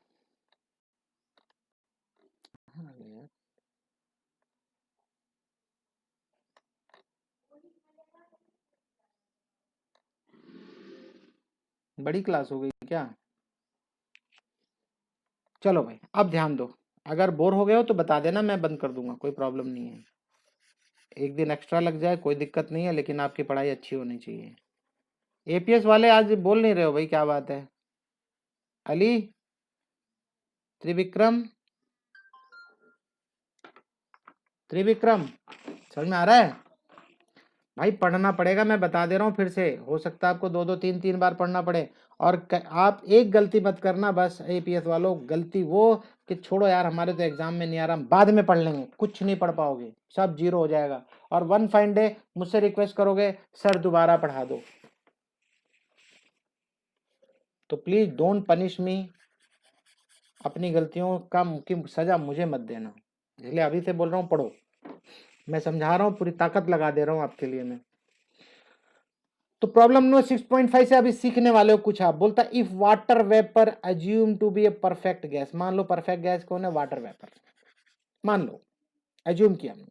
बड़ी क्लास हो गई क्या। चलो भाई अब ध्यान दो, अगर बोर हो गए हो तो बता देना, मैं बंद कर दूंगा, कोई प्रॉब्लम नहीं है। एक दिन एक्स्ट्रा लग जाए कोई दिक्कत नहीं है, लेकिन आपकी पढ़ाई अच्छी होनी चाहिए। APS वाले आज बोल नहीं रहे हो भाई, क्या बात है। अली, त्रिविक्रम, त्रिविक्रम, समझ में आ रहा है। भाई पढ़ना पड़ेगा, मैं बता दे रहा हूँ फिर से, हो सकता है आपको दो दो तीन तीन बार पढ़ना पड़े। और आप एक गलती मत करना बस, APS वालों, गलती वो कि छोड़ो यार हमारे तो एग्जाम में नहीं आ रहा, हम बाद में पढ़ लेंगे, कुछ नहीं पढ़ पाओगे, सब जीरो हो जाएगा। और वन फाइन डे मुझसे रिक्वेस्ट करोगे, सर दोबारा पढ़ा दो। तो प्लीज डोंट पनिश मी, अपनी गलतियों का की सजा मुझे मत देना, इसलिए अभी से बोल रहा हूँ पढ़ो, मैं समझा रहा हूँ, पूरी ताकत लगा दे रहा हूँ आपके लिए मैं। तो प्रॉब्लम नो 6.5 से अभी सीखने वाले हो कुछ आप। बोलता if water vapour assume to be a perfect gas, मान लो परफेक्ट गैस कौन है, वाटर वेपर, मान लो, अज्यूम किया हमने।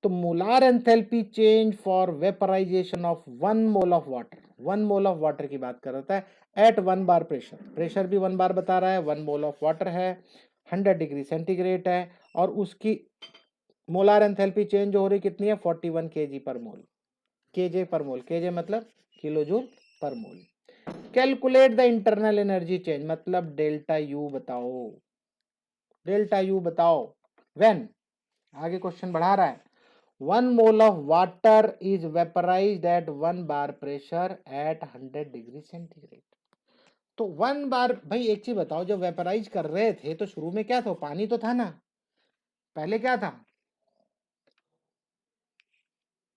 तो molar enthalpy change for vaporisation of 1 mole of water, 1 mole of water की बात कर रहा है एट 1 बार प्रेशर, प्रेशर भी 1 बार बता रहा है, 1 मोल ऑफ वाटर है, 100 डिग्री सेंटीग्रेड है, और उसकी मोलार एंथैल्पी चेंज हो रही कितनी है, 41 kg पर mole, kJ per mole, kJ मतलब kilo joule per mole. Calculate the internal energy change, मतलब डेल्टा यू बताओ, डेल्टा यू बताओ व्हेन, आगे क्वेश्चन बढ़ा रहा है, 1 mole of water is vaporised at 1 bar pressure at 100 degree centigrade. तो 1 बार, भाई एक चीज बताओ, जब वेपराइज कर रहे थे तो शुरू में क्या था, पानी तो था ना, पहले क्या था।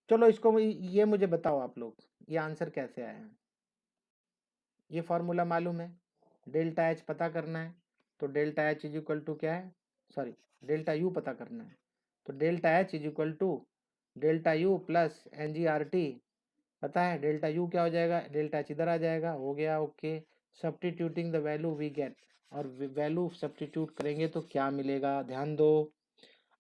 चलो इसको ये मुझे बताओ आप लोग, ये आंसर कैसे आया है। ये फॉर्मूला मालूम है, डेल्टा एच पता करना है, तो delta H is equal to क्या है, सॉरी डेल्टा यू पता करना है, तो delta H is equal to delta U plus NGRT, पता है डेल्टा यू क्या हो जाएगा, डेल्टा एच इधर आ जाएगा, हो गया okay. Substituting the value we get, और वैल्यू सब्स्टिट्यूट करेंगे तो क्या मिलेगा, ध्यान दो।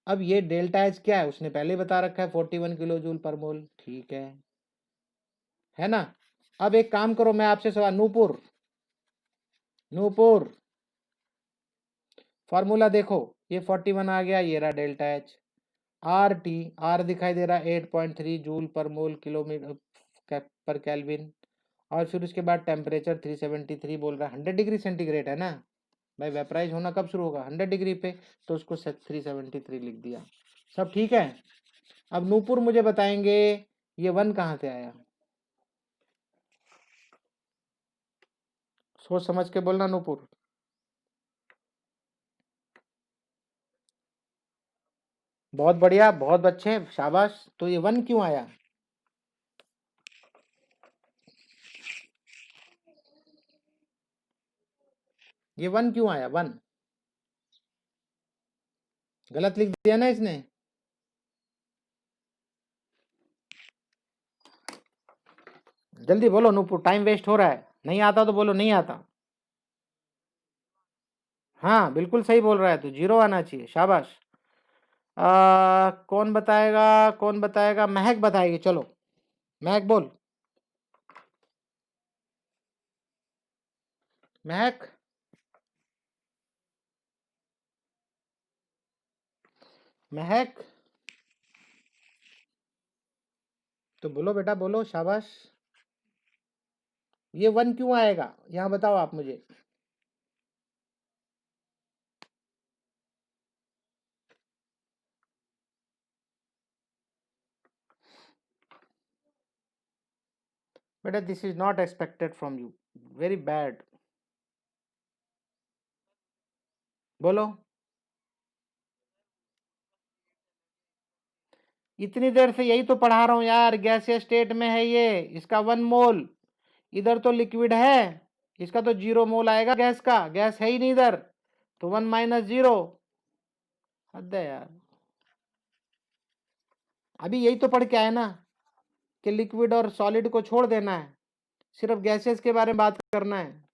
अब ये डेल्टा एच क्या है, उसने पहले बता रखा है 41 किलो जूल पर मोल, ठीक है ना। अब एक काम करो, मैं आपसे सवाल, नूपुर, नूपुर फॉर्मूला देखो, ये 41 आ गया, ये रहा डेल्टा एच, आर दिखाई दे रहा है 8.3 जूल पर मोल किलोमीटर पर केल्विन, और फिर उसके बाद टेम्परेचर 373 बोल रहा है, 100 डिग्री सेंटीग्रेड है ना भाई, वेपराइज होना कब शुरू होगा, 100 डिग्री पे, तो उसको 373 लिख दिया, सब ठीक है। अब नूपुर मुझे बताएंगे ये 1 कहाँ से आया, सोच समझ के बोलना नूपुर। बहुत बढ़िया, बहुत अच्छे, शाबाश। तो ये 1 क्यों आया, ये 1 क्यों आया, 1 गलत लिख दिया ना इसने, जल्दी बोलो नूपुर, टाइम वेस्ट हो रहा है, नहीं आता तो बोलो नहीं आता। हाँ बिल्कुल सही बोल रहा है, तो 0 आना चाहिए, शाबाश। कौन बताएगा, कौन बताएगा, महक बताएगी, चलो महक बोल, महक, महक, तो बोलो बेटा बोलो, शाबाश। ये 1 क्यों आएगा, यहाँ बताओ आप मुझे। बेटा this is not expected from you, very bad, बोलो। इतनी देर से यही तो पढ़ा रहा हूं यार, गैसीय स्टेट में है ये, इसका 1 मोल, इधर तो लिक्विड है, इसका तो 0 मोल आएगा गैस का, गैस है ही नहीं इधर, तो 1 माइनस 0। हद है यार, अभी यही तो पढ़ के आए ना कि लिक्विड और सॉलिड को छोड़ देना है, सिर्फ गैसेस के बारे में बात करना है।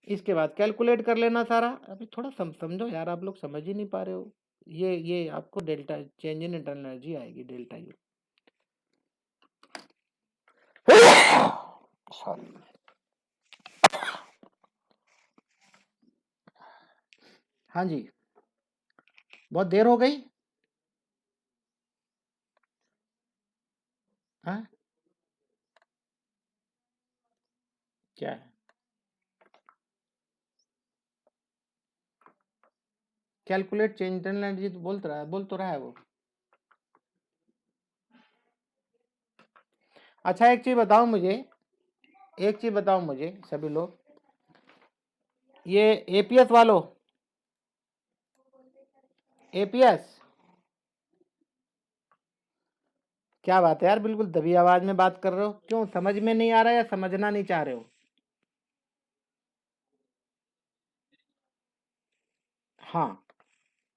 इसके बाद कैलकुलेट कर लेना सारा। अभी थोड़ा समझो यार, आप लोग समझ ही नहीं पा रहे हो। ये आपको delta change in internal energy आएगी, डेल्टा यू। सॉरी, हाँ जी, बहुत देर हो गई। हाँ, क्या है? कैलकुलेट चेंज इंटरनल एनर्जी तो बोल तो रहा है वो। अच्छा, एक चीज बताओ मुझे सभी लोग, ये एपीएस वालों, एपीएस, क्या बात है यार, बिल्कुल दबी आवाज में बात कर रहे हो, क्यों? समझ में नहीं आ रहा है या समझना नहीं चाह रहे हो? हाँ,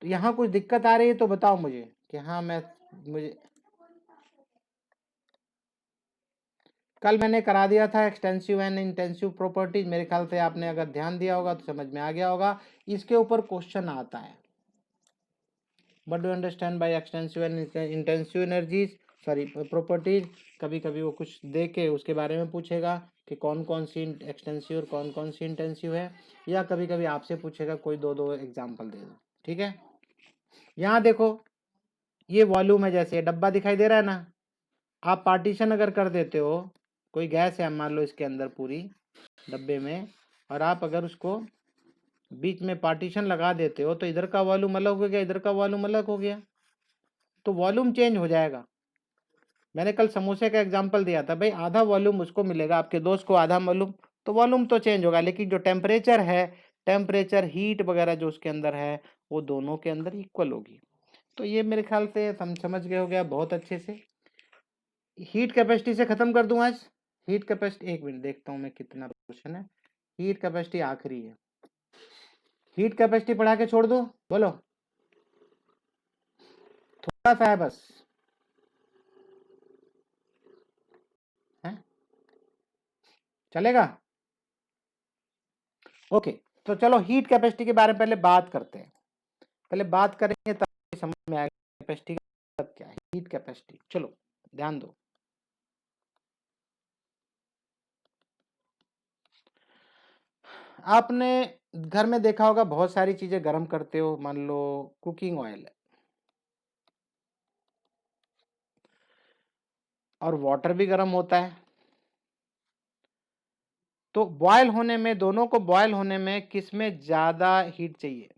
तो यहाँ कुछ दिक्कत आ रही है तो बताओ मुझे कि हाँ, मुझे कल मैंने करा दिया था एक्सटेंसिव एंड इंटेंसिव प्रॉपर्टीज, मेरे ख्याल से आपने अगर ध्यान दिया होगा तो समझ में आ गया होगा। इसके ऊपर क्वेश्चन आता है, what do understand by extensive and intensive energies, sorry properties. कभी कभी वो कुछ दे के उसके बारे में पूछेगा कि कौन कौन सी एक्सटेंसिव और कौन कौन सी इंटेंसिव है, या कभी कभी आपसे पूछेगा कोई दो एग्जाम्पल दे दो। ठीक है, यहाँ देखो, ये वॉल्यूम है, जैसे ये डब्बा दिखाई दे रहा है ना, आप पार्टीशन अगर कर देते हो, कोई गैस है मान लो इसके अंदर पूरी डब्बे में, और आप अगर उसको बीच में पार्टीशन लगा देते हो तो इधर का वॉल्यूम अलग हो गया, इधर का वॉल्यूम अलग हो गया, तो वॉल्यूम चेंज हो जाएगा। मैंने कल समोसे का एग्जांपल दिया था, भाई आधा वॉल्यूम उसको मिलेगा, आपके दोस्त को आधा वॉल्यूम, तो वॉल्यूम तो चेंज होगा, लेकिन जो टेम्परेचर है, टेम्परेचर हीट वगैरह जो उसके अंदर है, वो दोनों के अंदर इक्वल होगी। तो ये मेरे ख्याल से समझ गए हो गया बहुत अच्छे से। हीट कैपेसिटी से खत्म कर दूं आज। हीट कैपेसिटी, एक मिनट देखता हूं मैं कितना क्वेश्चन है। हीट कैपेसिटी आखिरी है, हीट कैपेसिटी पढ़ा के छोड़ दूं? बोलो, थोड़ा सा है बस, है चलेगा? ओके, तो चलो हीट कैपेसिटी के बारे में पहले बात करते हैं, पहले बात करेंगे तब समझ में आएगा कैपेसिटी का मतलब क्या है। हीट कैपेसिटी, चलो ध्यान दो। आपने घर में देखा होगा बहुत सारी चीजें गर्म करते हो, मान लो कुकिंग ऑयल है और वाटर भी गर्म होता है, तो बॉयल होने में, दोनों को बॉयल होने में किस में ज्यादा हीट चाहिए?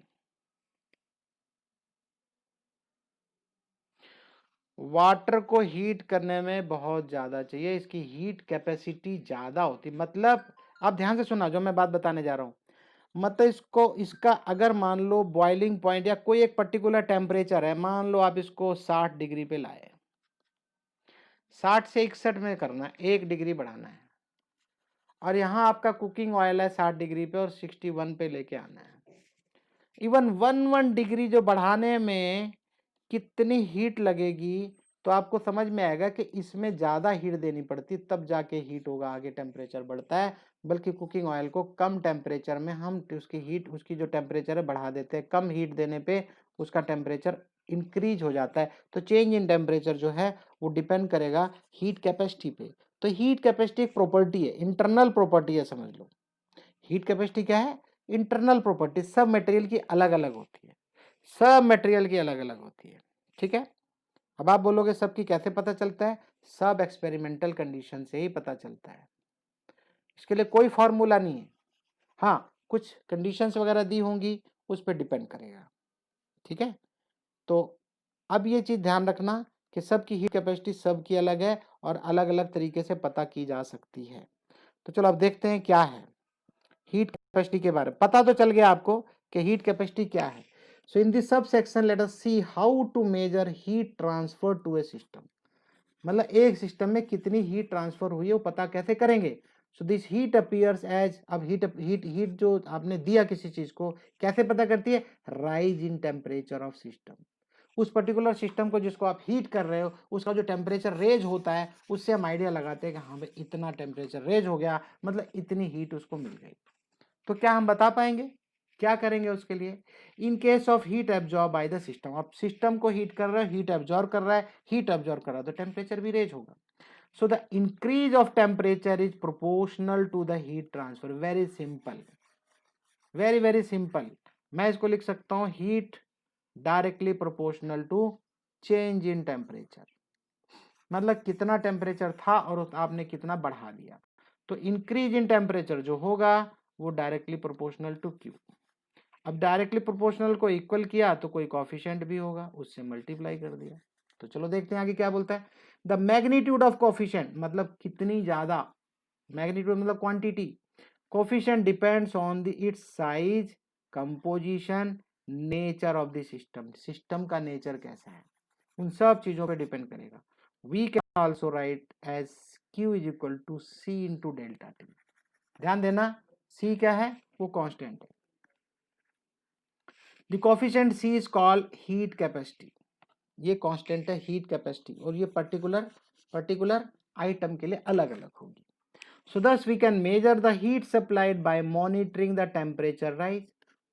वाटर को हीट करने में बहुत ज्यादा चाहिए, इसकी हीट कैपेसिटी ज्यादा होती, मतलब आप ध्यान से सुना जो मैं बात बताने जा रहा हूं, मतलब इसका अगर मान लो बॉइलिंग पॉइंट या कोई एक पर्टिकुलर टेम्परेचर है, मान लो आप इसको 60 डिग्री पे लाए, 60 से 61 में करना है, 1 डिग्री बढ़ाना है, और यहाँ आपका कुकिंग ऑयल है 60 डिग्री पे और 61 पे लेके आना है। इवन 1 डिग्री जो बढ़ाने में कितनी हीट लगेगी, तो आपको समझ में आएगा कि इसमें ज़्यादा हीट देनी पड़ती, तब जाके हीट होगा, आगे टेम्परेचर बढ़ता है। बल्कि कुकिंग ऑयल को कम टेम्परेचर में हम उसकी जो टेम्परेचर है बढ़ा देते हैं, कम हीट देने पे उसका टेम्परेचर इंक्रीज हो जाता है। तो चेंज इन टेम्परेचर जो है वो डिपेंड करेगा हीट कैपेसिटी पे। तो हीट कैपेसिटी एक प्रॉपर्टी है, इंटरनल प्रॉपर्टी है, समझ लो। हीट कैपेसिटी क्या है? इंटरनल प्रॉपर्टी, सब मटेरियल की अलग अलग होती है, सब मटेरियल की अलग अलग होती है। ठीक है, अब आप बोलोगे सबकी कैसे पता चलता है? सब एक्सपेरिमेंटल कंडीशन से ही पता चलता है, इसके लिए कोई फॉर्मूला नहीं है। हाँ, कुछ कंडीशंस वगैरह दी होंगी, उस पर डिपेंड करेगा। ठीक है, तो अब ये चीज ध्यान रखना कि सबकी हीट कैपेसिटी सबकी अलग है और अलग अलग तरीके से पता की जा सकती है। तो चलो अब देखते हैं क्या है हीट कैपेसिटी के बारे में। पता तो चल गया आपको कि हीट कैपेसिटी क्या है। So in this subsection let us see how to measure heat transfer to a system. मतलब एक सिस्टम में कितनी हीट ट्रांसफर हुई है वो पता कैसे करेंगे. So this heat appears as, अब हीट जो आपने दिया किसी चीज को कैसे पता करती है, rise in temperature of system. उस पर्टिकुलर सिस्टम को जिसको आप हीट कर रहे हो उसका जो टेम्परेचर रेज होता है उससे हम आइडिया लगाते हैं कि हाँ भाई इतना टेम्परेचर रेज हो गया, मतलब इतनी हीट उसको मिल गई. तो क्या हम बता पाएंगे, क्या करेंगे उसके लिए. इन case of heat absorb by the system, आप सिस्टम को हीट कर रहे हो, हीट एब्जॉर्ब कर रहा है, हीट एब्जॉर्ब कर रहा है तो टेम्परेचर भी रेज होगा. So the increase of temperature is proportional to the heat transfer. Very simple, very very simple. मैं इसको लिख सकता हूं heat directly proportional to change in temperature. मतलब कितना टेम्परेचर था और आपने कितना बढ़ा दिया. तो इंक्रीज इन टेम्परेचर जो होगा वो डायरेक्टली प्रोपोर्शनल टू क्यू. अब डायरेक्टली प्रोपोर्शनल को इक्वल किया तो कोई कॉफिशिएंट भी होगा, उससे मल्टीप्लाई कर दिया. तो चलो देखते हैं आगे क्या बोलता है. द मैग्नीट्यूड ऑफ कॉफिशिएंट मतलब कितनी ज्यादा, मैग्नीट्यूड मतलब quantity. Coefficient depends on the its size, composition, nature of the system. System का नेचर कैसा है उन सब चीजों पे डिपेंड करेगा. We can also write as Q is equal to C into delta T. ध्यान देना C क्या है, वो कांस्टेंट है. The coefficient C is called heat capacity. ये कांस्टेंट है हीट कैपेसिटी और ये पर्टिकुलर आइटम के लिए अलग अलग होगी. So thus we can measure the heat supplied by monitoring the temperature rise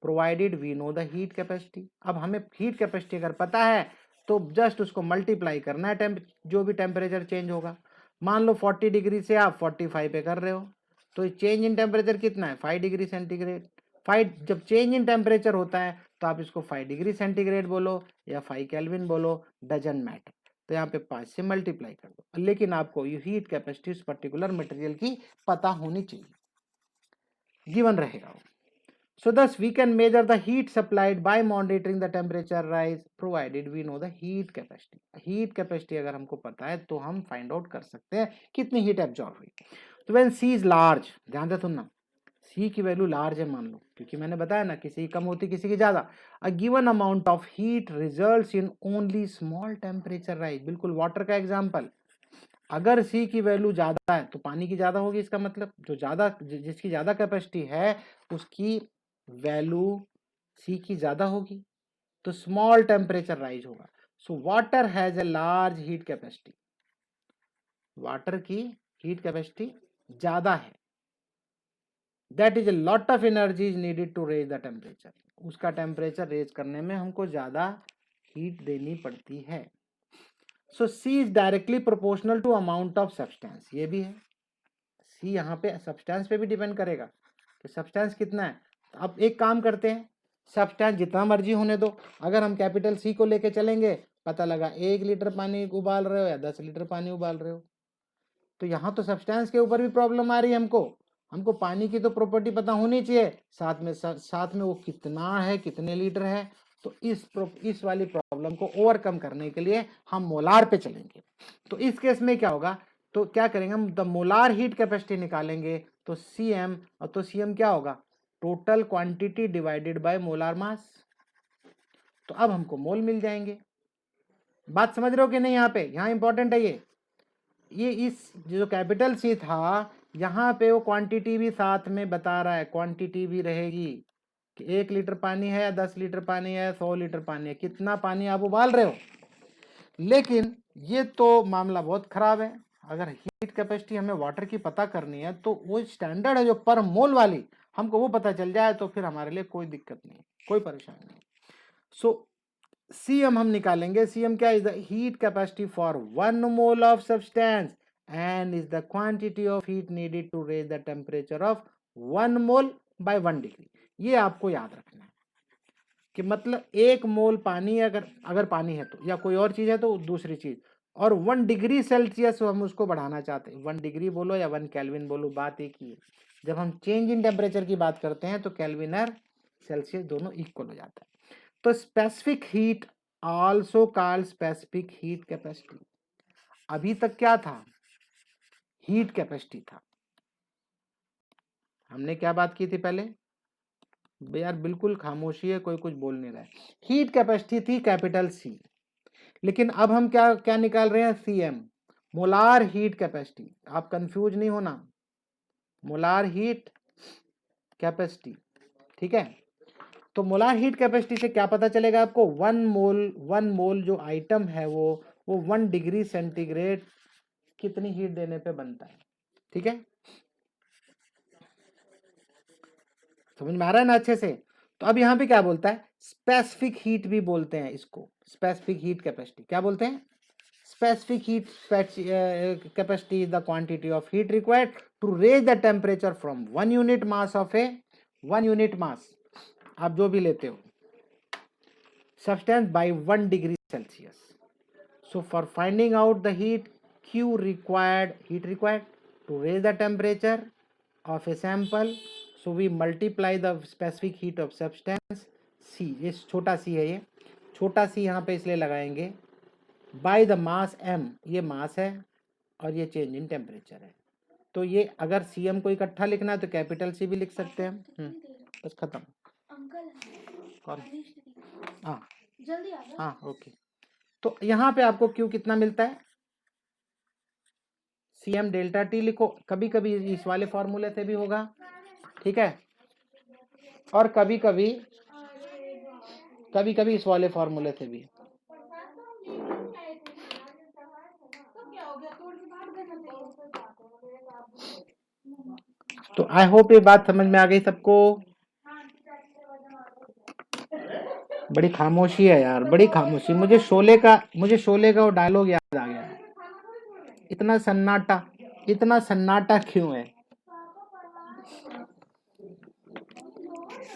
provided we know the heat capacity. अब हमें heat capacity अगर पता है तो जस्ट उसको मल्टीप्लाई करना है जो भी टेम्परेचर चेंज होगा. मान लो 40 डिग्री से आप 45 पे कर रहे हो तो चेंज इन टेम्परेचर कितना है 5 डिग्री सेंटीग्रेड. 5 जब चेंज इन टेम्परेचर होता है तो आप इसको 5 डिग्री सेंटीग्रेड बोलो या 5 केल्विन बोलो, डजंट मैटर. तो यहाँ पे 5 से मल्टीप्लाई कर दो, लेकिन आपको ये हीट कैपेसिटी उस पर्टिकुलर मटेरियल की पता होनी चाहिए, गिवन रहेगा. So this we can measure the heat supplied by monitoring the temperature rise provided we know the heat capacity. Heat capacity अगर हमको पता है तो हम फाइंड आउट कर सकते हैं कितनी हीट एब्जॉर्ब हुई. तो व्हेन सी इज लार्ज, ध्यान से सुनना, सी की वैल्यू लार्ज है मान लो, क्योंकि मैंने बताया ना किसी की कम होती किसी की ज्यादा. A given amount of heat results in only small temperature rise. बिल्कुल वाटर का एग्जांपल. अगर सी की वैल्यू ज्यादा है तो पानी की ज्यादा होगी, इसका मतलब जो ज्यादा जिसकी ज्यादा कैपेसिटी है उसकी वैल्यू सी की ज्यादा होगी तो स्मॉल टेम्परेचर राइज होगा. So water has a large heat capacity. Water की हीट कैपेसिटी ज्यादा है. That is a lot of energy is needed to raise the temperature. उसका टेम्परेचर रेज करने में हमको ज्यादा हीट देनी पड़ती है. So C is directly proportional to amount of substance. ये भी है, सी यहाँ पे सब्सटेंस पे भी डिपेंड करेगा कि सब्सटेंस कितना है. अब एक काम करते हैं, सब्सटेंस जितना मर्जी होने दो, अगर हम कैपिटल सी को लेके चलेंगे पता लगा 1 लीटर पानी उबाल रहे हो या 10 लीटर पानी उबाल रहे हो, तो यहाँ तो सब्सटेंस के ऊपर भी प्रॉब्लम आ रही है. हमको पानी की तो प्रॉपर्टी पता होनी चाहिए, साथ में वो कितना है, कितने लीटर है. तो इस वाली प्रॉब्लम को ओवरकम करने के लिए हम मोलार पे चलेंगे. तो इस केस में क्या होगा, तो क्या करेंगे हम, द मोलार हीट कैपेसिटी निकालेंगे तो Cm, और तो Cm क्या होगा, total quantity divided by molar mass. तो अब हमको मोल मिल जाएंगे. बात समझ रहे हो कि नहीं, यहाँ इंपॉर्टेंट है ये इस जो कैपिटल सी था यहाँ पे वो क्वांटिटी भी साथ में बता रहा है. क्वांटिटी भी रहेगी कि 1 लीटर पानी है या 10 लीटर पानी है, 100 लीटर पानी है, कितना पानी आप उबाल रहे हो. लेकिन ये तो मामला बहुत खराब है. अगर हीट कैपेसिटी हमें वाटर की पता करनी है तो वो स्टैंडर्ड है जो पर मोल वाली, हमको वो पता चल जाए तो फिर हमारे लिए कोई दिक्कत नहीं, कोई परेशानी नहीं. सो Cm हम निकालेंगे. Cm क्या, is the heat capacity for 1 mole of substance and is the quantity of heat needed to raise the temperature of 1 mole by 1 degree. ये आपको याद रखना है कि मतलब 1 मोल पानी अगर पानी है तो, या कोई और चीज है तो दूसरी चीज, और 1 डिग्री सेल्सियस हम उसको बढ़ाना चाहते हैं. 1 डिग्री बोलो या 1 केल्विन बोलो, बात एक ही है. जब हम चेंज इन टेम्परेचर की बात करते हैं तो केल्विन और सेल्सियस दोनों इक्वल हो जाता है. तो specific heat also called specific heat capacity. अभी तक क्या था, हीट कैपेसिटी था. हमने क्या बात की थी पहले, यार बिल्कुल खामोशी है, कोई कुछ बोल नहीं रहा है। हीट कैपेसिटी थी कैपिटल सी, लेकिन अब हम क्या क्या निकाल रहे हैं, सीएम, मोलार हीट कैपेसिटी। आप कंफ्यूज नहीं होना, मोलार हीट कैपेसिटी, ठीक है। तो मोलार हीट कैपेसिटी से क्या पता चलेगा आपको, 1 मोल जो आइटम है वो 1 डिग्री सेंटीग्रेड कितनी हीट देने पे बनता है, ठीक है। समझ में आ रहा है ना अच्छे से। तो अब यहाँ पे क्या बोलता है, स्पेसिफिक हीट भी बोलते हैं इसको, स्पेसिफिक हीट कैपेसिटी क्या बोलते हैं, specific heat capacity is the quantity of heat required to raise the temperature from 1 unit mass of a 1 unit mass, आप जो भी लेते हो, substance by 1 degree Celsius. So for finding out the heat required to raise the temperature of a sample, so we multiply the specific heat of substance C, ये छोटा c है, ये छोटा c यहाँ पे इसलिए लगाएंगे, बाय द मास m, ये मास है और ये चेंज इन टेम्परेचर है। तो ये अगर सीएम को इकट्ठा लिखना है तो कैपिटल सी भी लिख सकते हैं। बस खत्म। कौन? हाँ जल्दी आ जाओ। हाँ ओके। तो यहाँ पे आपको क्यू कितना मिलता है, सीएम डेल्टा टी लिखो, कभी कभी इस वाले फॉर्मूले से भी होगा, ठीक है, और कभी कभी इस वाले फॉर्मूले से भी। तो आई होप ये बात समझ में आ गई सबको। बड़ी खामोशी है यार, बड़ी खामोशी। मुझे शोले का वो डायलॉग याद आ गया, इतना सन्नाटा क्यों है।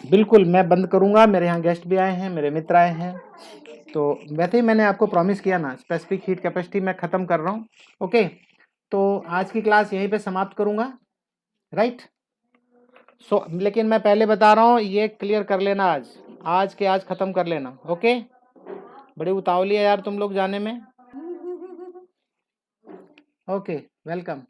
बिल्कुल मैं बंद करूंगा, मेरे यहाँ गेस्ट भी आए हैं, मेरे मित्र आए हैं। तो वैसे ही मैंने आपको प्रॉमिस किया ना, स्पेसिफिक हीट कैपेसिटी मैं खत्म कर रहा हूँ। ओके, तो आज की क्लास यहीं पे समाप्त करूंगा, राइट। लेकिन मैं पहले बता रहा हूँ, ये क्लियर कर लेना, आज के आज खत्म कर लेना, ओके। बड़ी उतावली है यार तुम लोग जाने में। Okay, welcome.